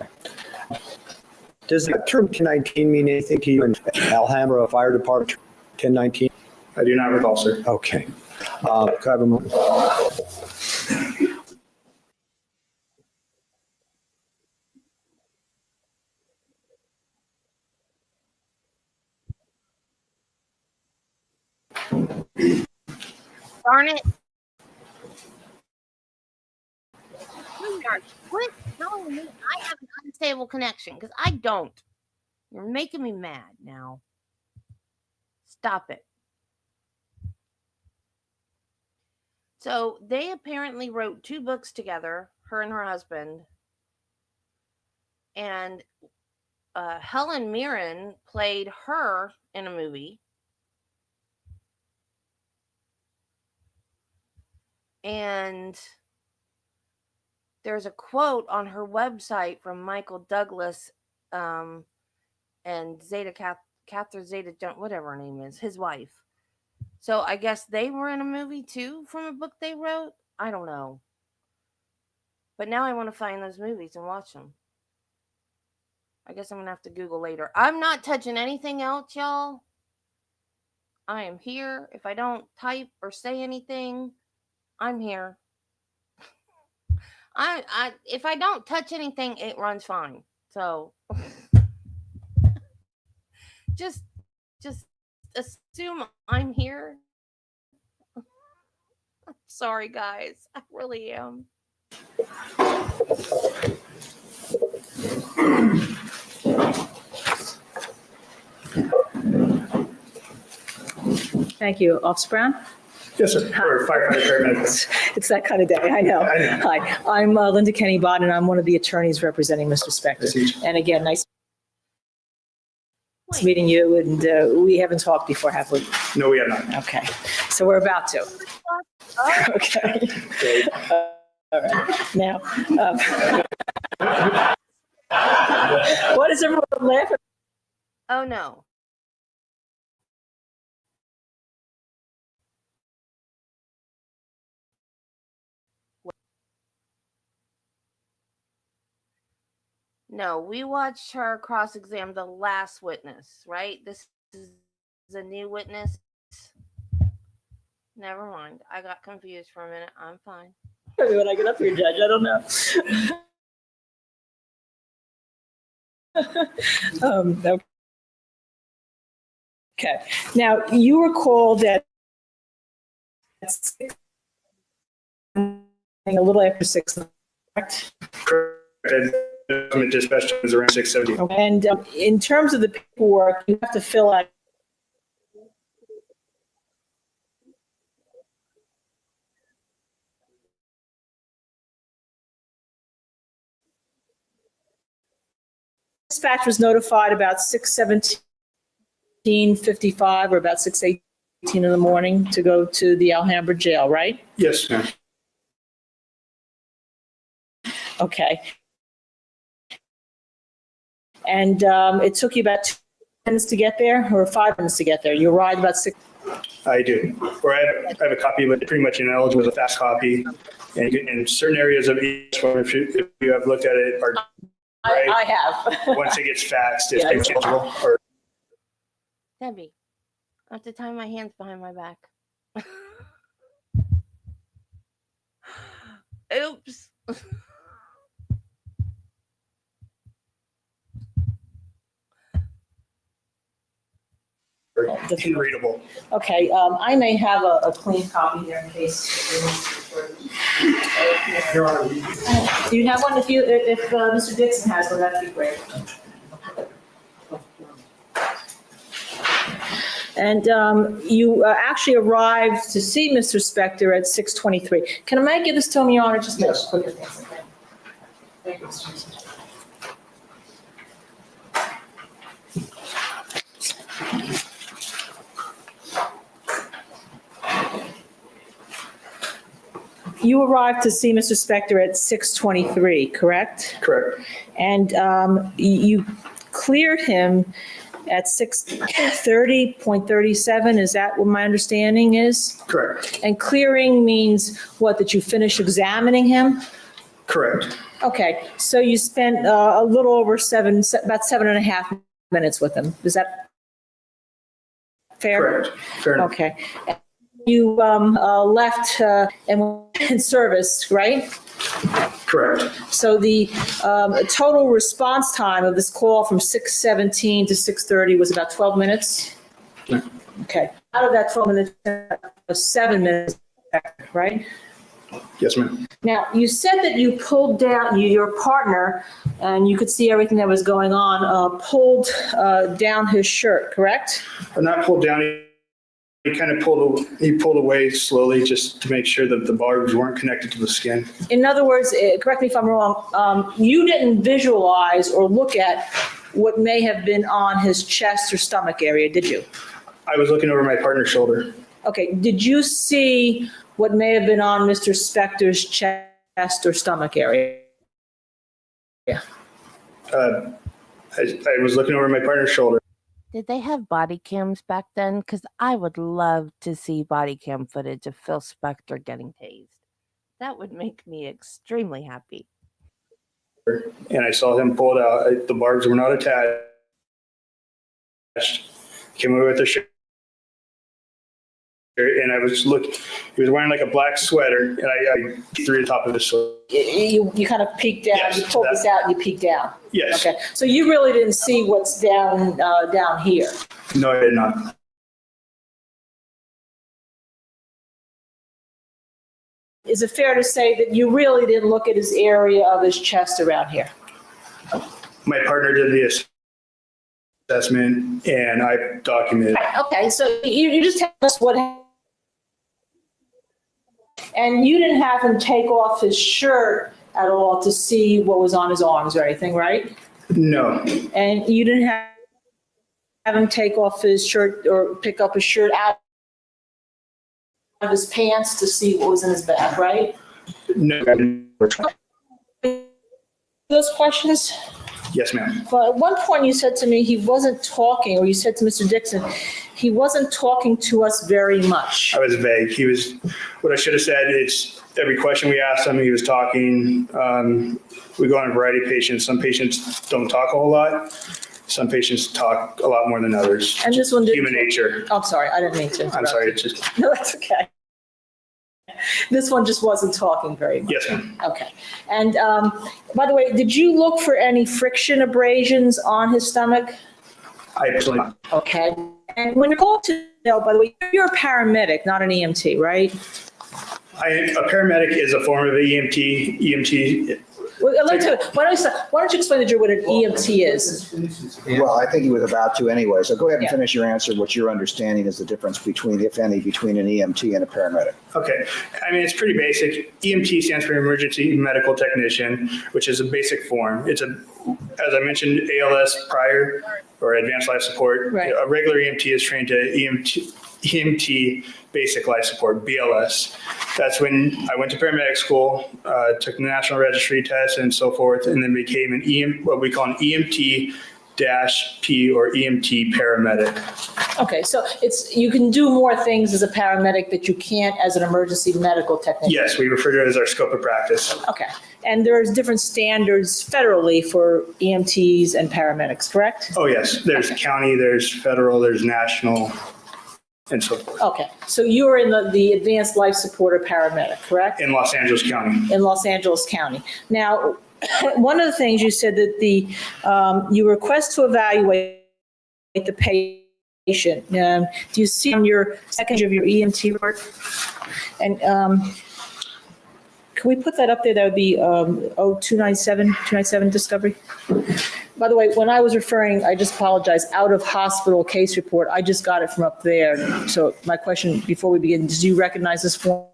Does the term 1019 mean anything to you in Alhambra Fire Department 1019? I do not recall, sir. Okay. Could I have a moment? Darn it. Sweetheart, quit telling me I have an unstable connection, because I don't. You're making me mad now. Stop it. So they apparently wrote 2 books together, her and her husband. And Helen Mirren played her in a movie. And there's a quote on her website from Michael Douglas and Catherine Zeta, whatever her name is, his wife. So I guess they were in a movie too from a book they wrote. I don't know. But now I want to find those movies and watch them. I guess I'm going to have to Google later. I'm not touching anything else, y'all. I am here. If I don't type or say anything, I'm here. If I don't touch anything, it runs fine. So just assume I'm here. I'm sorry, guys. I really am. Thank you. Officer Brown? Yes, sir. Or firefighter paramedics. It's that kind of day, I know. I know. Hi, I'm Linda Kenny Bott, and I'm one of the attorneys representing Mr. Spector. And again, nice meeting you, and we haven't talked before, have we? No, we have not. Okay, so we're about to. Okay. All right. Now, what is everyone laughing? Oh, no. No, we watched her cross-examine the last witness, right? This is a new witness. Never mind. I got confused for a minute. I'm fine. When I get up here, Judge, I don't know. Okay. Now, you were called at a little after 6, correct? Correct. The dispatch was around 6:70. And in terms of the paperwork, you have to fill out. Dispatch was notified about 6:17:55 or about 6:18 in the morning to go to the Alhambra jail, right? Yes, ma'am. Okay. And it took you about 2 minutes to get there, or 5 minutes to get there? You arrived about 6. I do. Or I have a copy, but pretty much ineligible with a fast copy. And in certain areas of each form, if you have looked at it, are right. I have. Once it gets faxed, it's Yeah. pretty much eligible. Or Debbie, I have to tie my hands behind my back. Oops. readable. Okay, I may have a clean copy there in case. Do you have one? If Mr. Dixon has one, that'd be great. And you actually arrived to see Mr. Spector at 6:23. Can I give this to him, Your Honor? Just Yes. put your hands in there. Thank you, Mr. Dixon. You arrived to see Mr. Spector at 6:23, correct? Correct. And you cleared him at 6:30.37, is that what my understanding is? Correct. And clearing means what, that you finished examining him? Correct. Okay, so you spent a little over about 7.5 minutes with him, is that fair? Correct. Fair enough. Okay. You left and went in service, right? Correct. So the total response time of this call from 6:17 to 6:30 was about 12 minutes? Yeah. Okay. Out of that 12 minutes, 7 minutes, right? Yes, ma'am. Now, you said that you pulled down, your partner, and you could see everything that was going on, pulled down his shirt, correct? But not pulled down. He kind of pulled away slowly just to make sure that the barbs weren't connected to the skin. In other words, correct me if I'm wrong, you didn't visualize or look at what may have been on his chest or stomach area, did you? I was looking over my partner's shoulder. Okay, did you see what may have been on Mr. Spector's chest or stomach area? Yeah. I was looking over my partner's shoulder. Did they have body cams back then? Because I would love to see body cam footage of Phil Spector getting tased. That would make me extremely happy. And I saw him pull it out. The barbs were not attached. Came over with the shirt. And I was looking, he was wearing like a black sweater, and I threw the top of his sweater. You kind of peeked down, Yes, you pulled this out and you peeked down? Yes. Okay, so you really didn't see what's down here? No, I did not. Is it fair to say that you really didn't look at his area of his chest around here? My partner did the assessment, and I documented. Okay, so you just tell us what happened. And you didn't have him take off his shirt at all to see what was on his arms or anything, right? No, And you didn't have him take off his shirt or pick up his shirt out of his pants to see what was in his bag, right? no. Those questions? Yes, ma'am. But at one point you said to me he wasn't talking, or you said to Mr. Dixon, he wasn't talking to us very much. I was vague. He was, what I should have said, it's every question we asked him, he was talking. We go on a variety of patients. Some patients don't talk a whole lot. Some patients talk a lot more than others. And this one didn't. Human nature. I'm sorry, I didn't mean to interrupt. I'm sorry, it's just, No, that's okay. This one just wasn't talking very much. yes, ma'am. Okay. And by the way, did you look for any friction abrasions on his stomach? I personally, Okay. And when you're called to, by the way, you're a paramedic, not an EMT, right? a paramedic is a form of EMT. EMT, Well, I'd like to, why don't you explain to Drew what an EMT is? Well, I think he was about to anyway, so go ahead and Yeah. finish your answer. What your understanding is the difference between, if any, between an EMT and a paramedic? okay. I mean, it's pretty basic. EMT stands for Emergency Medical Technician, which is a basic form. It's as I mentioned, ALS prior or advanced life support. Right. A regular EMT is trained to EMT basic life support, BLS. That's when I went to paramedic school, took the national registry test and so forth, and then became what we call an EMT P or EMT paramedic. Okay, so you can do more things as a paramedic that you can't as an emergency medical technician? Yes, we refer to it as our scope of practice. Okay, and there's different standards federally for EMTs and paramedics, correct? Oh, yes, there's county, there's federal, there's national, and so forth. Okay, so you're in the advanced life support or paramedic, correct? In Los Angeles County. In Los Angeles County. Now, one of the things you said that you request to evaluate the patient. Do you see on your second of your EMT work? And can we put that up there? That would be 297 discovery. By the way, when I was referring, I just apologize, out of hospital case report, I just got it from up there. So my question before we begin, do you recognize this form?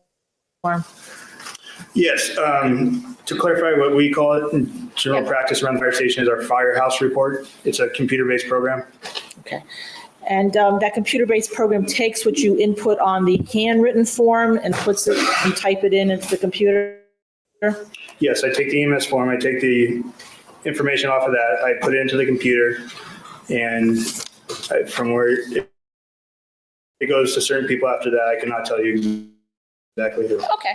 Yes, to clarify what we call it in general practice around the fire station is our firehouse report. It's a computer-based program. Okay. And that computer-based program takes what you input on the handwritten form and you type it into the computer? Yes, I take the EMS form, I take the information off of that, I put it into the computer, and from where it goes to certain people after that, I cannot tell you exactly who. Okay.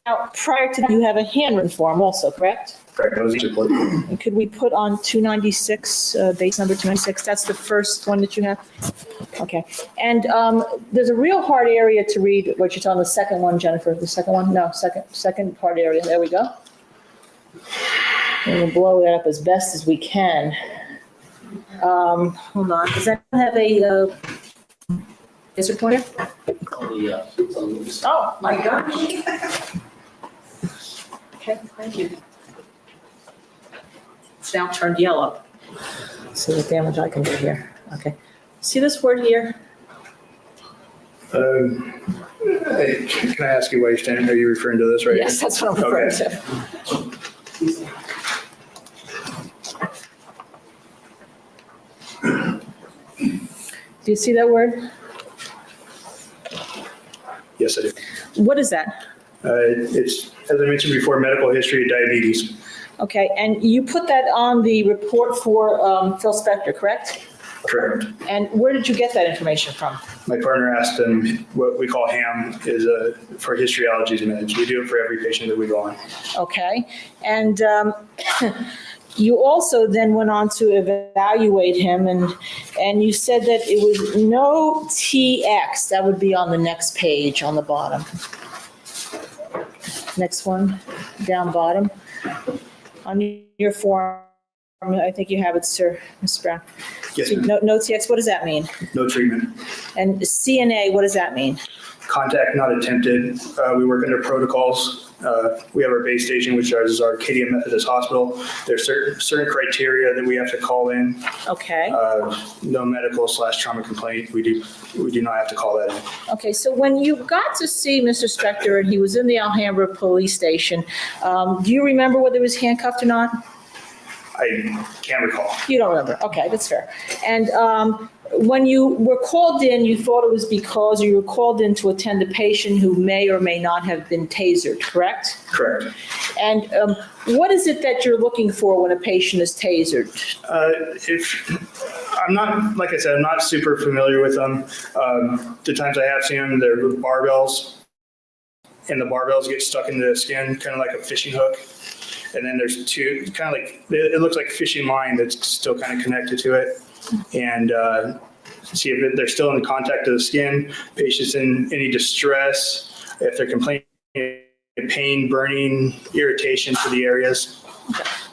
Now, prior to that, you have a handwritten form also, correct? Correct, that was each report. And could we put on 296, base number 296? That's the first one that you have? Okay. And there's a real hard area to read, what you're telling the second one, Jennifer. The second one? No, second hard area. There we go. And we'll blow that up as best as we can. Hold on. Does that have a laser pointer? Oh, my gosh. Okay, thank you. It's now turned yellow. See what damage I can do here. Okay. See this word here? Can I ask you why you're standing? Are you referring to this right here? Yes, that's what I'm referring to. Do you see that word? Yes, I do. What is that? It's, as I mentioned before, medical history of diabetes. Okay, and you put that on the report for Phil Spector, correct? Correct. And where did you get that information from? My partner asked him, what we call HAM is for history, allergies, and meds. We do it for every patient that we go on. Okay, and you also then went on to evaluate him, and you said that it was no TX. That would be on the next page on the bottom. Next one, down bottom. On your form, I think you have it, sir, Mr. Brown. Yes, So ma'am. no TX, what does that mean? No treatment. And CNA, what does that mean? Contact not attempted. We work under protocols. We have our base station, which is our Arcadia Methodist Hospital. There's certain criteria that we have to call in. Okay. No medical/trauma complaint. We do not have to call that in. Okay, so when you got to see Mr. Spector and he was in the Alhambra police station, do you remember whether he was handcuffed or not? I can't recall. You don't remember. Okay, that's fair. And when you were called in, you thought it was because you were called in to attend a patient who may or may not have been tasered, correct? Correct. And what is it that you're looking for when a patient is tasered? I'm not, like I said, I'm not super familiar with them. The times I have seen them, they're with barbells, and the barbells get stuck into the skin, kind of like a fishing hook. And then there's two, kind of like, it looks like a fishing line that's still kind of connected to it. And see if they're still in contact of the skin, patients in any distress, if they're complaining of pain, burning, irritation to the areas.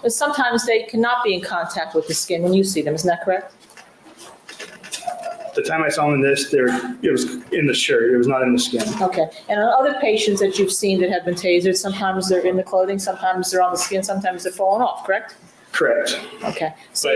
But sometimes they cannot be in contact with the skin when you see them, isn't that correct? The time I saw them in this, it was in the shirt, it was not in the skin. Okay, and on other patients that you've seen that have been tasered, sometimes they're in the clothing, sometimes they're on the skin, sometimes they're falling off, correct? Correct. Okay. So,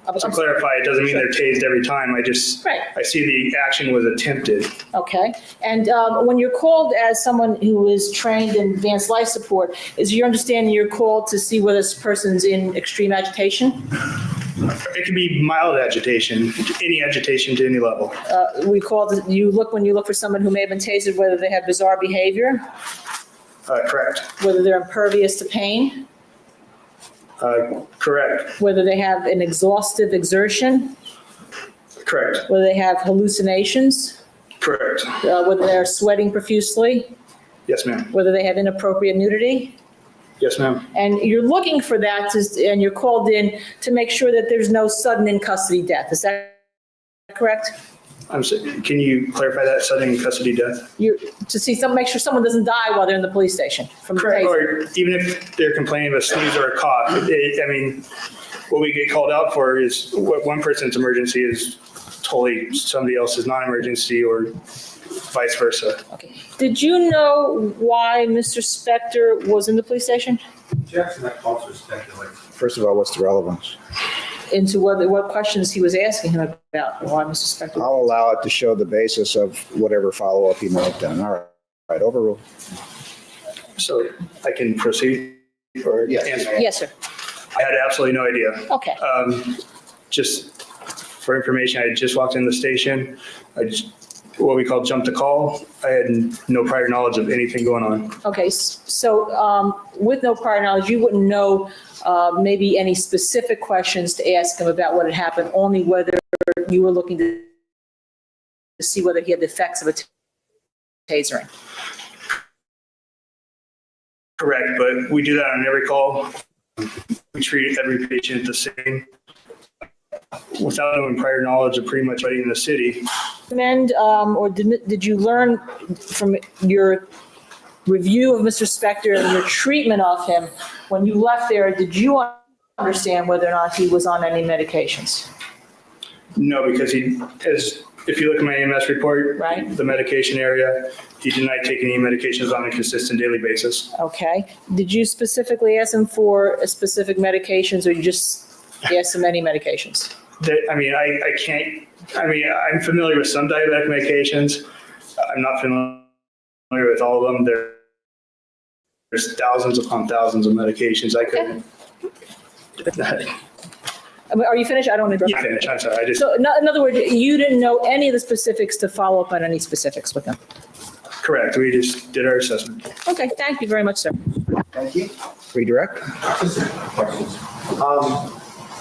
But to clarify, it doesn't mean they're tased every time. Right. I see the action was attempted. Okay, and when you're called as someone who is trained in advanced life support, is your understanding you're called to see whether this person's in extreme agitation? It can be mild agitation, any agitation to any level. When you look for someone who may have been tasered, whether they have bizarre behavior, Correct. whether they're impervious to pain. Correct. Whether they have an exhaustive exertion, Correct. whether they have hallucinations, Correct. whether they're sweating profusely, Yes, ma'am. whether they have inappropriate nudity. Yes, ma'am. And you're looking for that, and you're called in to make sure that there's no sudden in custody death. Is that correct? Can you clarify that, sudden custody death? Make sure someone doesn't die while they're in the police station from the Correct. taser. Or even if they're complaining of a sneeze or a cough, what we get called out for is what one person's emergency is totally somebody else's non-emergency, or vice versa. Okay. Did you know why Mr. Spector was in the police station? Jackson, that calls for speculation. First of all, what's the relevance? Into what questions he was asking him about, why Mr. Spector? I'll allow it to show the basis of whatever follow-up he may have done. All right, overruled. So I can proceed or Yes. answer? Yes, sir. I had absolutely no idea. Okay. Just for information, I just walked in the station. What we call jump to call. I had no prior knowledge of anything going on. Okay, so with no prior knowledge, you wouldn't know maybe any specific questions to ask him about what had happened, only whether you were looking to see whether he had the effects of a tasering. Correct, but we do that on every call. We treat every patient the same without knowing prior knowledge of pretty much anybody in the city. Or did you learn from your review of Mr. Spector and your treatment of him, when you left there, did you understand whether or not he was on any medications? No, because if you look at my AMS report, Right. the medication area, he denied taking any medications on a consistent daily basis. Okay. Did you specifically ask him for specific medications, or you just asked him any medications? I'm familiar with some diabetic medications. I'm not familiar with all of them. There's thousands upon thousands of medications. I couldn't. Are you finished? I don't interrupt. Yeah, finish. I'm sorry. So in other words, you didn't know any of the specifics to follow up on any specifics with him? Correct. We just did our assessment. Okay, thank you very much, sir. Thank you. Redirect? Questions?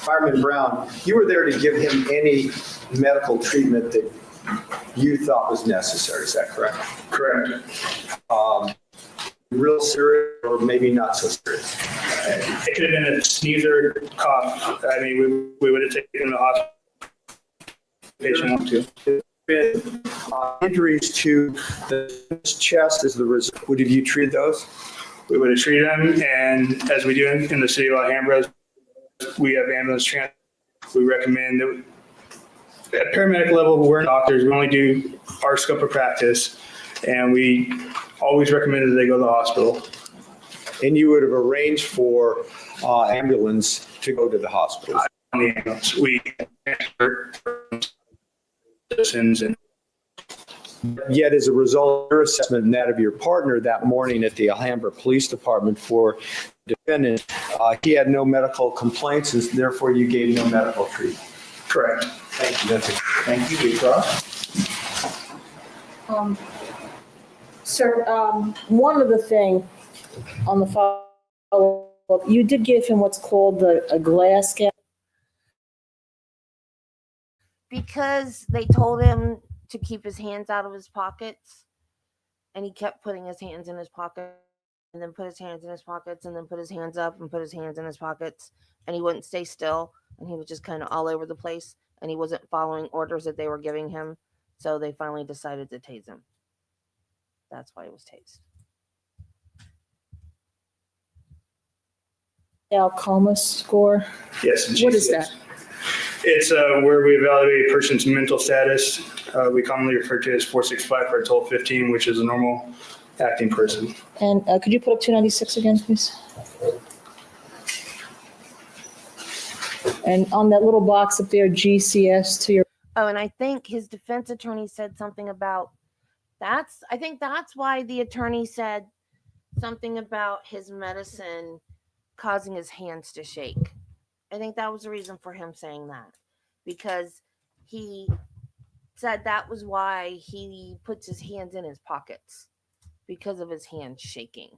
Fireman Brown, you were there to give him any medical treatment that you thought was necessary, is that correct? Correct. Real serious or maybe not so serious? It could have been a sneeze or cough. We would have taken him to the hospital. Patient wanted to. Been injuries to the chest as the result. Would have you treated those? We would have treated them, and as we do in the city of Alhambra, we have ambulance transport. We recommend that at paramedic level, we're doctors. We only do our scope of practice, and we always recommend that they go to the hospital. And you would have arranged for ambulance to go to the hospital? On the ambulance, we transfer citizens and Yet, as a result of your assessment and that of your partner that morning at the Alhambra Police Department for the defendant, he had no medical complaints, and therefore you gave no medical treatment. correct. Thank you. That's it. Thank you. Withdraw. Sir, one other thing on the follow-up, you did give him what's called a glass cap. Because they told him to keep his hands out of his pockets, and he kept putting his hands in his pocket, and then put his hands in his pockets, and then put his hands up and put his hands in his pockets, and he wouldn't stay still, and he was just kind of all over the place, and he wasn't following orders that they were giving him, so they finally decided to tase him. That's why he was tased. Coma score. Yes. What is that? It's where we evaluate a person's mental status. We commonly refer to it as 465 for a total 15, which is a normal acting person. And could you put up 296 again, please? And on that little box up there, GCS to your. Oh, and I think his defense attorney said something about I think that's why the attorney said something about his medicine causing his hands to shake. I think that was the reason for him saying that, because he said that was why he puts his hands in his pockets, because of his hands shaking.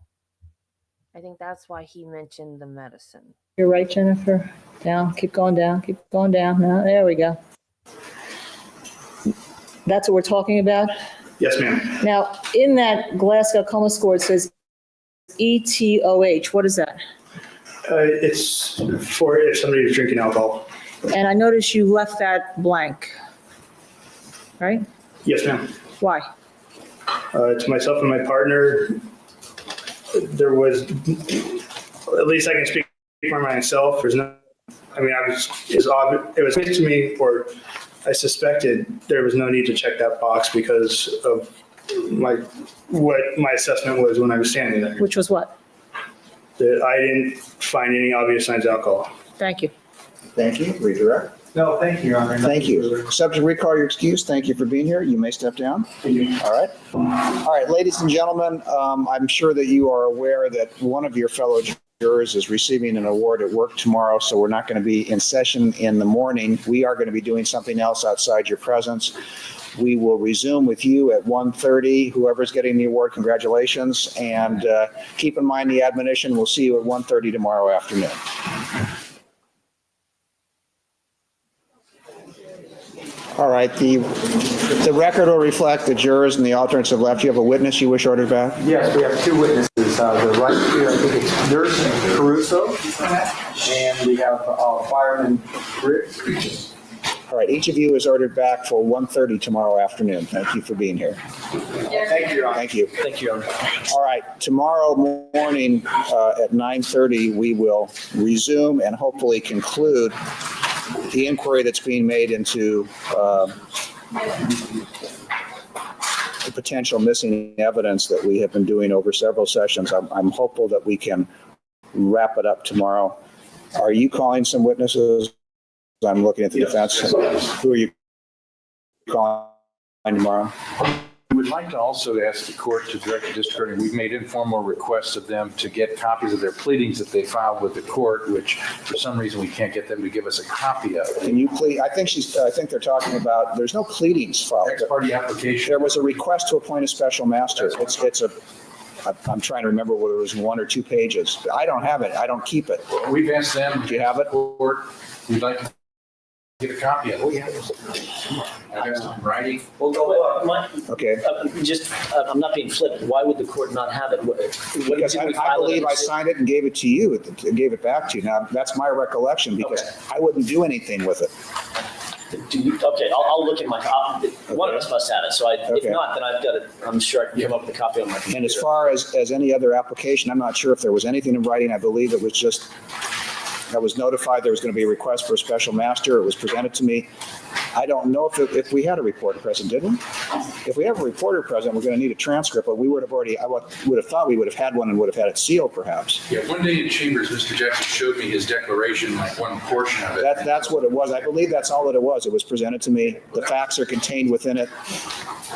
I think that's why he mentioned the medicine. You're right, Jennifer. Down, keep going down, keep going down. Now, there we go. That's what we're talking about? Yes, ma'am. Now, in that Glasgow coma score, it says ETOH. What is that? It's for if somebody is drinking alcohol. And I noticed you left that blank, right? Yes, ma'am. Why? To myself and my partner, there was, at least I can speak for myself. There's no, I mean, it was made to me, or I suspected there was no need to check that box because of what my assessment was when I was standing there. Which was what? That I didn't find any obvious signs of alcohol. Thank you. Thank you. Redirect. No, thank you, Your Honor. Thank you. Subject to recall your excuse. Thank you for being here. You may step down. All right. All right, ladies and gentlemen, I'm sure that you are aware that one of your fellow jurors is receiving an award at work tomorrow, so we're not going to be in session in the morning. We are going to be doing something else outside your presence. We will resume with you at 1:30. Whoever's getting the award, congratulations. And keep in mind the admonition. We'll see you at 1:30 tomorrow afternoon. All right, the record will reflect the jurors and the alternates have left. You have a witness you wish ordered back? Yes, we have two witnesses. The right here, I think it's Nurse Caruso, and we have Fireman Briggs. All right, each of you is ordered back for 1:30 tomorrow afternoon. Thank you for being here. Thank you, Your Honor. Thank you. Thank you, Your Honor. All right, tomorrow morning at 9:30, we will resume and hopefully conclude the inquiry that's being made into the potential missing evidence that we have been doing over several sessions. I'm hopeful that we can wrap it up tomorrow. Are you calling some witnesses? I'm looking at the defense. Who are you calling tomorrow? We would like to also ask the court to direct the district attorney. We've made informal requests of them to get copies of their pleadings that they filed with the court, which for some reason we can't get them to give us a copy of. Can you plead? I think they're talking about, there's no pleadings filed. Ex parte application. There was a request to appoint a special master. I'm trying to remember whether it was 1 or 2 pages. I don't have it. I don't keep it. We've asked them. Do you have it? We'd like to get a copy of it. I have some writing. Well, Okay. I'm not being flippant. Why would the court not have it? Because I believe I signed it and gave it to you, gave it back to you. Now, that's my recollection because I wouldn't do anything with it. Okay, I'll look at my copy. One of us must have it, so if not, then I've got it. I'm sure I can come up with a copy on my computer. And as far as any other application, I'm not sure if there was anything in writing. I believe it was just, I was notified there was going to be a request for a special master. It was presented to me. I don't know if we had a reporter present, did we? If we have a reporter present, we're going to need a transcript, but we would have already, I would have thought we would have had one and would have had it sealed perhaps. Yeah, one day in chambers, Mr. Jackson showed me his declaration, like one portion of it. That's what it was. I believe that's all that it was. It was presented to me. The facts are contained within it.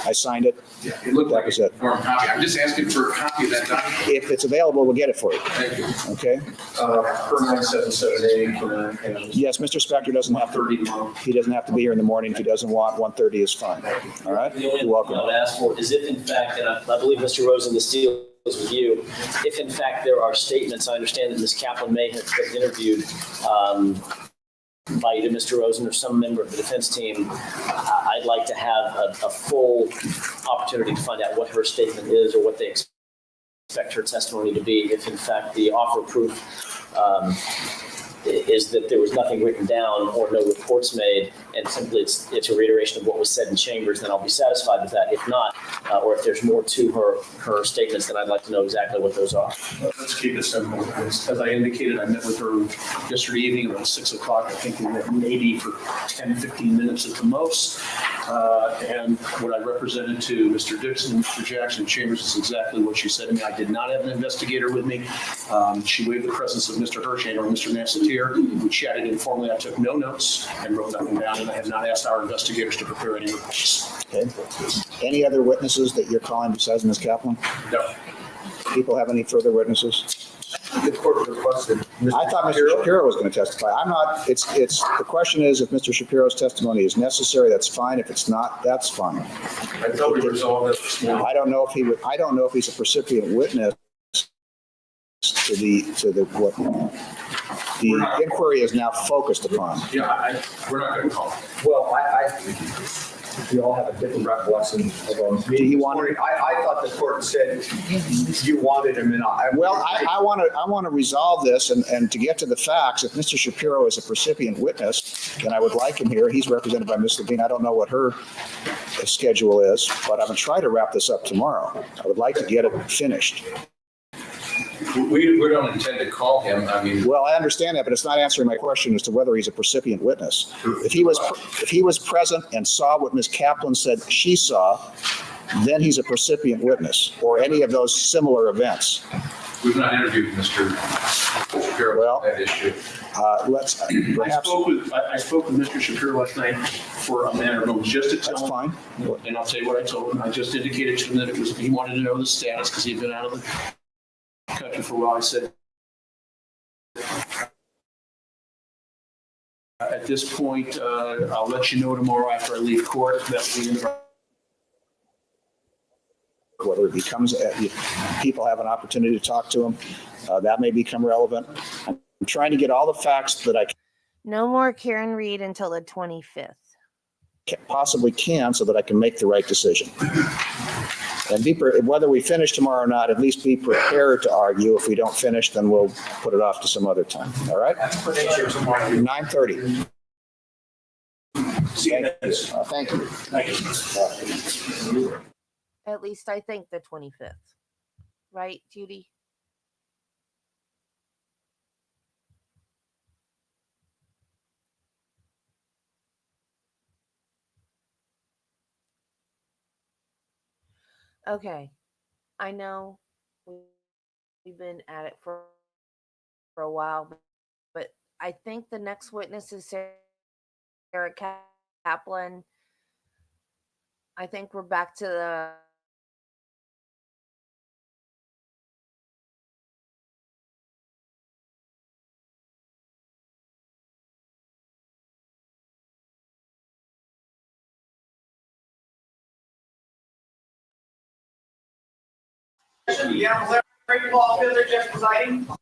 I signed it. Yeah, it looked That like was a it. form copy. I'm just asking for a copy of that document. If it's available, we'll get it for you. Thank you. Okay? Per 977A, Yes, Mr. Spector doesn't have to, he doesn't have to be here in the morning if he doesn't want. 1:30 is fine. All right? The only You're welcome. thing I would ask for is if in fact, and I believe Mr. Rosen, this deal is with you, if in fact there are statements, I understand that Ms. Kaplan may have been interviewed by either Mr. Rosen or some member of the defense team, I'd like to have a full opportunity to find out what her statement is or what they expect her testimony to be if in fact the offer proof is that there was nothing written down or no reports made, and simply it's a reiteration of what was said in chambers, then I'll be satisfied with that. If not, or if there's more to her statements, then I'd like to know exactly what those are. let's keep it simple. As I indicated, I met with her yesterday evening around 6 o'clock. I think we met maybe for 10, 15 minutes at the most. And what I represented to Mr. Dixon and Mr. Jackson Chambers is exactly what she said to me. I did not have an investigator with me. She waived the presence of Mr. Hirsch or Mr. Nassatier. We chatted informally. I took no notes and wrote nothing down, and I have not asked our investigators to prepare any reports. Okay. Any other witnesses that you're calling besides Ms. Kaplan? No. People have any further witnesses? The court requested. I thought Mr. Shapiro was going to testify. I'm not, the question is if Mr. Shapiro's testimony is necessary, that's fine. If it's not, that's fine. I thought we resolved that this morning. I don't know if he's a precipient witness to what the inquiry is now focused upon. Yeah, we're not going to call. Well, we all have a different recollection of our meeting. you want to- I thought the court said you wanted him in. I want to resolve this and to get to the facts. If Mr. Shapiro is a recipient witness, then I would like him here. He's represented by Ms. Levine. I don't know what her schedule is, but I'm going to try to wrap this up tomorrow. I would like to get it finished. We don't intend to call him. I mean, Well, I understand that, but it's not answering my question as to whether he's a recipient witness. If he was present and saw what Ms. Kaplan said she saw, then he's a recipient witness, or any of those similar events. we've not interviewed Mr. Shapiro Well, on that issue. Let's I perhaps, spoke with Mr. Shapiro last night for a matter of just to tell that's him. fine. And I'll tell you what I told him. I just indicated to him that he wanted to know the status because he'd been out of the country for a while. I said, at this point, I'll let you know tomorrow after I leave court. That will be in the Whether it becomes, people have an opportunity to talk to him, that may become relevant. I'm trying to get all the facts that I No more Karen Reed until the 25th. possibly can so that I can make the right decision. And whether we finish tomorrow or not, at least be prepared to argue. If we don't finish, then we'll put it off to some other time. All right? 9:30. Thank you. At least I think the 25th. Right, Judy? Okay. I know we've been at it for a while, but I think the next witness is Sarah Kaplan. I think we're back to the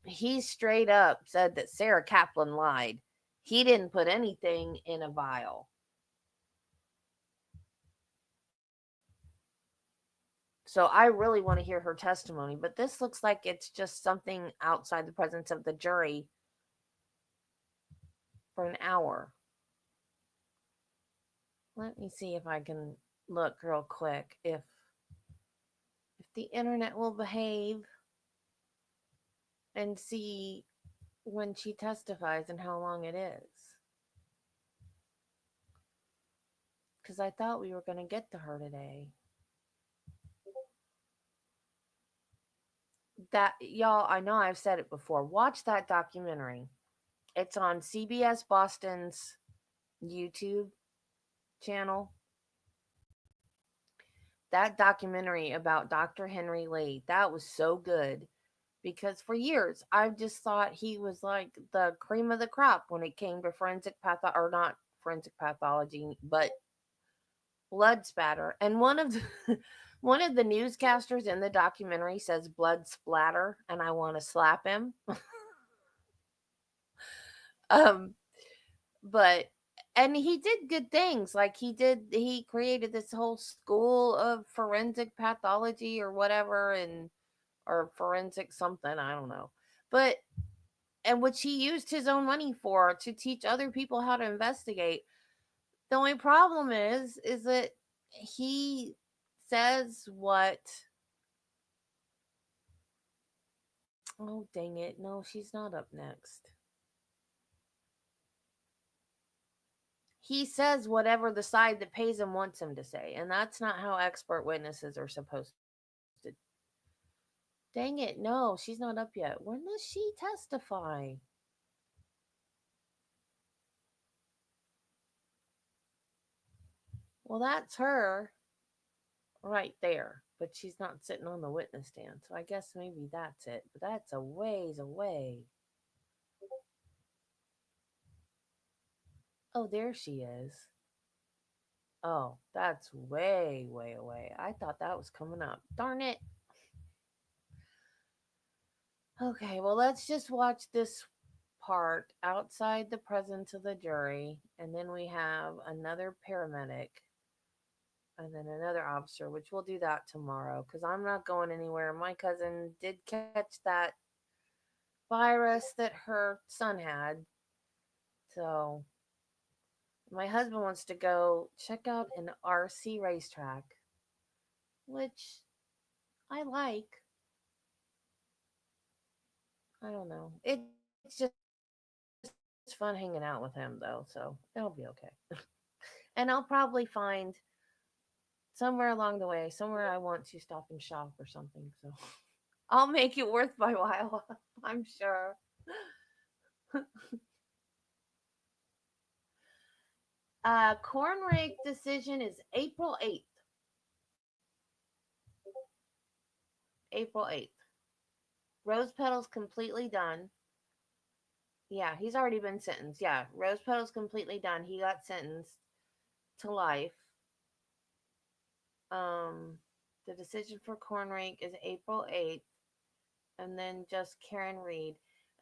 he straight up said that Sarah Kaplan lied. He didn't put anything in a vial. So I really want to hear her testimony, but this looks like it's just something outside the presence of the jury for an hour. Let me see if I can look real quick if the internet will behave and see when she testifies and how long it is. Because I thought we were going to get to her today. That, y'all, I know I've said it before. Watch that documentary. It's on CBS Boston's YouTube channel. That documentary about Dr. Henry Lee, that was so good. Because for years, I've just thought he was like the cream of the crop when it came to or not forensic pathology, but blood spatter. And one of the, one of the newscasters in the documentary says blood splatter, and I want to slap him. But and he did good things. Like he created this whole school of forensic pathology or whatever, or forensic something, I don't know. But and which he used his own money for to teach other people how to investigate. The only problem is that he says what. Oh, dang it. No, she's not up next. He says whatever the side that pays him wants him to say, and that's not how expert witnesses are supposed to. Dang it. No, she's not up yet. When does she testify? Well, that's her right there, but she's not sitting on the witness stand. So I guess maybe that's it, but that's a ways away. Oh, there she is. Oh, that's way, way away. I thought that was coming up. Darn it. Okay, well, let's just watch this part outside the presence of the jury, and then we have another paramedic and then another officer, which we'll do that tomorrow because I'm not going anywhere. My cousin did catch that virus that her son had. So my husband wants to go check out an RC racetrack, which I like. I don't know. It's just fun hanging out with him though, so it'll be okay. And I'll probably find somewhere along the way, somewhere I want to stop and shop or something. So I'll make it worth my while, I'm sure. Corn rake decision is April 8th. April 8th. Rose Petal's completely done. Yeah, he's already been sentenced. Yeah, Rose Petal's completely done. He got sentenced to life. Um, the decision for Corn rake is April 8th. And then just Karen Reed.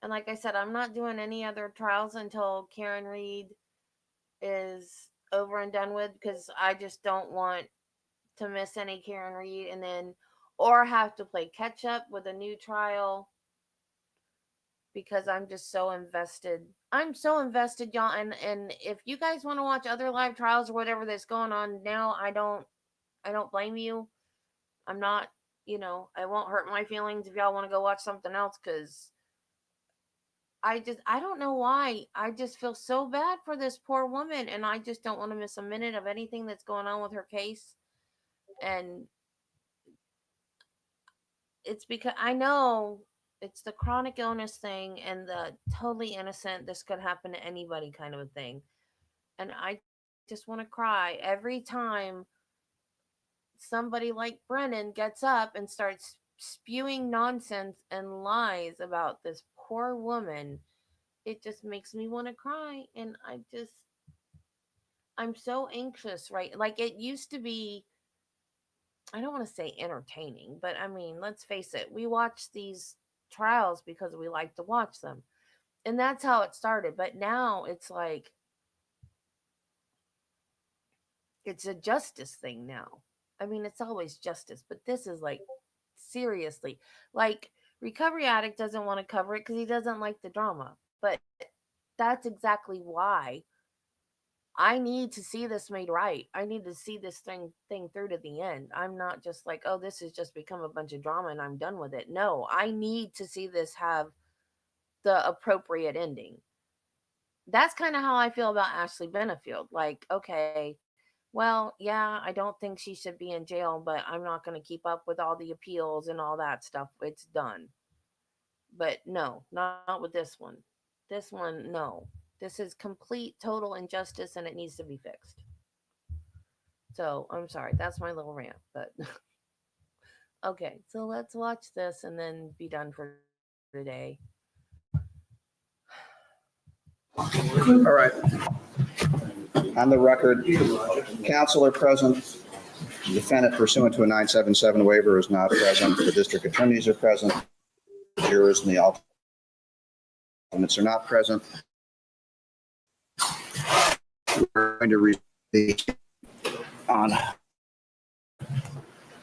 And like I said, I'm not doing any other trials until Karen Reed is over and done with because I just don't want to miss any Karen Reed and then or have to play catch up with a new trial because I'm just so invested. I'm so invested, y'all. And if you guys want to watch other live trials or whatever that's going on now, I don't blame you. I'm not, I won't hurt my feelings if y'all want to go watch something else because I don't know why. I just feel so bad for this poor woman and I just don't want to miss a minute of anything that's going on with her case. And it's because I know it's the chronic illness thing and the totally innocent, this could happen to anybody kind of a thing. And I just want to cry every time somebody like Brennan gets up and starts spewing nonsense and lies about this poor woman. It just makes me want to cry. And I'm so anxious, right? Like it used to be, I don't want to say entertaining, but I mean, let's face it, we watch these trials because we like to watch them. And that's how it started. But now it's like, it's a justice thing now. I mean, it's always justice, but this is like, seriously. Like, Recovery Addict doesn't want to cover it because he doesn't like the drama. But that's exactly why I need to see this made right. I need to see this thing through to the end. I'm not just like, oh, this has just become a bunch of drama and I'm done with it. No, I need to see this have the appropriate ending. That's kind of how I feel about Ashley Benefield. Like, okay, well, yeah, I don't think she should be in jail, but I'm not going to keep up with all the appeals and all that stuff. It's done. But no, not with this one. This one, no. This is complete, total injustice and it needs to be fixed. So I'm sorry, that's my little rant. But okay, so let's watch this and then be done for today. All right. On the record, counsel are present. The defendant pursuant to a 977 waiver is not present. The district attorneys are present. Jurors and the alternates are not present. We're going to read the on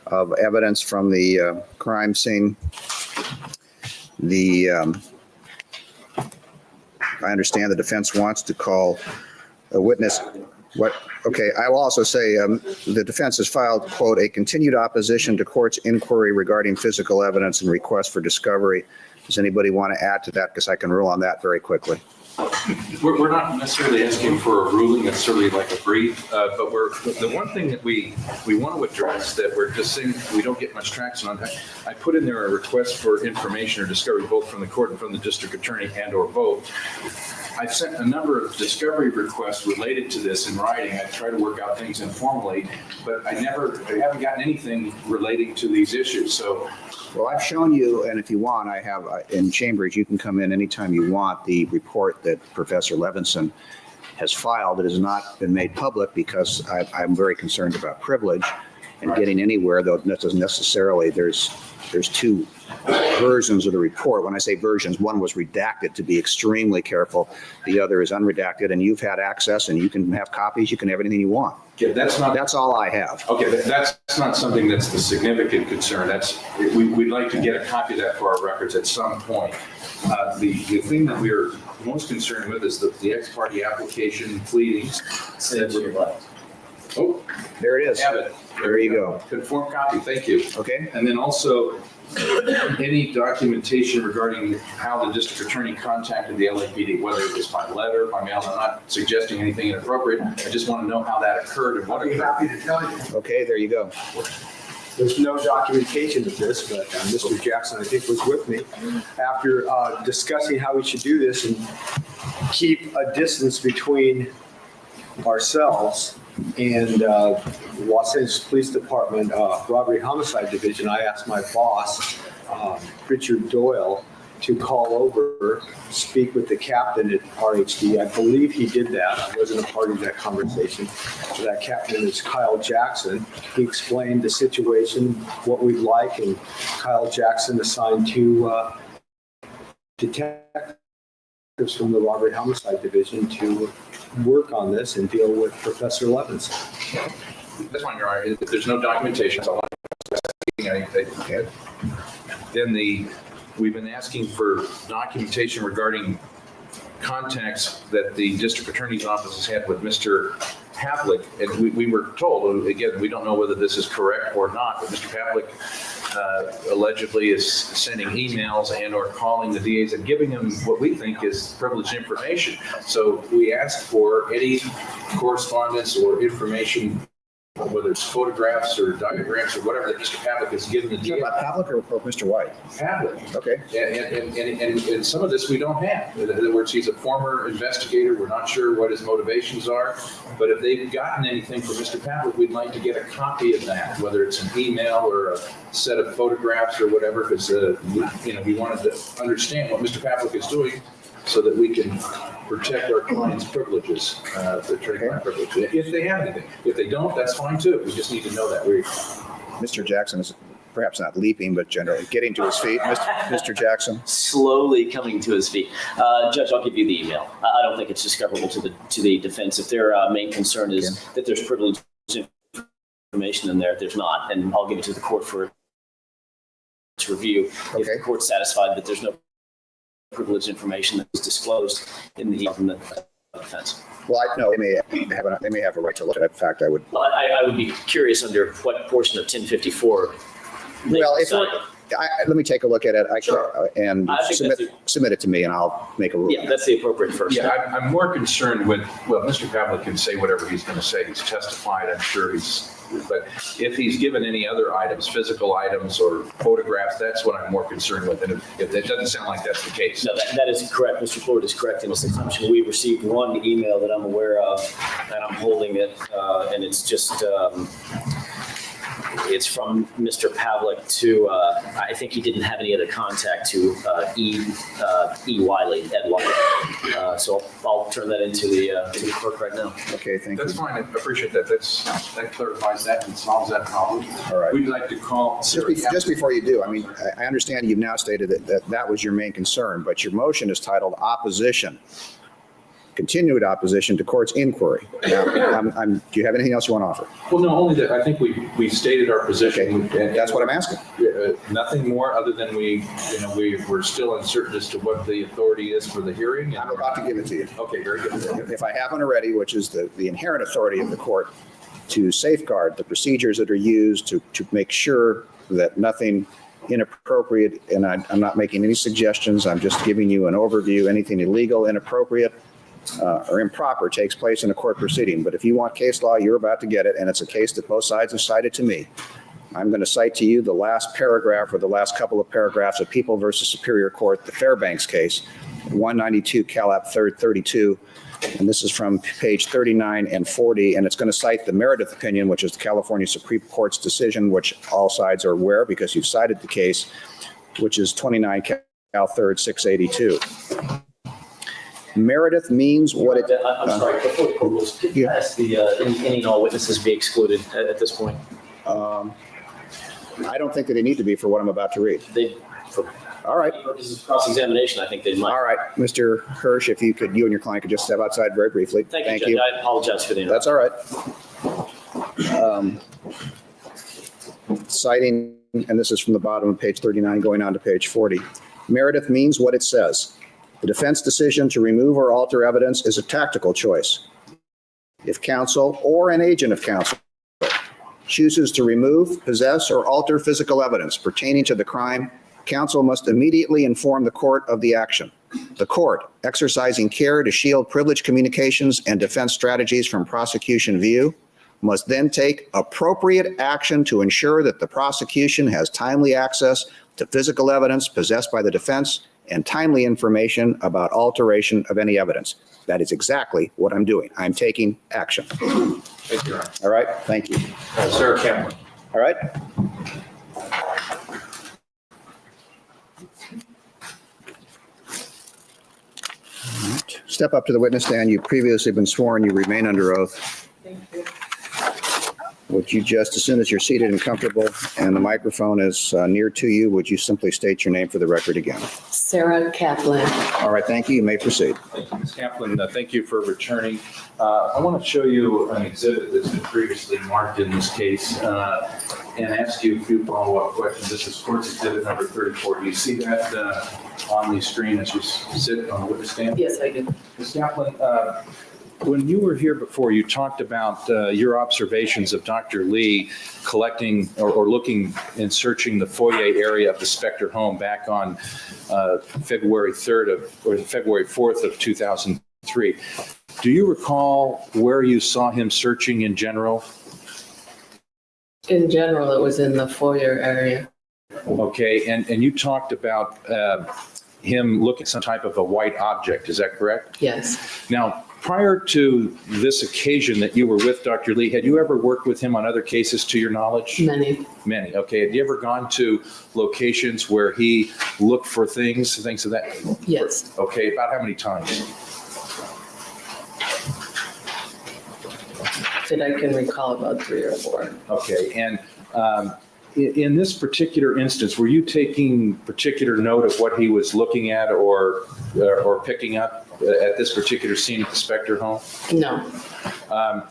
of evidence from the crime scene. I understand the defense wants to call a witness. What? Okay, I will also say the defense has filed, quote, a continued opposition to court's inquiry regarding physical evidence and request for discovery. Does anybody want to add to that? Because I can rule on that very quickly. We're not necessarily asking for a ruling necessarily like a brief, but the one thing that we want to address that we're just saying we don't get much traction on. I put in there a request for information or discovery both from the court and from the district attorney and or both. I've sent a number of discovery requests related to this in writing. I try to work out things informally, but I haven't gotten anything relating to these issues. So. Well, I've shown you, and if you want, I have in chambers, you can come in anytime you want, the report that Professor Levinson has filed. It has not been made public because I'm very concerned about privilege. and getting anywhere, though that doesn't necessarily, there's two versions of the report. When I say versions, one was redacted to be extremely careful. The other is unredacted, and you've had access, and you can have copies, you can have anything you want. Yeah, That's all I have. okay, that's not something that's the significant concern. We'd like to get a copy of that for our records at some point. The thing that we're most concerned with is the ex parte application pleadings. Oh, There it is. have it. There you go. Conform copy, thank you. Okay? And then also, any documentation regarding how the district attorney contacted the LAPD, whether it was by letter, by mail. I'm not suggesting anything inappropriate. I just want to know how that occurred and what I'd be occurred. happy to tell you. Okay, there you go. There's no documentation of this, but Mr. Jackson, I think, was with me after discussing how we should do this and keep a distance between ourselves and Los Angeles Police Department Robbery Homicide Division. I asked my boss, Richard Doyle, to call over, speak with the captain at RHD. I believe he did that. I wasn't a part of that conversation. That captain is Kyle Jackson. He explained the situation, what we'd like, and Kyle Jackson assigned two detectives from the Robbery Homicide Division to work on this and deal with Professor Levinson. That's fine, Your Honor. If there's no documentation, so then we've been asking for documentation regarding contacts that the district attorney's office has had with Mr. Pavlik. And we were told, again, we don't know whether this is correct or not, but Mr. Pavlik allegedly is sending emails and or calling the DAs and giving them what we think is privileged information. So we asked for any correspondence or information, whether it's photographs or diagrams or whatever that Mr. Pavlik has given the DA. About Pavlik or Mr. White? Pavlik. Okay. And some of this we don't have. In other words, he's a former investigator. We're not sure what his motivations are. But if they've gotten anything from Mr. Pavlik, we'd like to get a copy of that, whether it's an email or a set of photographs or whatever, because we wanted to understand what Mr. Pavlik is doing so that we can protect our clients' privileges, the attorney-client privilege, if they have anything. If they don't, that's fine too. We just need to know that. Mr. Jackson is perhaps not leaping, but generally getting to his feet. Mr. Jackson. Slowly coming to his feet. Judge, I'll give you the email. I don't think it's discoverable to the defense. If their main concern is that there's privileged information in there, there's not, and I'll give it to the court for its review. If the court's satisfied that there's no privileged information that was disclosed in the defense. Well, I know they may have a right to look at it. In fact, I would. Well, I would be curious under what portion of 1054. Well, let me take a look at it. And submit it to me, and I'll make a rule. Yeah, that's the appropriate first. Yeah, I'm more concerned with, Mr. Pavlik can say whatever he's going to say. He's testified, I'm sure but if he's given any other items, physical items or photographs, that's what I'm more concerned with. And if that doesn't sound like that's the case. No, that is correct. Mr. Ford is correct in his assumption. We received one email that I'm aware of, and I'm holding it, and it's just, it's from Mr. Pavlik to, I think he didn't have any other contact to E. Wiley, Ed Wiley. So I'll turn that into the clerk right now. Okay, thank you. That's fine. I appreciate that. That clarifies that and solves that problem. All right. We'd like to call. Just before you do, I mean, I understand you've now stated that was your main concern, but your motion is titled opposition. Continued opposition to court's inquiry. Now, do you have anything else you want to offer? Well, no, only that I think we stated our position. Okay. And that's what I'm asking. Nothing more other than we're still uncertain as to what the authority is for the hearing. I'm about to give it to you. Okay, very good. If I haven't already, which is the inherent authority of the court to safeguard the procedures that are used to make sure that nothing inappropriate, and I'm not making any suggestions, I'm just giving you an overview, anything illegal, inappropriate, or improper takes place in a court proceeding. But if you want case law, you're about to get it, and it's a case that both sides have cited to me. I'm going to cite to you the last paragraph or the last couple of paragraphs of People versus Superior Court, the Fairbanks case, 192 Calap 3rd 32. And this is from page 39 and 40, and it's going to cite the Meredith opinion, which is the California Supreme Court's decision, which all sides are aware because you've cited the case, which is 29 Cal 3rd 682. Meredith means what it... I'm sorry, before the court rules, could you ask any and all witnesses be excluded at this point? I don't think that they need to be for what I'm about to read. For All right. purposes of cross-examination, I think they might. All right, Mr. Hirsch, if you and your client could just step outside very briefly. Thank you, Judge. I apologize for the That's interruption. all right. Citing, and this is from the bottom of page 39 going on to page 40. Meredith means what it says. The defense decision to remove or alter evidence is a tactical choice. If counsel or an agent of counsel chooses to remove, possess, or alter physical evidence pertaining to the crime, counsel must immediately inform the court of the action. The court, exercising care to shield privileged communications and defense strategies from prosecution view, must then take appropriate action to ensure that the prosecution has timely access to physical evidence possessed by the defense and timely information about alteration of any evidence. That is exactly what I'm doing. I'm taking action. Thank you, Your Honor. All right, thank you. Sarah Kaplan. All right. Step up to the witness stand. You've previously been sworn. You remain under oath. Thank you. Would you just, as soon as you're seated and comfortable and the microphone is near to you, would you simply state your name for the record again? Sarah Kaplan. All right, thank you. You may proceed. Thank you, Ms. Kaplan. Thank you for returning. I want to show you an exhibit that's been previously marked in this case and ask you a few follow-up questions. This is court's exhibit number 34. Do you see that on the screen as you sit on the witness stand? Yes, I do. Ms. Kaplan, when you were here before, you talked about your observations of Dr. Lee collecting or looking and searching the foyer area of the Spector home back on February 4th of 2003. Do you recall where you saw him searching in general? In general, it was in the foyer area. Okay, and you talked about him looking at some type of a white object, is that correct? Yes. Now, prior to this occasion that you were with Dr. Lee, had you ever worked with him on other cases to your knowledge? Many. Many, okay. Had you ever gone to locations where he looked for things of that? Yes. Okay, about how many times? That I can recall about 3 or 4. Okay, and in this particular instance, were you taking particular note of what he was looking at or picking up at this particular scene at the Spector home? No. I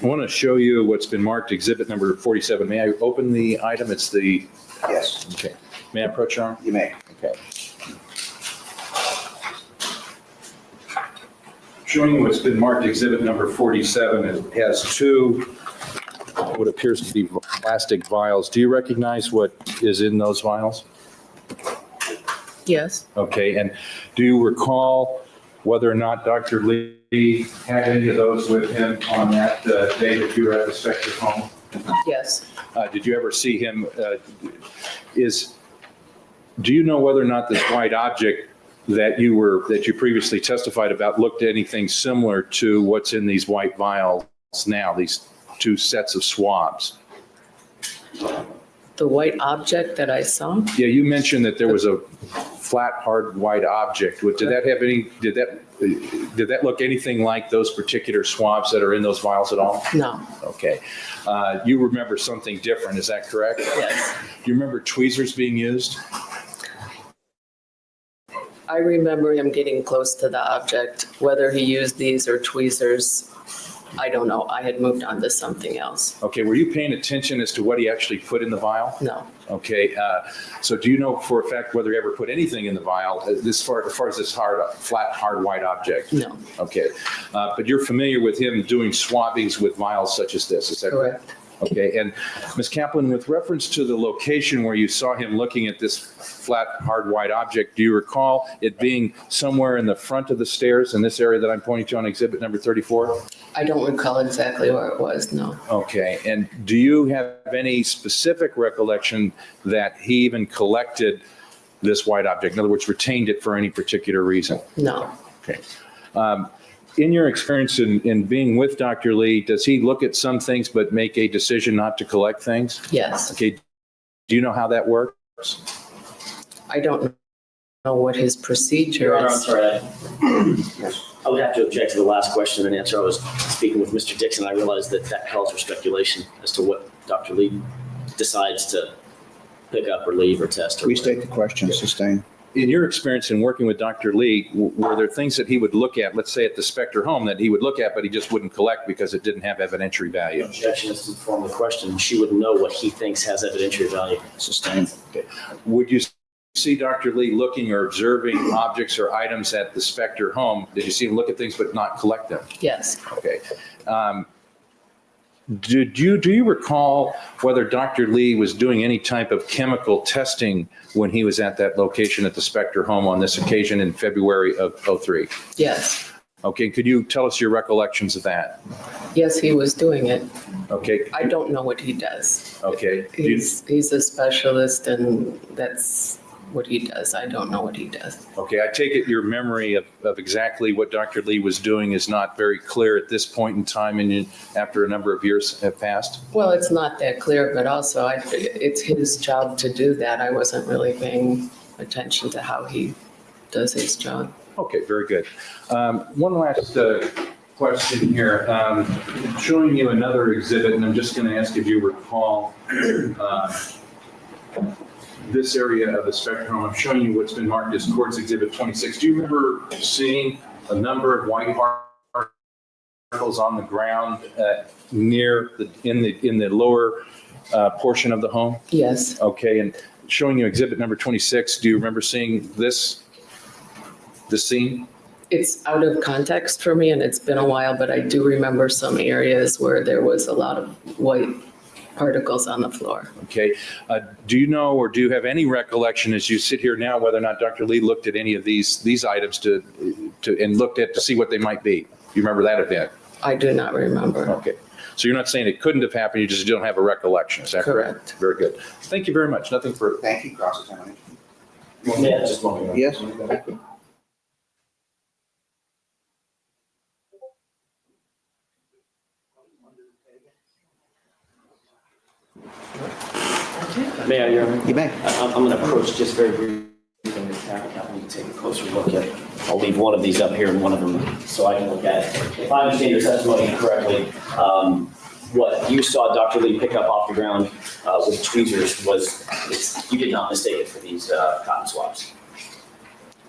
want to show you what's been marked exhibit number 47. May I open the item? It's the... Yes. Okay. May I approach, Your Honor? You may. Okay. Showing you what's been marked exhibit number 47. It has 2 what appears to be plastic vials. Do you recognize what is in those vials? Yes. Okay, and do you recall whether or not Dr. Lee had any of those with him on that day that you were at the Spector home? Yes. Did you ever see him? Do you know whether or not this white object that you previously testified about looked anything similar to what's in these white vials now, these 2 sets of swabs? The white object that I saw? Yeah, you mentioned that there was a flat, hard, white object. Did that look anything like those particular swabs that are in those vials at all? No. Okay. You remember something different, is that correct? Yes. Do you remember tweezers being used? I remember him getting close to the object. Whether he used these or tweezers, I don't know. I had moved on to something else. Okay, were you paying attention as to what he actually put in the vial? No. Okay, so do you know for a fact whether he ever put anything in the vial as far as this flat, hard, white object? No. Okay, but you're familiar with him doing swabbings with vials such as this, is that correct? Correct. Okay, and Ms. Kaplan, with reference to the location where you saw him looking at this flat, hard, white object, do you recall it being somewhere in the front of the stairs in this area that I'm pointing to on exhibit number 34? I don't recall exactly where it was, no. Okay, and do you have any specific recollection that he even collected this white object? In other words, retained it for any particular reason? No. Okay. In your experience in being with Dr. Lee, does he look at some things but make a decision not to collect things? Yes. Okay. Do you know how that works? I don't know what his procedure Your Honor, I'm is. sorry. I would have to object to the last question and answer. I was speaking with Mr. Dixon. I realized that calls for speculation as to what Dr. Lee decides to pick up or leave or test or Restate the question, sustain. In your experience in working with Dr. Lee, were there things that he would look at, let's say at the Spector home, that he would look at, but he just wouldn't collect because it didn't have evidentiary value? objection is to form the question. She would know what he thinks has evidentiary value. Sustain. Okay. Would you see Dr. Lee looking or observing objects or items at the Spector home? Did you see him look at things but not collect them? Yes. Okay. Do you recall whether Dr. Lee was doing any type of chemical testing when he was at that location at the Spector home on this occasion in February of '03? Yes. Okay, could you tell us your recollections of that? Yes, he was doing it. Okay. I don't know what he does. Okay. He's a specialist and that's what he does. I don't know what he does. Okay, I take it your memory of exactly what Dr. Lee was doing is not very clear at this point in time and after a number of years have passed? Well, it's not that clear, but also it's his job to do that. I wasn't really paying attention to how he does his job. Okay, very good. One last question here. Showing you another exhibit, and I'm just going to ask if you recall this area of the Spector home. I'm showing you what's been marked as Courts Exhibit 26. Do you remember seeing a number of white particles on the ground near in the lower portion of the home? Yes. Okay, and showing you exhibit number 26, do you remember seeing this scene? It's out of context for me and it's been a while, but I do remember some areas where there was a lot of white particles on the floor. Okay. Do you know or do you have any recollection as you sit here now whether or not Dr. Lee looked at any of these items to looked at to see what they might be? Do you remember that event? I do not remember. Okay. So you're not saying it couldn't have happened, you just don't have a recollection, is that correct? Correct. Very good. Thank you very much. Nothing further. Thank you, cross-examination. Yeah, just one minute. Yes? May I, Your Honor? You may. I'm going to approach just very briefly the camera. I want to take a closer look at it. I'll leave one of these up here and one of them so I can look at it. If I understand your testimony correctly, what you saw Dr. Lee pick up off the ground with tweezers was, you did not mistake it for these cotton swabs.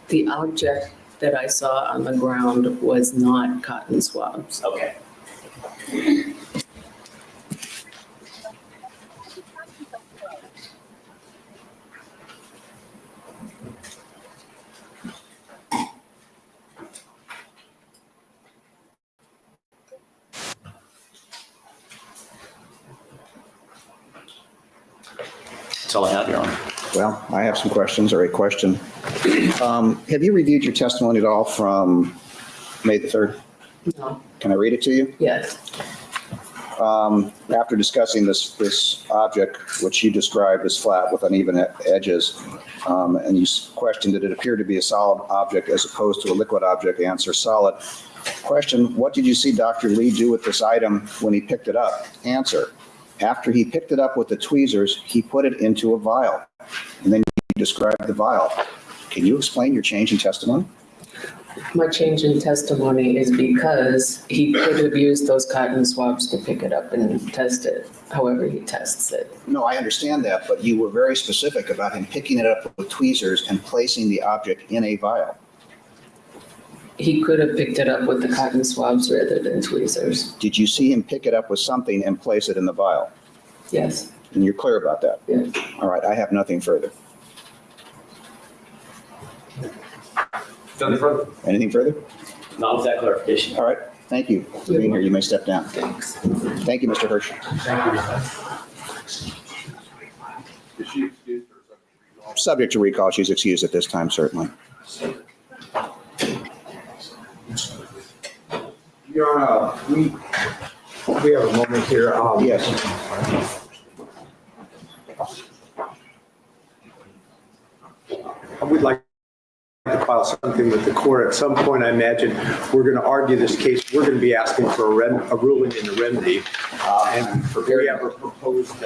The object that I saw on the ground was not cotton swabs. Okay. That's all I have, Your Honor. Well, I have some questions, or a question. Have you reviewed your testimony at all from May the 3rd? No. Can I read it to you? Yes. After discussing this object, which you described as flat with uneven edges, and you questioned did it appear to be a solid object as opposed to a liquid object? Answer, solid. Question, what did you see Dr. Lee do with this item when he picked it up? Answer, after he picked it up with the tweezers, he put it into a vial. And then you described the vial. Can you explain your change in testimony? My change in testimony is because he could have used those cotton swabs to pick it up and test it, however he tests it. No, I understand that, but you were very specific about him picking it up with tweezers and placing the object in a vial. He could have picked it up with the cotton swabs rather than tweezers. Did you see him pick it up with something and place it in the vial? Yes. And you're clear about that? Yes. All right, I have nothing further. Nothing further? Anything further? Not with that clarification. All right, thank you for being here. You may step down. Thanks. Thank you, Mr. Hirsch. Is she excused or Subject to recall, she's excused at this time, certainly. Your Honor, we have a moment here. Yes. I would like to file something with the court. At some point, I imagine we're going to argue this case. We're going to be asking for a ruling in the remedy. And we have a proposed.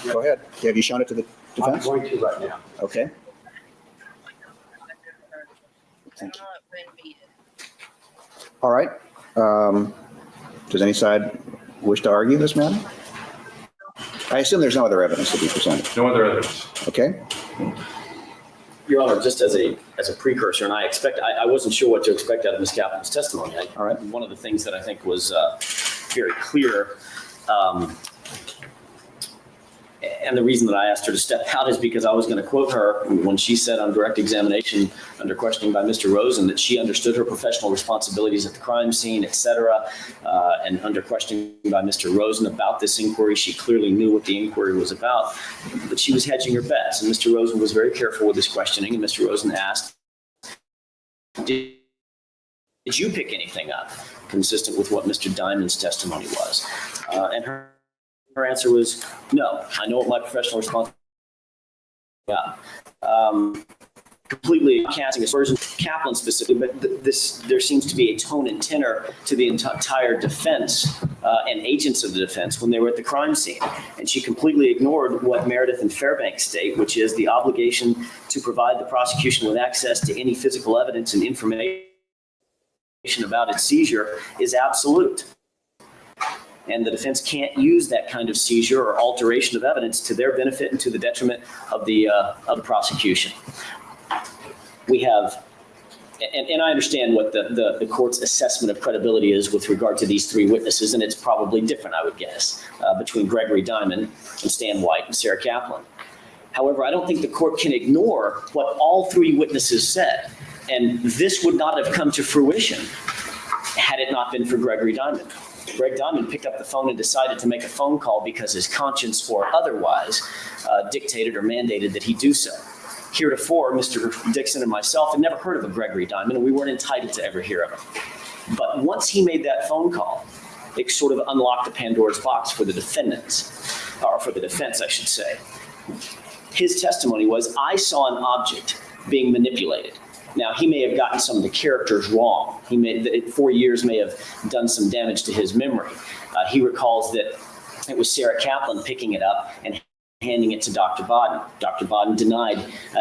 Go ahead. Have you shown it to the I'm defense? going to right now. Okay. Thank you. All right. Does any side wish to argue this matter? I assume there's no other evidence to be presented. No other evidence. Okay? Your Honor, just as a precursor, and I wasn't sure what to expect out of Ms. Kaplan's testimony. All right. One of the things that I think was very clear, and the reason that I asked her to step out is because I was going to quote her when she said on direct examination under questioning by Mr. Rosen that she understood her professional responsibilities at the crime scene, et cetera, and under questioning by Mr. Rosen about this inquiry, she clearly knew what the inquiry was about, but she was hedging her bets. And Mr. Rosen was very careful with his questioning, and Mr. Rosen asked, did you pick anything up consistent with what Mr. Diamond's testimony was? And her answer was, no, I know what my professional responsibility is. Completely casting aspersions, Kaplan specifically, but there seems to be a tone and tenor to the entire defense and agents of the defense when they were at the crime scene. And she completely ignored what Meredith and Fairbanks state, which is the obligation to provide the prosecution with access to any physical evidence and information about its seizure is absolute. And the defense can't use that kind of seizure or alteration of evidence to their benefit and to the detriment of the prosecution. We have, and I understand what the court's assessment of credibility is with regard to these three witnesses, and it's probably different, I would guess, between Gregory Diamond and Stan White and Sarah Kaplan. However, I don't think the court can ignore what all three witnesses said, and this would not have come to fruition had it not been for Gregory Diamond. Greg Diamond picked up the phone and decided to make a phone call because his conscience or otherwise dictated or mandated that he do so. Heretofore, Mr. Dixon and myself had never heard of a Gregory Diamond, and we weren't entitled to ever hear of him. But once he made that phone call, it sort of unlocked the Pandora's box for the defendants, or for the defense, I should say. His testimony was, I saw an object being manipulated. Now, he may have gotten some of the characters wrong. 4 years may have done some damage to his memory. He recalls that it was Sarah Kaplan picking it up and handing it to Dr. Bodden. Dr. Bodden denied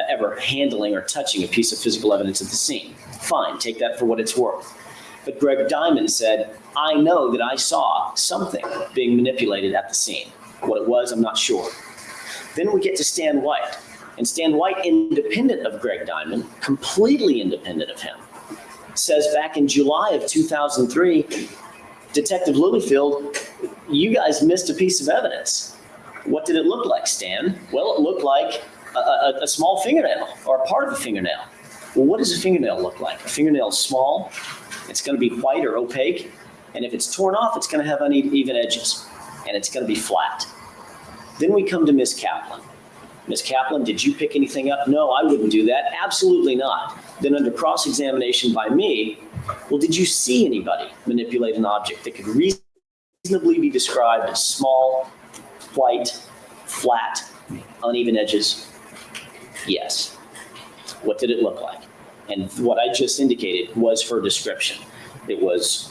ever handling or touching a piece of physical evidence at the scene. Fine, take that for what it's worth. But Greg Diamond said, I know that I saw something being manipulated at the scene. What it was, I'm not sure. Then we get to Stan White. And Stan White, independent of Greg Diamond, completely independent of him, says back in July of 2003, Detective Lilyfield, you guys missed a piece of evidence. What did it look like, Stan? Well, it looked like a small fingernail or a part of a fingernail. Well, what does a fingernail look like? A fingernail is small, it's going to be white or opaque, and if it's torn off, it's going to have uneven edges, and it's going to be flat. Then we come to Ms. Kaplan. Ms. Kaplan, did you pick anything up? No, I wouldn't do that. Absolutely not. Then under cross-examination by me, well, did you see anybody manipulate an object that could reasonably be described as small, white, flat, uneven edges? Yes. What did it look like? And what I just indicated was her description. It was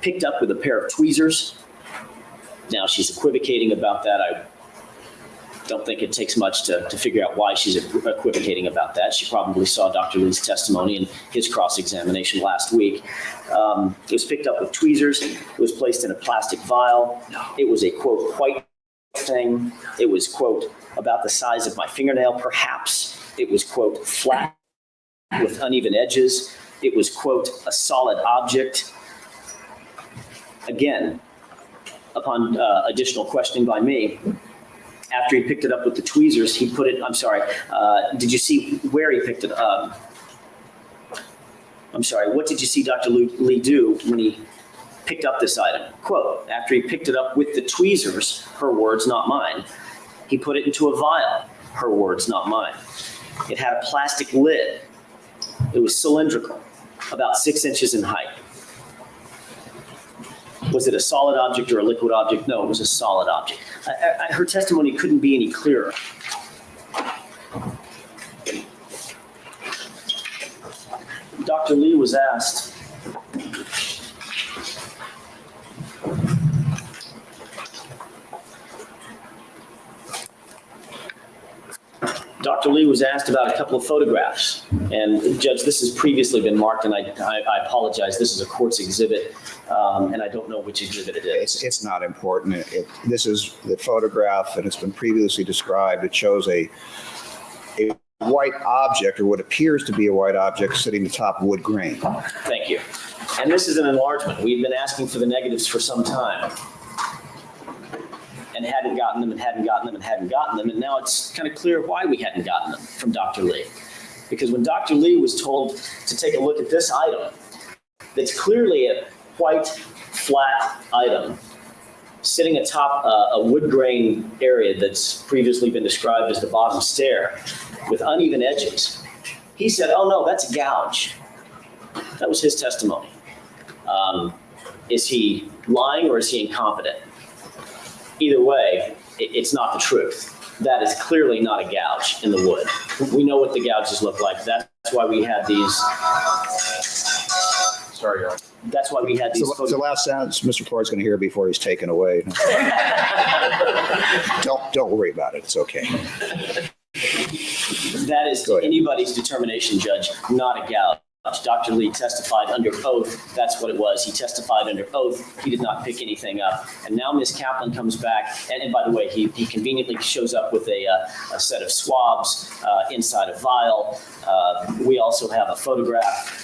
picked up with a pair of tweezers. Now she's equivocating about that. I don't think it takes much to figure out why she's equivocating about that. She probably saw Dr. Lee's testimony and his cross-examination last week. It was picked up with tweezers. It was placed in a plastic vial. It was a, quote, white thing. It was, quote, about the size of my fingernail, perhaps. It was, quote, flat with uneven edges. It was, quote, a solid object. Again, upon additional questioning by me, after he picked it up with the tweezers, he put it, did you see where he picked it up? What did you see Dr. Lee do when he picked up this item? Quote, after he picked it up with the tweezers, her words, not mine, he put it into a vial, her words, not mine. It had a plastic lid. It was cylindrical, about 6 inches in height. Was it a solid object or a liquid object? No, it was a solid object. Her testimony couldn't be any clearer. Dr. Lee was asked, Dr. Lee was asked about a couple of photographs. And Judge, this has previously been marked, and I apologize. This is a court's exhibit, and I don't know which exhibit it is. It's not important. This is the photograph, and it's been previously described. It shows a white object, or what appears to be a white object, sitting atop wood grain. Thank you. And this is an enlargement. We've been asking for the negatives for some time and hadn't gotten them and hadn't gotten them and hadn't gotten them. And now it's kind of clear why we hadn't gotten them from Dr. Lee. Because when Dr. Lee was told to take a look at this item, that's clearly a white, flat item sitting atop a wood grain area that's previously been described as the bottom stair with uneven edges, he said, oh no, that's a gouge. That was his testimony. Is he lying or is he incompetent? Either way, it's not the truth. That is clearly not a gouge in the wood. We know what the gouges look like. That's why we had these. Sorry, Your Honor. That's why we had these. It's the last sentence Mr. Floyd's going to hear before he's taken away. Don't worry about it. It's okay. That is anybody's determination, Judge, not a gouge. Dr. Lee testified under oath. That's what it was. He testified under oath. He did not pick anything up. And now Ms. Kaplan comes back. And by the way, he conveniently shows up with a set of swabs inside a vial. We also have a photograph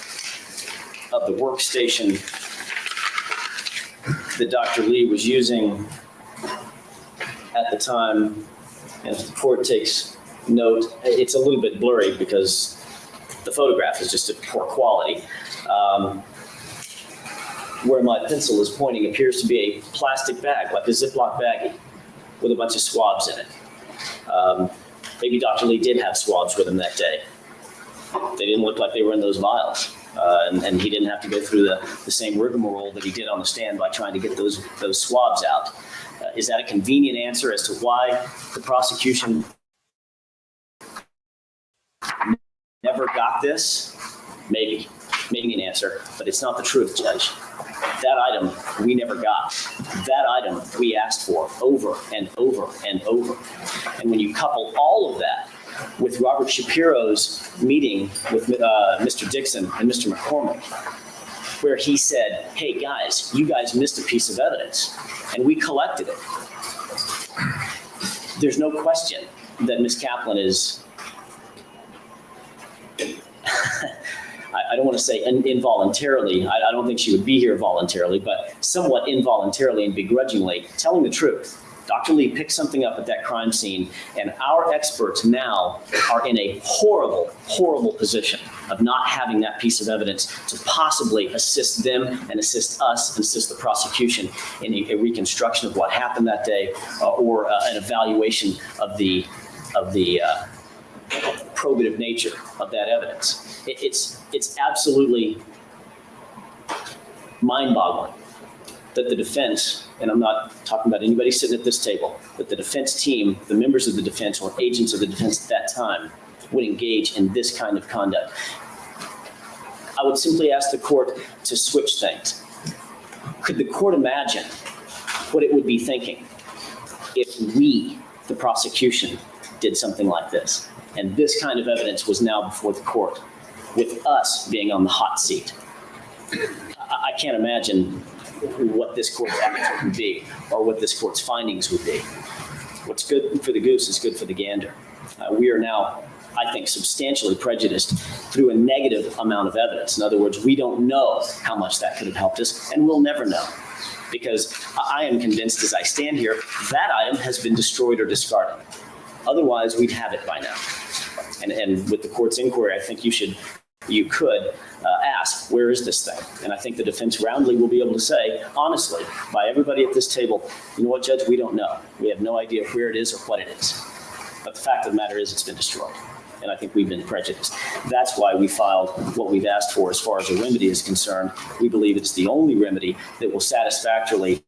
of the workstation that Dr. Lee was using at the time. And if the court takes note, it's a little bit blurry because the photograph is just of poor quality. Where my pencil is pointing appears to be a plastic bag, like a Ziploc baggie, with a bunch of swabs in it. Maybe Dr. Lee did have swabs with him that day. They didn't look like they were in those vials. And he didn't have to go through the same rigmarole that he did on the stand by trying to get those swabs out. Is that a convenient answer as to why the prosecution never got this? Maybe an answer, but it's not the truth, Judge. That item we never got. That item we asked for over and over and over. And when you couple all of that with Robert Shapiro's meeting with Mr. Dixon and Mr. McCormick, where he said, hey guys, you guys missed a piece of evidence, and we collected it. There's no question that Ms. Kaplan is, I don't want to say involuntarily, I don't think she would be here voluntarily, but somewhat involuntarily and begrudgingly telling the truth. Dr. Lee picked something up at that crime scene, and our experts now are in a horrible, horrible position of not having that piece of evidence to possibly assist them and assist us and assist the prosecution in a reconstruction of what happened that day or an evaluation of the probative nature of that evidence. It's absolutely mind-boggling that the defense, and I'm not talking about anybody sitting at this table, that the defense team, the members of the defense or agents of the defense at that time would engage in this kind of conduct. I would simply ask the court to switch things. Could the court imagine what it would be thinking if we, the prosecution, did something like this? And this kind of evidence was now before the court, with us being on the hot seat. I can't imagine what this court's attitude would be or what this court's findings would be. What's good for the goose is good for the gander. We are now, I think, substantially prejudiced through a negative amount of evidence. In other words, we don't know how much that could have helped us, and we'll never know. Because I am convinced as I stand here, that item has been destroyed or discarded. Otherwise, we'd have it by now. And with the court's inquiry, I think you could ask, where is this thing? And I think the defense roundly will be able to say, honestly, by everybody at this table, you know what, Judge, we don't know. We have no idea where it is or what it is. But the fact of the matter is it's been destroyed. And I think we've been prejudiced. That's why we filed what we've asked for as far as a remedy is concerned. We believe it's the only remedy that will satisfactorily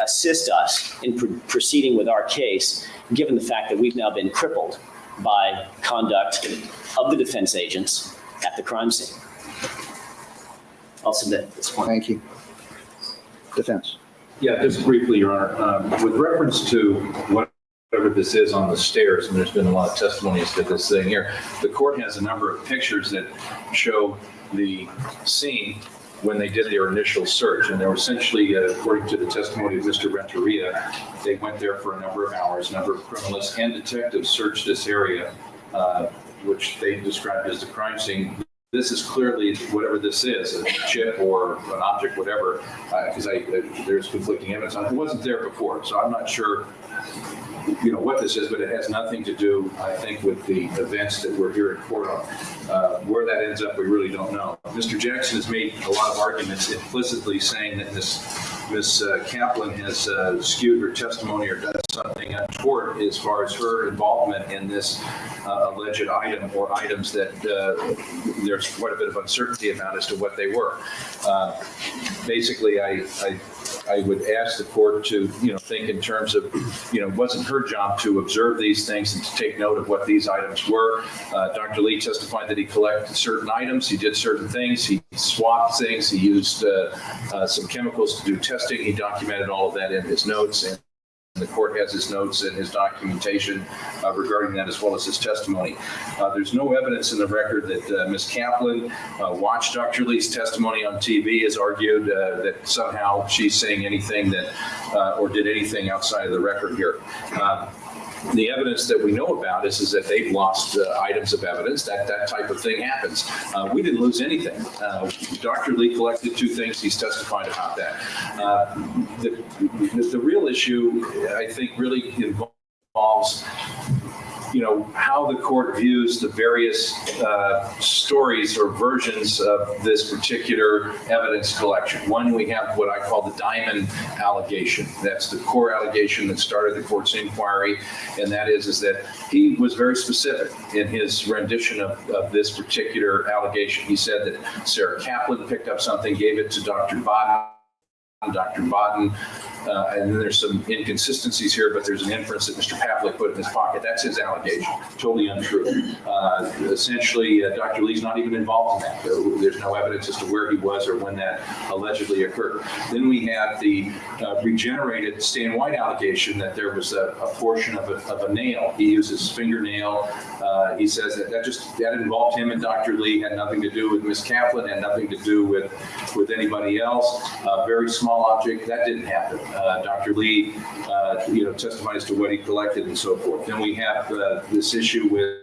assist us in proceeding with our case, given the fact that we've now been crippled by conduct of the defense agents at the crime scene. I'll submit at this point. Thank you. Defense. Yeah, just briefly, Your Honor, with reference to whatever whatever this is on the stairs, and there's been a lot of testimonies to this thing here. The court has a number of pictures that show the scene when they did their initial search. And they were essentially, according to the testimony of Mr. Renteria, they went there for a number of hours. A number of criminalists and detectives searched this area, which they described as the crime scene. This is clearly whatever this is, a chip or an object, whatever, because there's conflicting evidence on it. It wasn't there before, so I'm not sure what this is, but it has nothing to do, I think, with the events that we're here in court on. Where that ends up, we really don't know. Mr. Jackson has made a lot of arguments implicitly saying that Ms. Kaplan has skewed her testimony or done something untoward as far as her involvement in this alleged item or items that there's quite a bit of uncertainty about as to what they were. Basically, I would ask the court to, think in terms of, it wasn't her job to observe these things and to take note of what these items were. Dr. Lee testified that he collected certain items, he did certain things, he swapped things, he used some chemicals to do testing, he documented all of that in his notes, and the court has his notes and his documentation regarding that, as well as his testimony. There's no evidence in the record that Ms. Kaplan watched Dr. Lee's testimony on TV, as argued that somehow she's saying anything that or did anything outside of the record here. The evidence that we know about is that they've lost items of evidence. That type of thing happens. We didn't lose anything. Dr. Lee collected 2 things. He's testified about that. The real issue, I think, really involves how the court views the various stories or versions of this particular evidence collection. One, we have what I call the diamond allegation. That's the core allegation that started the court's inquiry, and that is that he was very specific in his rendition of this particular allegation. He said that Sarah Kaplan picked up something, gave it to Dr. Bodden. And then there's some inconsistencies here, but there's an inference that Mr. Pavlik put in his pocket. That's his allegation. Totally untrue. Essentially, Dr. Lee's not even involved in that. There's no evidence as to where he was or when that allegedly occurred. Then we have the regenerated Stan White allegation that there was a portion of a nail. He used his fingernail. He says that involved him and Dr. Lee, had nothing to do with Ms. Kaplan, had nothing to do with anybody else. Very small object. That didn't happen. Dr. Lee, testified as to what he collected and so forth. Then we have this issue with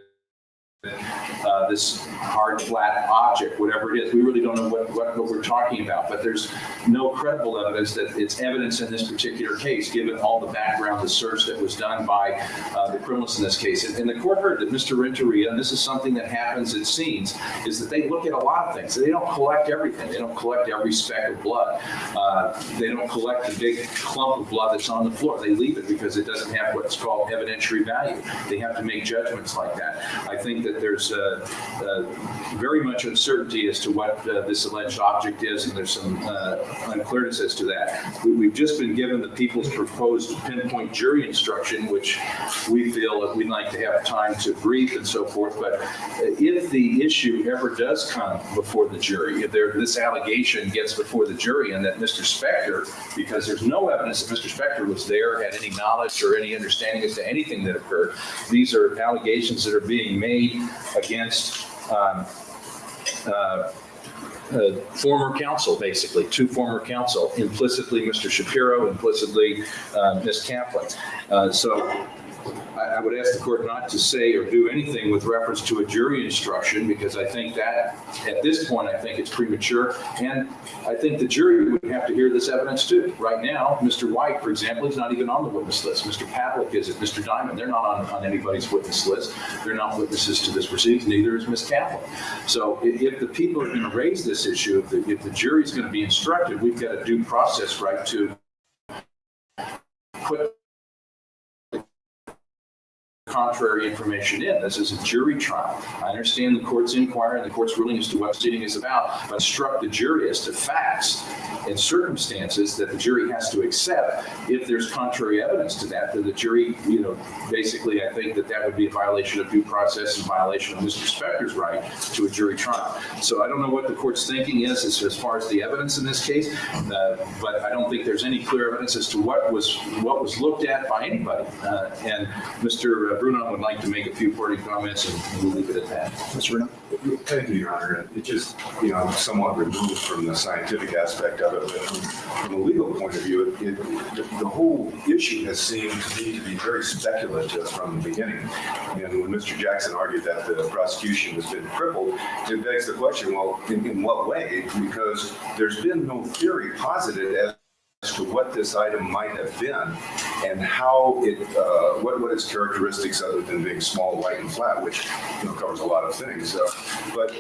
this hard, flat object, whatever it is. We really don't know what we're talking about, but there's no credible evidence that it's evidence in this particular case, given all the background, the search that was done by the criminals in this case. And the court heard that Mr. Renteria, and this is something that happens at scenes, is that they look at a lot of things. They don't collect everything. They don't collect every speck of blood. They don't collect the big clump of blood that's on the floor. They leave it because it doesn't have what's called evidentiary value. They have to make judgments like that. I think that there's very much uncertainty as to what this alleged object is, and there's some unclearness as to that. We've just been given the people's proposed pinpoint jury instruction, which we feel that we'd like to have time to brief and so forth. But if the issue ever does come before the jury, if this allegation gets before the jury, and that Mr. Spector, because there's no evidence that Mr. Spector was there, had any knowledge or any understanding as to anything that occurred, these are allegations that are being made against former counsel, basically, 2 former counsel, implicitly Mr. Shapiro, implicitly Ms. Kaplan. So I would ask the court not to say or do anything with reference to a jury instruction, because I think that at this point, I think it's premature. And I think the jury would have to hear this evidence too. Right now, Mr. White, for example, is not even on the witness list. Mr. Pavlik is it. Mr. Diamond, they're not on anybody's witness list. They're not witnesses to this proceedings. Neither is Ms. Kaplan. So if the people are going to raise this issue, if the jury is going to be instructed, we've got a due process right to put contrary information in. This is a jury trial. I understand the court's inquiry and the court's ruling as to what proceeding is about, but instruct the jury as to facts in circumstances that the jury has to accept. If there's contrary evidence to that, then the jury, basically, I think that would be a violation of due process and violation of Mr. Spector's right to a jury trial. So I don't know what the court's thinking is as far as the evidence in this case, but I don't think there's any clear evidence as to what was looked at by anybody. And Mr. Bruno would like to make a few parting comments, and we'll leave it at that. Mr. Bruno? Thank you, Your Honor. It just, I'm somewhat removed from the scientific aspect of it, but from a legal point of view, the whole issue has seemed to me to be very speculative from the beginning. And when Mr. Jackson argued that the prosecution has been crippled, it begs the question, well, in what way? Because there's been no theory posited as to what this item might have been and how it, what its characteristics other than being small, light, and flat, which covers a lot of things. But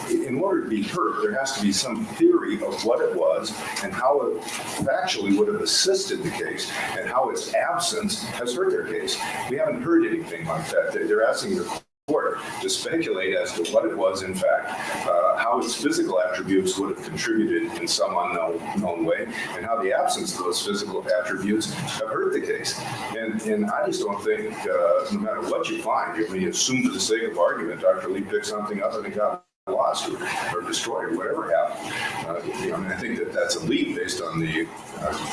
in order to be heard, there has to be some theory of what it was and how it factually would have assisted the case and how its absence has hurt their case. We haven't heard anything like that. They're asking the court to speculate as to what it was in fact, how its physical attributes would have contributed in some unknown way, and how the absence of those physical attributes have hurt the case. And I just don't think, no matter what you find, when you assume for the sake of argument, Dr. Lee picked something up and it got lost or destroyed or whatever happened. I think that's a leap based on the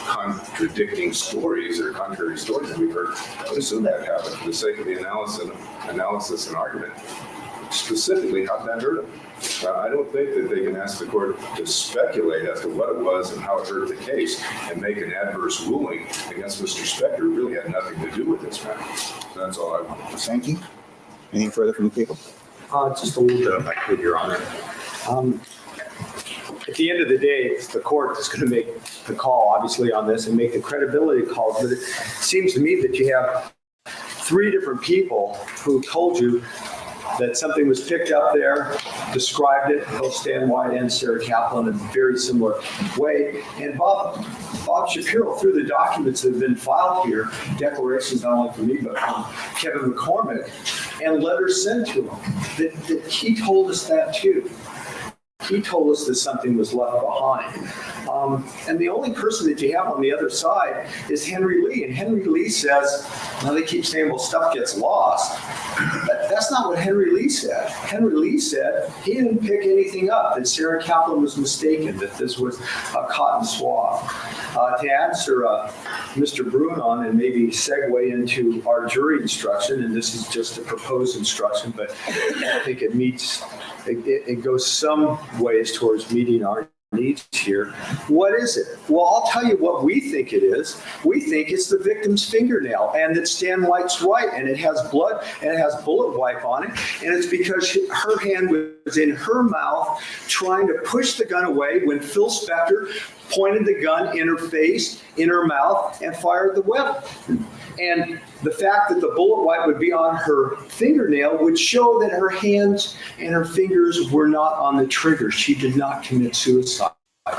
contradicting stories or contrary stories that we've heard. I would assume that happened for the sake of the analysis and argument. Specifically, how did that hurt them? I don't think that they can ask the court to speculate as to what it was and how it hurt the case and make an adverse ruling against Mr. Spector. It really had nothing to do with this matter. That's all I want to say. Thank you. Anything further from the people? Just a little bit, if I could, Your Honor. At the end of the day, the court is going to make the call, obviously, on this and make the credibility calls. But it seems to me that you have three different people who told you that something was picked up there, described it, both Stan White and Sarah Kaplan in a very similar way. And Bob Shapiro, through the documents that have been filed here, declarations not only from me, but from Kevin McCormick, and letters sent to him, that he told us that too. He told us that something was left behind. And the only person that you have on the other side is Henry Lee. And Henry Lee says, now they keep saying, well, stuff gets lost. But that's not what Henry Lee said. Henry Lee said he didn't pick anything up, that Sarah Kaplan was mistaken, that this was a cotton swab. To answer Mr. Brunon and maybe segue into our jury instruction, and this is just a proposed instruction, but I think it goes some ways towards meeting our needs here. What is it? Well, I'll tell you what we think it is. We think it's the victim's fingernail, and that Stan White's right, and it has blood, and it has bullet wipe on it, and it's because her hand was in her mouth trying to push the gun away when Phil Spector pointed the gun in her face, in her mouth, and fired the weapon. And the fact that the bullet wipe would be on her fingernail would show that her hands and her fingers were not on the trigger. She did not commit suicide.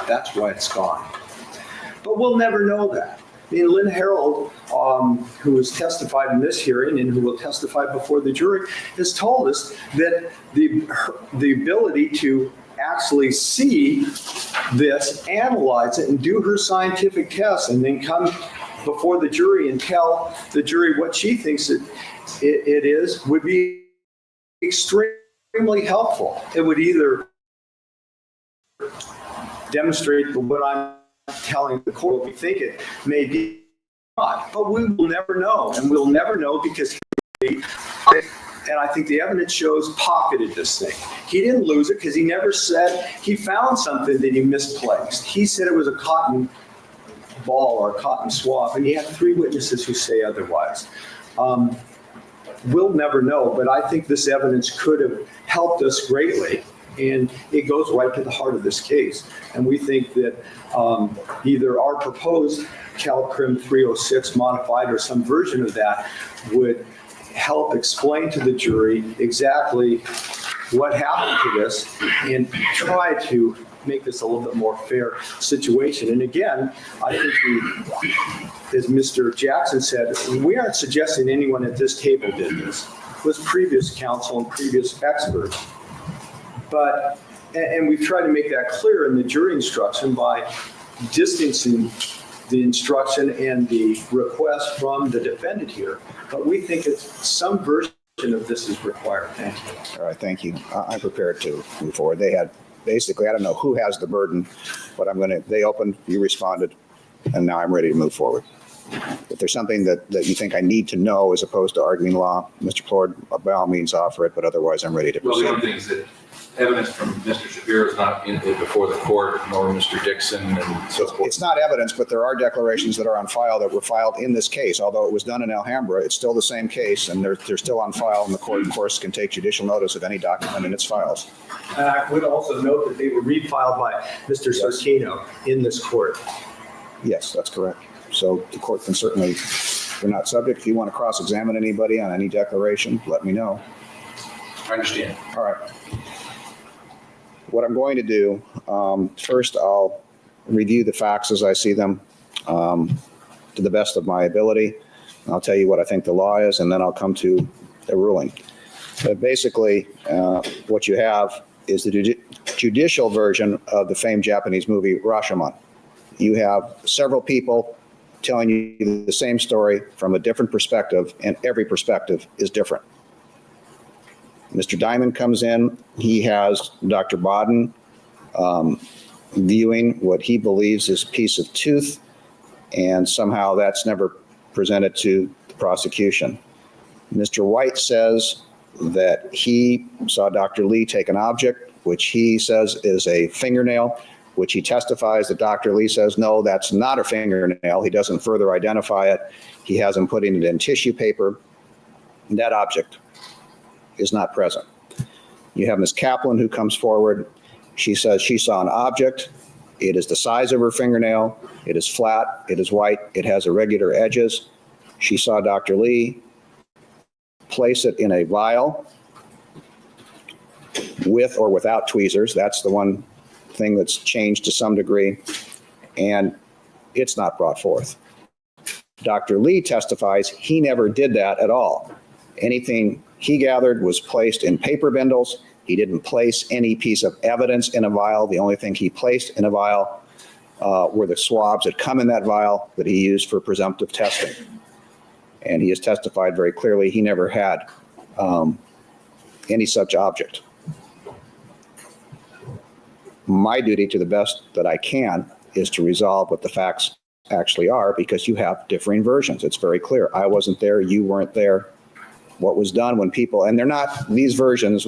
That's why it's gone. But we'll never know that. I mean, Lynn Harold, who has testified in this hearing and who will testify before the jury, has told us that the ability to actually see this, analyze it, and do her scientific tests, and then come before the jury and tell the jury what she thinks it is, would be extremely helpful. It would either demonstrate what I'm telling the court what we think it may be, but we will never know, and we'll never know because and I think the evidence shows pocketed this thing. He didn't lose it because he never said he found something that he misplaced. He said it was a cotton ball or a cotton swab, and he had three witnesses who say otherwise. We'll never know, but I think this evidence could have helped us greatly, and it goes right to the heart of this case. And we think that either our proposed CalCrim 306 modified or some version of that would help explain to the jury exactly what happened to this and try to make this a little bit more fair situation. And again, I think as Mr. Jackson said, we aren't suggesting anyone at this table did this. It was previous counsel and previous experts. And we've tried to make that clear in the jury instruction by distancing the instruction and the request from the defendant here, but we think that some version of this is required. Thank you. All right, thank you. I'm prepared to move forward. They had, basically, I don't know who has the burden, but they opened, you responded, and now I'm ready to move forward. If there's something that you think I need to know as opposed to arguing law, Mr. Plord, by all means offer it, but otherwise I'm ready to Well, the proceed. only thing is that evidence from Mr. Shapiro is not before the court, nor Mr. Dixon and so forth. It's not evidence, but there are declarations that are on file that were filed in this case. Although it was done in Alhambra, it's still the same case, and they're still on file, and the court, of course, can take judicial notice of any document in its files. And I would also note that they were refiled by Mr. Sortino in this court. Yes, that's correct. So the court can certainly, you're not subject. If you want to cross-examine anybody on any declaration, let me know. I understand. All right. What I'm going to do, first I'll review the facts as I see them to the best of my ability. I'll tell you what I think the law is, and then I'll come to a ruling. But basically, what you have is the judicial version of the famed Japanese movie Rashomon. You have several people telling you the same story from a different perspective, and every perspective is different. Mr. Diamond comes in, he has Dr. Bodden viewing what he believes is a piece of tooth, and somehow that's never presented to the prosecution. Mr. White says that he saw Dr. Lee take an object, which he says is a fingernail, which he testifies that Dr. Lee says, no, that's not a fingernail. He doesn't further identify it. He has him putting it in tissue paper. That object is not present. You have Ms. Kaplan who comes forward. She says she saw an object. It is the size of her fingernail. It is flat. It is white. It has irregular edges. She saw Dr. Lee place it in a vial with or without tweezers. That's the one thing that's changed to some degree, and it's not brought forth. Dr. Lee testifies he never did that at all. Anything he gathered was placed in paper bindles. He didn't place any piece of evidence in a vial. The only thing he placed in a vial were the swabs that come in that vial that he used for presumptive testing. And he has testified very clearly he never had any such object. My duty, to the best that I can, is to resolve what the facts actually are, because you have differing versions. It's very clear. I wasn't there. You weren't there. What was done when people, and they're not, these versions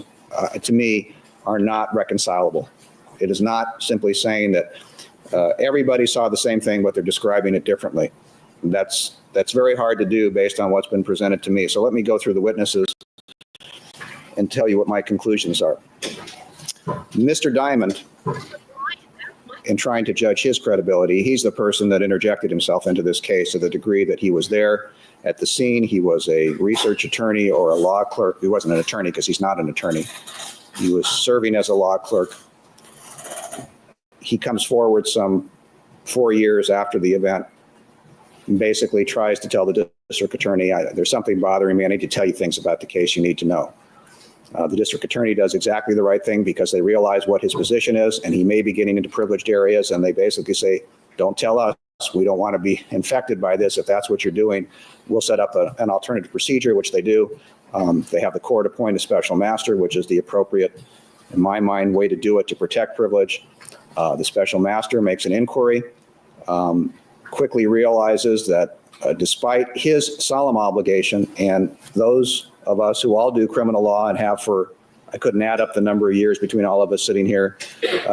to me are not reconcilable. It is not simply saying that everybody saw the same thing, but they're describing it differently. That's very hard to do based on what's been presented to me. So let me go through the witnesses and tell you what my conclusions are. Mr. Diamond, in trying to judge his credibility, he's the person that interjected himself into this case to the degree that he was there at the scene. He was a research attorney or a law clerk. He wasn't an attorney because he's not an attorney. He was serving as a law clerk. He comes forward some 4 years after the event and basically tries to tell the district attorney, there's something bothering me. I need to tell you things about the case you need to know. The district attorney does exactly the right thing because they realize what his position is, and he may be getting into privileged areas, and they basically say, don't tell us. We don't want to be infected by this. If that's what you're doing, we'll set up an alternative procedure, which they do. They have the court appoint a special master, which is the appropriate, in my mind, way to do it to protect privilege. The special master makes an inquiry, quickly realizes that despite his solemn obligation, and those of us who all do criminal law and have for, I couldn't add up the number of years between all of us sitting here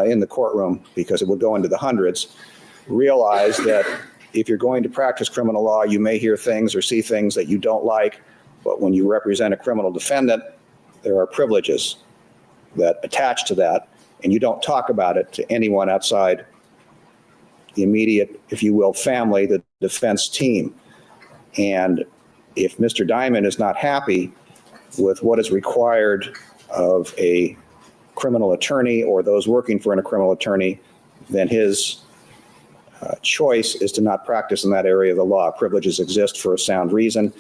in the courtroom because it would go into the hundreds, realize that if you're going to practice criminal law, you may hear things or see things that you don't like, but when you represent a criminal defendant, there are privileges that attach to that, and you don't talk about it to anyone outside the immediate, if you will, family, the defense team. And if Mr. Diamond is not happy with what is required of a criminal attorney or those working for a criminal attorney, then his choice is to not practice in that area of the law. Privileges exist for a sound reason,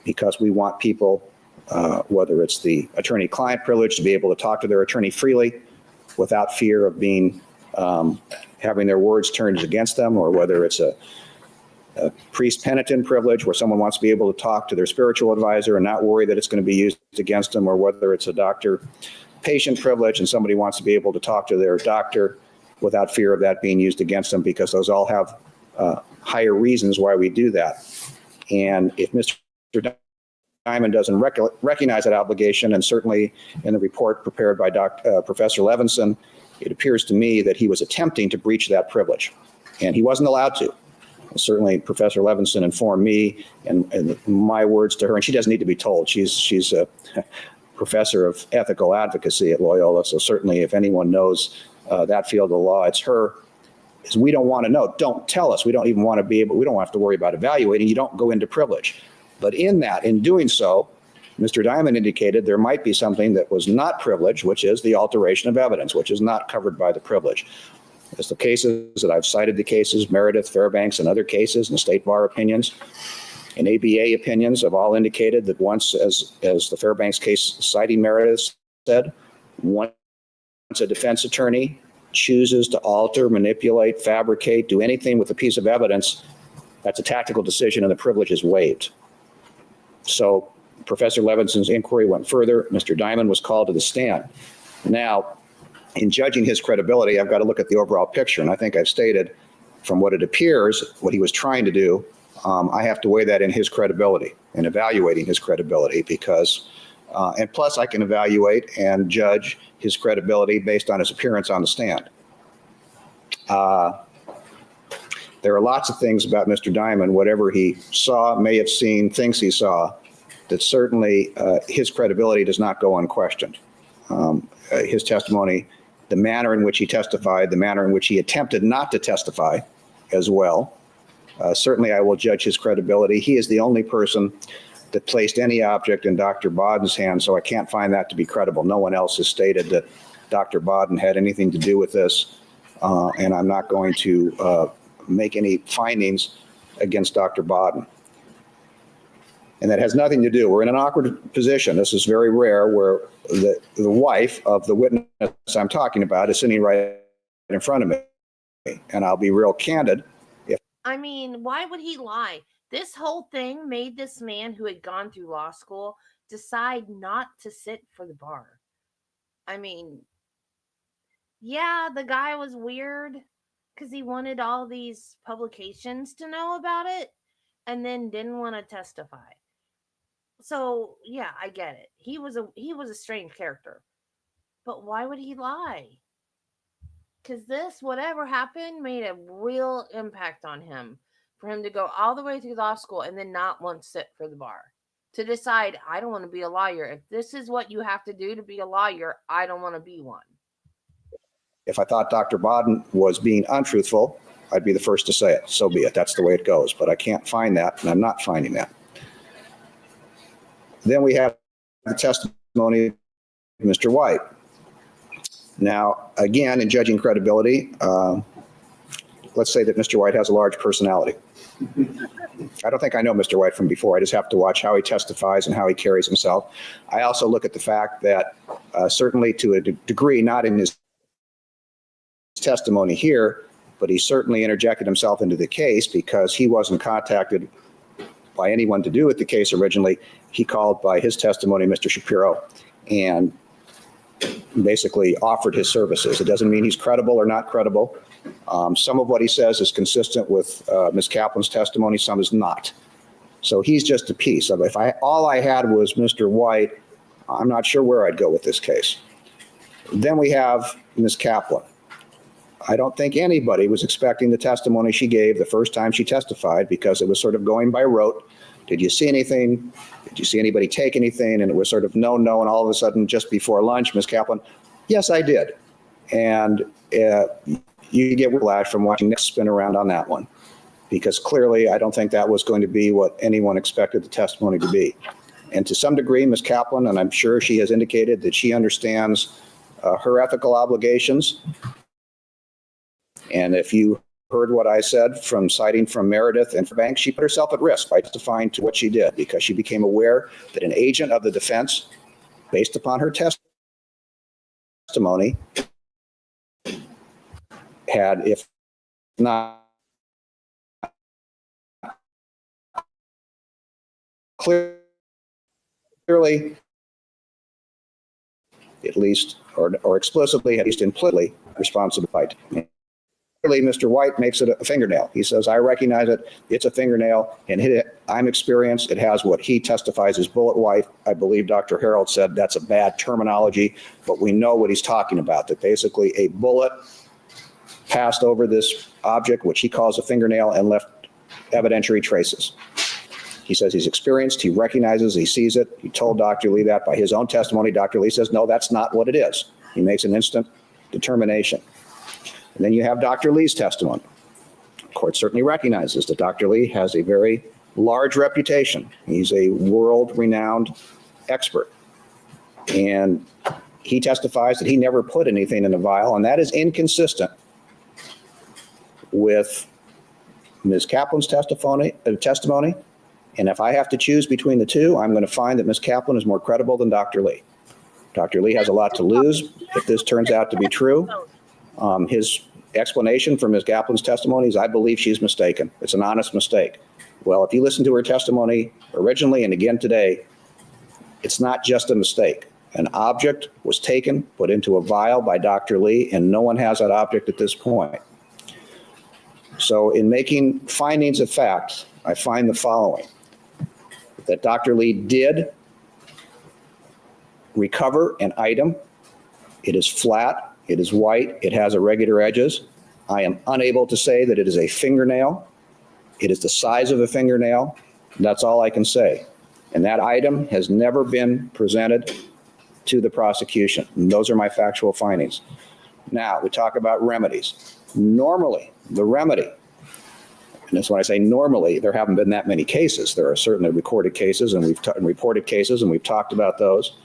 because we want people, whether it's the attorney-client privilege, to be able to talk to their attorney freely without fear of being having their words turned against them, or whether it's a priest penitent privilege where someone wants to be able to talk to their spiritual advisor and not worry that it's going to be used against them, or whether it's a doctor patient privilege and somebody wants to be able to talk to their doctor without fear of that being used against them, because those all have higher reasons why we do that. And if Mr. Diamond doesn't recognize that obligation, and certainly in the report prepared by Professor Levinson, it appears to me that he was attempting to breach that privilege, and he wasn't allowed to. Certainly, Professor Levinson informed me, and my words to her, and she doesn't need to be told. She's a professor of ethical advocacy at Loyola, so certainly if anyone knows that field of law, it's her. Is we don't want to know. Don't tell us. We don't even want to be able. We don't have to worry about evaluating. You don't go into privilege. But in doing so, Mr. Diamond indicated there might be something that was not privileged, which is the alteration of evidence, which is not covered by the privilege. As the cases that I've cited, the cases, Meredith, Fairbanks, and other cases, and state bar opinions, and ABA opinions have all indicated that once, as the Fairbanks case citing Meredith said, once a defense attorney chooses to alter, manipulate, fabricate, do anything with a piece of evidence, that's a tactical decision and the privilege is waived. So Professor Levinson's inquiry went further. Mr. Diamond was called to the stand. Now, in judging his credibility, I've got to look at the overall picture. And I think I've stated from what it appears, what he was trying to do, I have to weigh that in his credibility and evaluating his credibility because, and plus I can evaluate and judge his credibility based on his appearance on the stand. There are lots of things about Mr. Diamond, whatever he saw, may have seen, thinks he saw, that certainly his credibility does not go unquestioned. His testimony, the manner in which he testified, the manner in which he attempted not to testify as well. Certainly I will judge his credibility. He is the only person that placed any object in Dr. Bodden's hands, so I can't find that to be credible. No one else has stated that Dr. Bodden had anything to do with this, and I'm not going to make any findings against Dr. Bodden. And that has nothing to do, we're in an awkward position. This is very rare where the wife of the witness I'm talking about is sitting right in front of me. And I'll be real candid. I mean, why would he lie? This whole thing made this man who had gone through law school decide not to sit for the bar. I mean, yeah, the guy was weird because he wanted all these publications to know about it and then didn't want to testify. So, yeah, I get it. He was a strange character. But why would he lie? Because this, whatever happened, made a real impact on him. For him to go all the way through law school and then not want to sit for the bar. To decide, I don't want to be a lawyer. If this is what you have to do to be a lawyer, I don't want to be one. If I thought Dr. Bodden was being untruthful, I'd be the first to say it. So be it. That's the way it goes. But I can't find that, and I'm not finding that. Then we have the testimony of Mr. White. Now, again, in judging credibility, let's say that Mr. White has a large personality. I don't think I know Mr. White from before. I just have to watch how he testifies and how he carries himself. I also look at the fact that certainly to a degree, not in his testimony here, but he certainly interjected himself into the case because he wasn't contacted by anyone to do with the case originally. He called by his testimony, Mr. Shapiro, and basically offered his services. It doesn't mean he's credible or not credible. Some of what he says is consistent with Ms. Kaplan's testimony, some is not. So he's just a piece of it. If all I had was Mr. White, I'm not sure where I'd go with this case. Then we have Ms. Kaplan. I don't think anybody was expecting the testimony she gave the first time she testified because it was sort of going by rote. Did you see anything? Did you see anybody take anything? And it was sort of no, and all of a sudden, just before lunch, Ms. Kaplan, yes, I did. And you get whiplash from watching Nick spin around on that one because clearly I don't think that was going to be what anyone expected the testimony to be. And to some degree, Ms. Kaplan, and I'm sure she has indicated that she understands her ethical obligations. And if you heard what I said from citing from Meredith and Fairbanks, she put herself at risk by testifying to what she did because she became aware that an agent of the defense, based upon her testimony, had, if not clearly, at least, or explicitly, at least implicitly, responsible. Clearly, Mr. White makes it a fingernail. He says, I recognize it. It's a fingernail. And I'm experienced. It has what he testifies as bullet white. I believe Dr. Harold said that's a bad terminology, but we know what he's talking about, that basically a bullet passed over this object, which he calls a fingernail, and left evidentiary traces. He says he's experienced, he recognizes, he sees it. He told Dr. Lee that by his own testimony. Dr. Lee says, no, that's not what it is. He makes an instant determination. And then you have Dr. Lee's testimony. The court certainly recognizes that Dr. Lee has a very large reputation. He's a world-renowned expert. And he testifies that he never put anything in a vial, and that is inconsistent with Ms. Kaplan's testimony. And if I have to choose between the two, I'm going to find that Ms. Kaplan is more credible than Dr. Lee. Dr. Lee has a lot to lose if this turns out to be true. His explanation for Ms. Kaplan's testimony is, I believe she's mistaken. It's an honest mistake. Well, if you listen to her testimony originally and again today, it's not just a mistake. An object was taken, put into a vial by Dr. Lee, and no one has that object at this point. So in making findings of fact, I find the following: that Dr. Lee did recover an item. It is flat. It is white. It has irregular edges. I am unable to say that it is a fingernail. It is the size of a fingernail. That's all I can say. And that item has never been presented to the prosecution. And those are my factual findings. Now, we talk about remedies. Normally, the remedy, and that's when I say normally, there haven't been that many cases. There are certainly recorded cases and reported cases, and we've talked about those,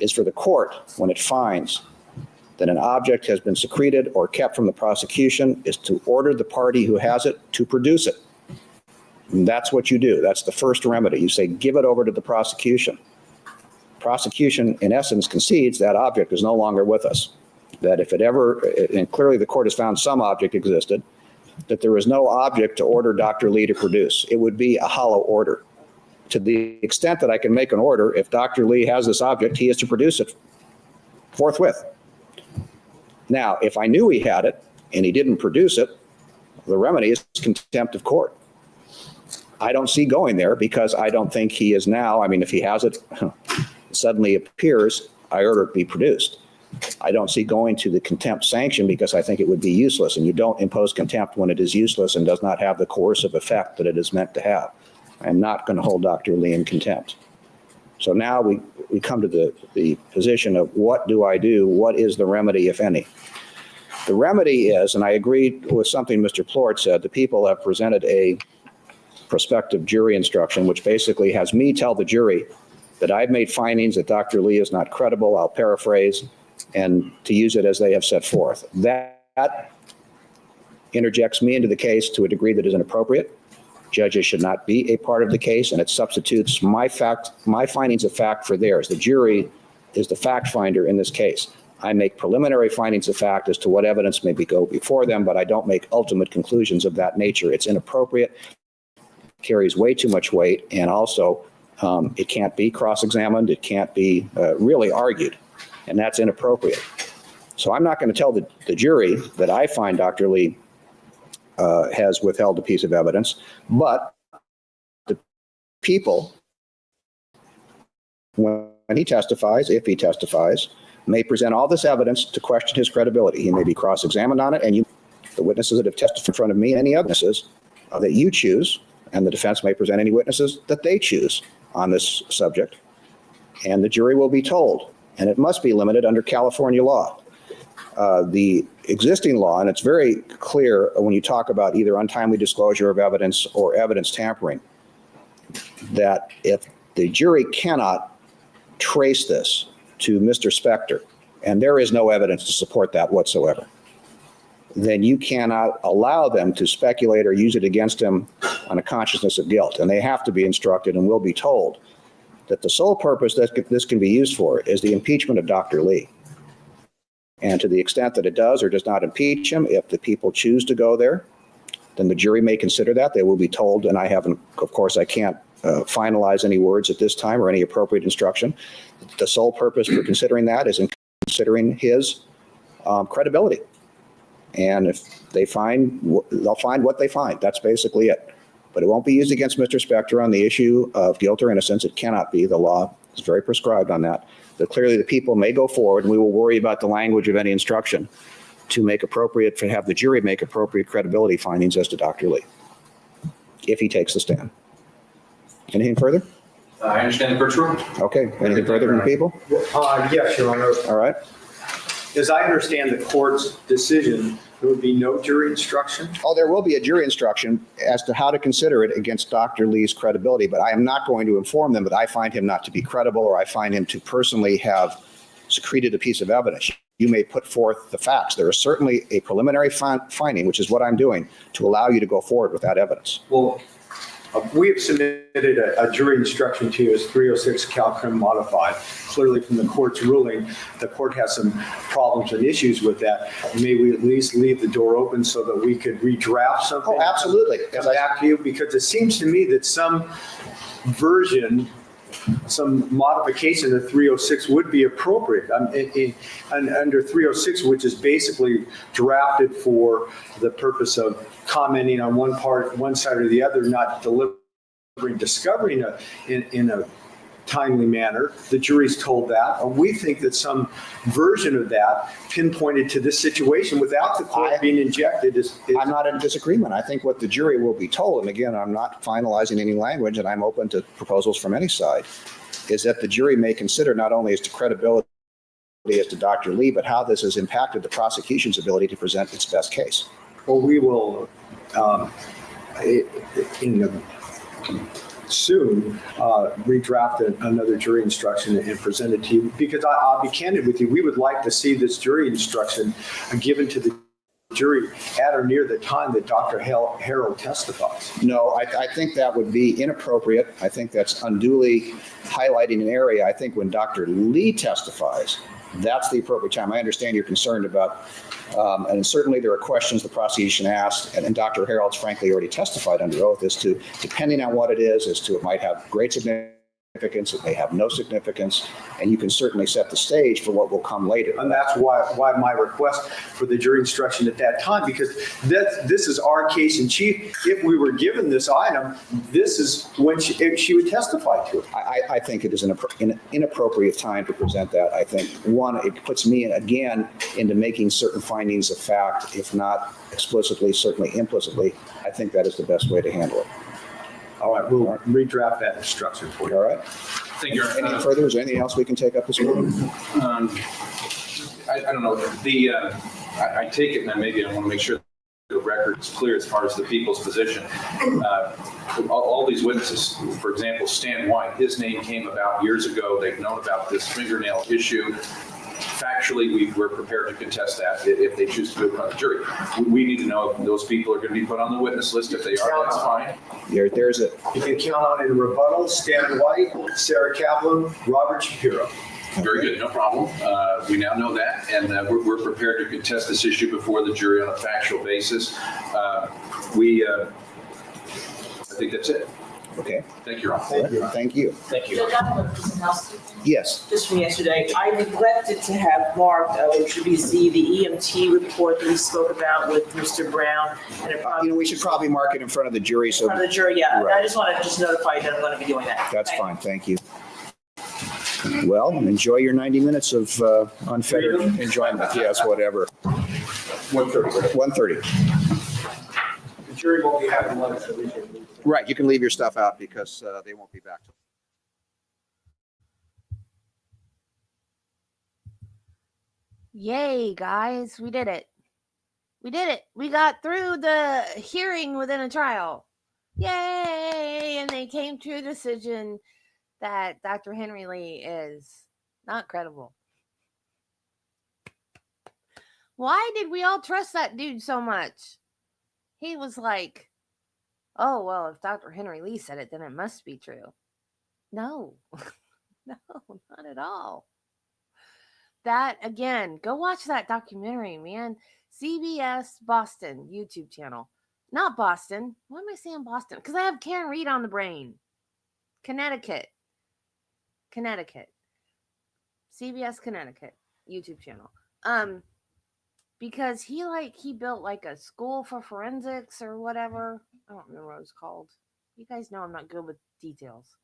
is for the court, when it finds that an object has been secreted or kept from the prosecution, is to order the party who has it to produce it. And that's what you do. That's the first remedy. You say, give it over to the prosecution. Prosecution, in essence, concedes that object is no longer with us. That if it ever, and clearly the court has found some object existed, that there is no object to order Dr. Lee to produce. It would be a hollow order. To the extent that I can make an order, if Dr. Lee has this object, he is to produce it forthwith. Now, if I knew he had it and he didn't produce it, the remedy is contempt of court. I don't see going there because I don't think he is now. I mean, if he has it, suddenly appears, I order it be produced. I don't see going to the contempt sanction because I think it would be useless, and you don't impose contempt when it is useless and does not have the coercive effect that it is meant to have. I'm not going to hold Dr. Lee in contempt. So now we come to the position of what do I do? What is the remedy, if any? The remedy is, and I agree with something Mr. Plort said, the people have presented a prospective jury instruction, which basically has me tell the jury that I've made findings that Dr. Lee is not credible, I'll paraphrase, and to use it as they have set forth. That interjects me into the case to a degree that is inappropriate. Judges should not be a part of the case, and it substitutes my findings of fact for theirs. The jury is the fact finder in this case. I make preliminary findings of fact as to what evidence may go before them, but I don't make ultimate conclusions of that nature. It's inappropriate, carries way too much weight, and also it can't be cross-examined. It can't be really argued, and that's inappropriate. So I'm not going to tell the jury that I find Dr. Lee has withheld a piece of evidence, but the people, when he testifies, if he testifies, may present all this evidence to question his credibility. He may be cross-examined on it, and the witnesses that have testified in front of me, any other witnesses that you choose, and the defense may present any witnesses that they choose on this subject, and the jury will be told, and it must be limited under California law. The existing law, and it's very clear when you talk about either untimely disclosure of evidence or evidence tampering, that if the jury cannot trace this to Mr. Spector, and there is no evidence to support that whatsoever, then you cannot allow them to speculate or use it against him on a consciousness of guilt. And they have to be instructed and will be told that the sole purpose that this can be used for is the impeachment of Dr. Lee. And to the extent that it does or does not impeach him, if the people choose to go there, then the jury may consider that. They will be told, and I haven't, of course, I can't finalize any words at this time or any appropriate instruction. The sole purpose for considering that is in considering his credibility. And if they find, they'll find what they find. That's basically it. But it won't be used against Mr. Spector on the issue of guilt or innocence. It cannot be. The law is very prescribed on that. But clearly the people may go forward, and we will worry about the language of any instruction to have the jury make appropriate credibility findings as to Dr. Lee, if he takes the stand. Anything further? I understand the virtual. Okay. Anything further from the people? Yes, Your Honor. All right. As I understand the court's decision, there would be no jury instruction? Oh, there will be a jury instruction as to how to consider it against Dr. Lee's credibility, but I am not going to inform them that I find him not to be credible or I find him to personally have secreted a piece of evidence. You may put forth the facts. There is certainly a preliminary finding, which is what I'm doing, to allow you to go forward with that evidence. Well, we have submitted a jury instruction to you as 306 Calcrim modified. Clearly from the court's ruling, the court has some problems and issues with that. May we at least leave the door open so that we could redraft something? Oh, absolutely. Come back to you, because it seems to me that some version, some modification of 306 would be appropriate. Under 306, which is basically drafted for the purpose of commenting on one side or the other, not delivering discovery in a timely manner. The jury's told that. And we think that some version of that pinpointed to this situation without the court being injected is. I'm not in disagreement. I think what the jury will be told, and again, I'm not finalizing any language and I'm open to proposals from any side, is that the jury may consider not only as to credibility as to Dr. Lee, but how this has impacted the prosecution's ability to present its best case. Well, we will, soon redraft another jury instruction and present it to you, because I'll be candid with you, we would like to see this jury instruction given to the jury at or near the time that Dr. Harold testifies. No, I think that would be inappropriate. I think that's unduly highlighting an area. I think when Dr. Lee testifies, that's the appropriate time. I understand you're concerned about, and certainly there are questions the prosecution asked, and Dr. Harold's frankly already testified under oath as to, depending on what it is, as to it might have great significance, it may have no significance, and you can certainly set the stage for what will come later. And that's why my request for the jury instruction at that time, because this is our case in chief. If we were given this item, this is when she would testify to it. I think it is an inappropriate time to present that. I think, one, it puts me again into making certain findings of fact, if not explicitly, certainly implicitly. I think that is the best way to handle it. All right, we'll redraft that instruction for you. All right. Thank you. Anything further? Is there anything else we can take up this morning? I don't know. I take it, and maybe I want to make sure the record's clear as far as the people's position. All these witnesses, for example, Stan White, his name came about years ago. They've known about this fingernail issue. Factually, we're prepared to contest that if they choose to do it in front of the jury. We need to know if those people are going to be put on the witness list. If they are, that's fine. There's it. You can count on in rebuttal, Stan White, Sarah Kaplan, Robert Shapiro. Very good, no problem. We now know that, and we're prepared to contest this issue before the jury on a factual basis. I think that's it. Okay. Thank you, Ron. Thank you. Thank you. Judge, I have a piece of housekeeping. Yes. Just from yesterday, I neglected to have marked, which would be C, the EMT report that we spoke about with Mr. Brown. And it probably. We should probably mark it in front of the jury. In front of the jury, yeah. Right. I just want to just notify you that I'm going to be doing that. That's fine. Thank you. Well, enjoy your 90 minutes of unfettered enjoyment. Yes, whatever. 1:30. 1:30. The jury won't be having lunch, so we can. Right. You can leave your stuff out because they won't be back. Yay, guys, we did it. We did it. We got through the hearing within a trial. Yay! And they came to a decision that Dr. Henry Lee is not credible. Why did we all trust that dude so much? He was like, oh, well, if Dr. Henry Lee said it, then it must be true. No, no, not at all. that again, go watch that documentary, man. CBS Boston YouTube channel. Not Boston. Why am I saying Boston? Because I have Karen Reed on the brain. Connecticut. Connecticut. CBS Connecticut YouTube channel. Because he built like a school for forensics or whatever. I don't remember what it was called. You guys know I'm not good with details.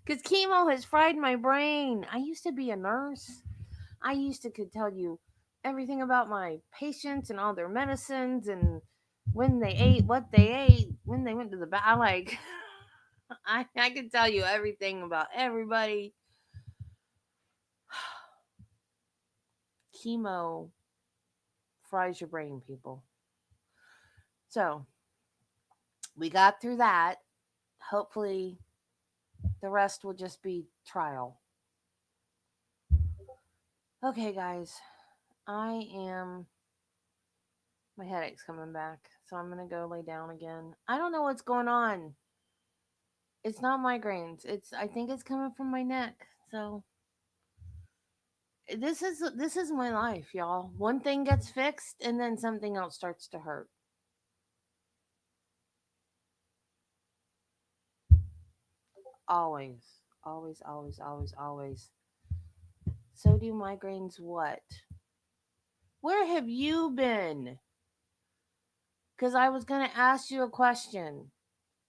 Because chemo has fried my brain. I used to be a nurse. I used to could tell you everything about my patients and all their medicines and when they ate, what they ate, when they went to the bath. Like, I could tell you everything about everybody. Chemo fries your brain, people. So, we got through that. Hopefully, the rest will just be trial. Okay, guys. My headache's coming back, so I'm going to go lay down again. I don't know what's going on. It's not migraines. I think it's coming from my neck. So, this is my life, y'all. One thing gets fixed and then something else starts to hurt. Always. Always, always, always, always. So do migraines what? Where have you been? Because I was going to ask you a question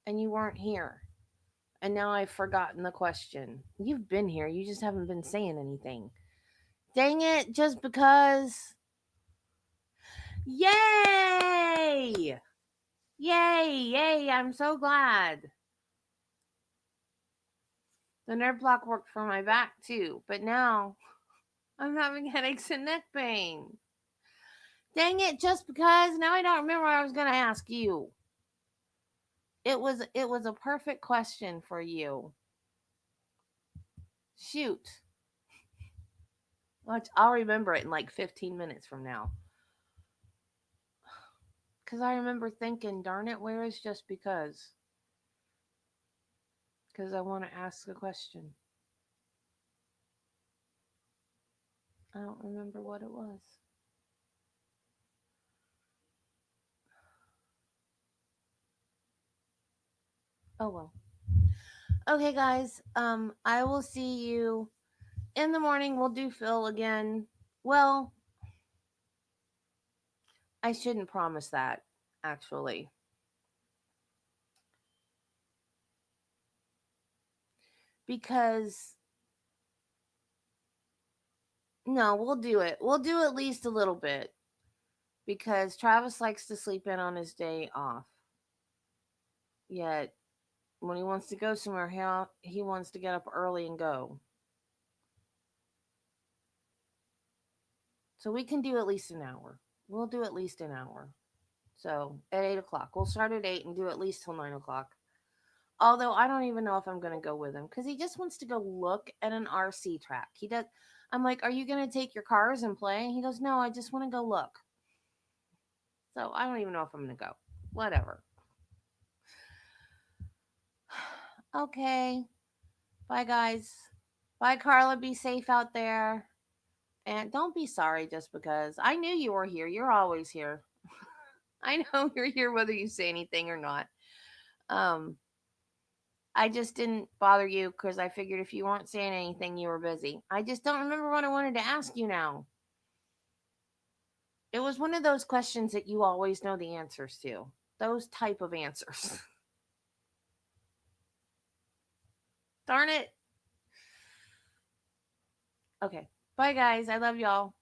and you weren't here. And now I've forgotten the question. You've been here, you just haven't been saying anything. Dang it, just because. Yay! Yay, yay, I'm so glad. The nerve block worked for my back too, but now I'm having headaches and neck pain. Dang it, just because. Now I don't remember what I was going to ask you. It was a perfect question for you. Shoot. I'll remember it in like 15 minutes from now. Because I remember thinking, darn it, where is just because? Because I want to ask a question. I don't remember what it was. Oh well. Okay, guys. I will see you in the morning. We'll do Phil again. Well, I shouldn't promise that, actually. Because no, we'll do it. We'll do at least a little bit. Because Travis likes to sleep in on his day off. Yet when he wants to go somewhere, he wants to get up early and go. So we can do at least an hour. We'll do at least an hour. So at 8 o'clock. We'll start at 8 and do at least till 9 o'clock. Although I don't even know if I'm going to go with him because he just wants to go look at an RC track. He does. I'm like, are you going to take your cars and play? And he goes, no, I just want to go look. So I don't even know if I'm going to go. Whatever. Okay. Bye, guys. Bye, Carla. Be safe out there. And don't be sorry just because. I knew you were here. You're always here. I know you're here whether you say anything or not. I just didn't bother you because I figured if you weren't saying anything, you were busy. I just don't remember what I wanted to ask you now. It was one of those questions that you always know the answers to. Those type of answers. Darn it. Okay. Bye, guys. I love y'all.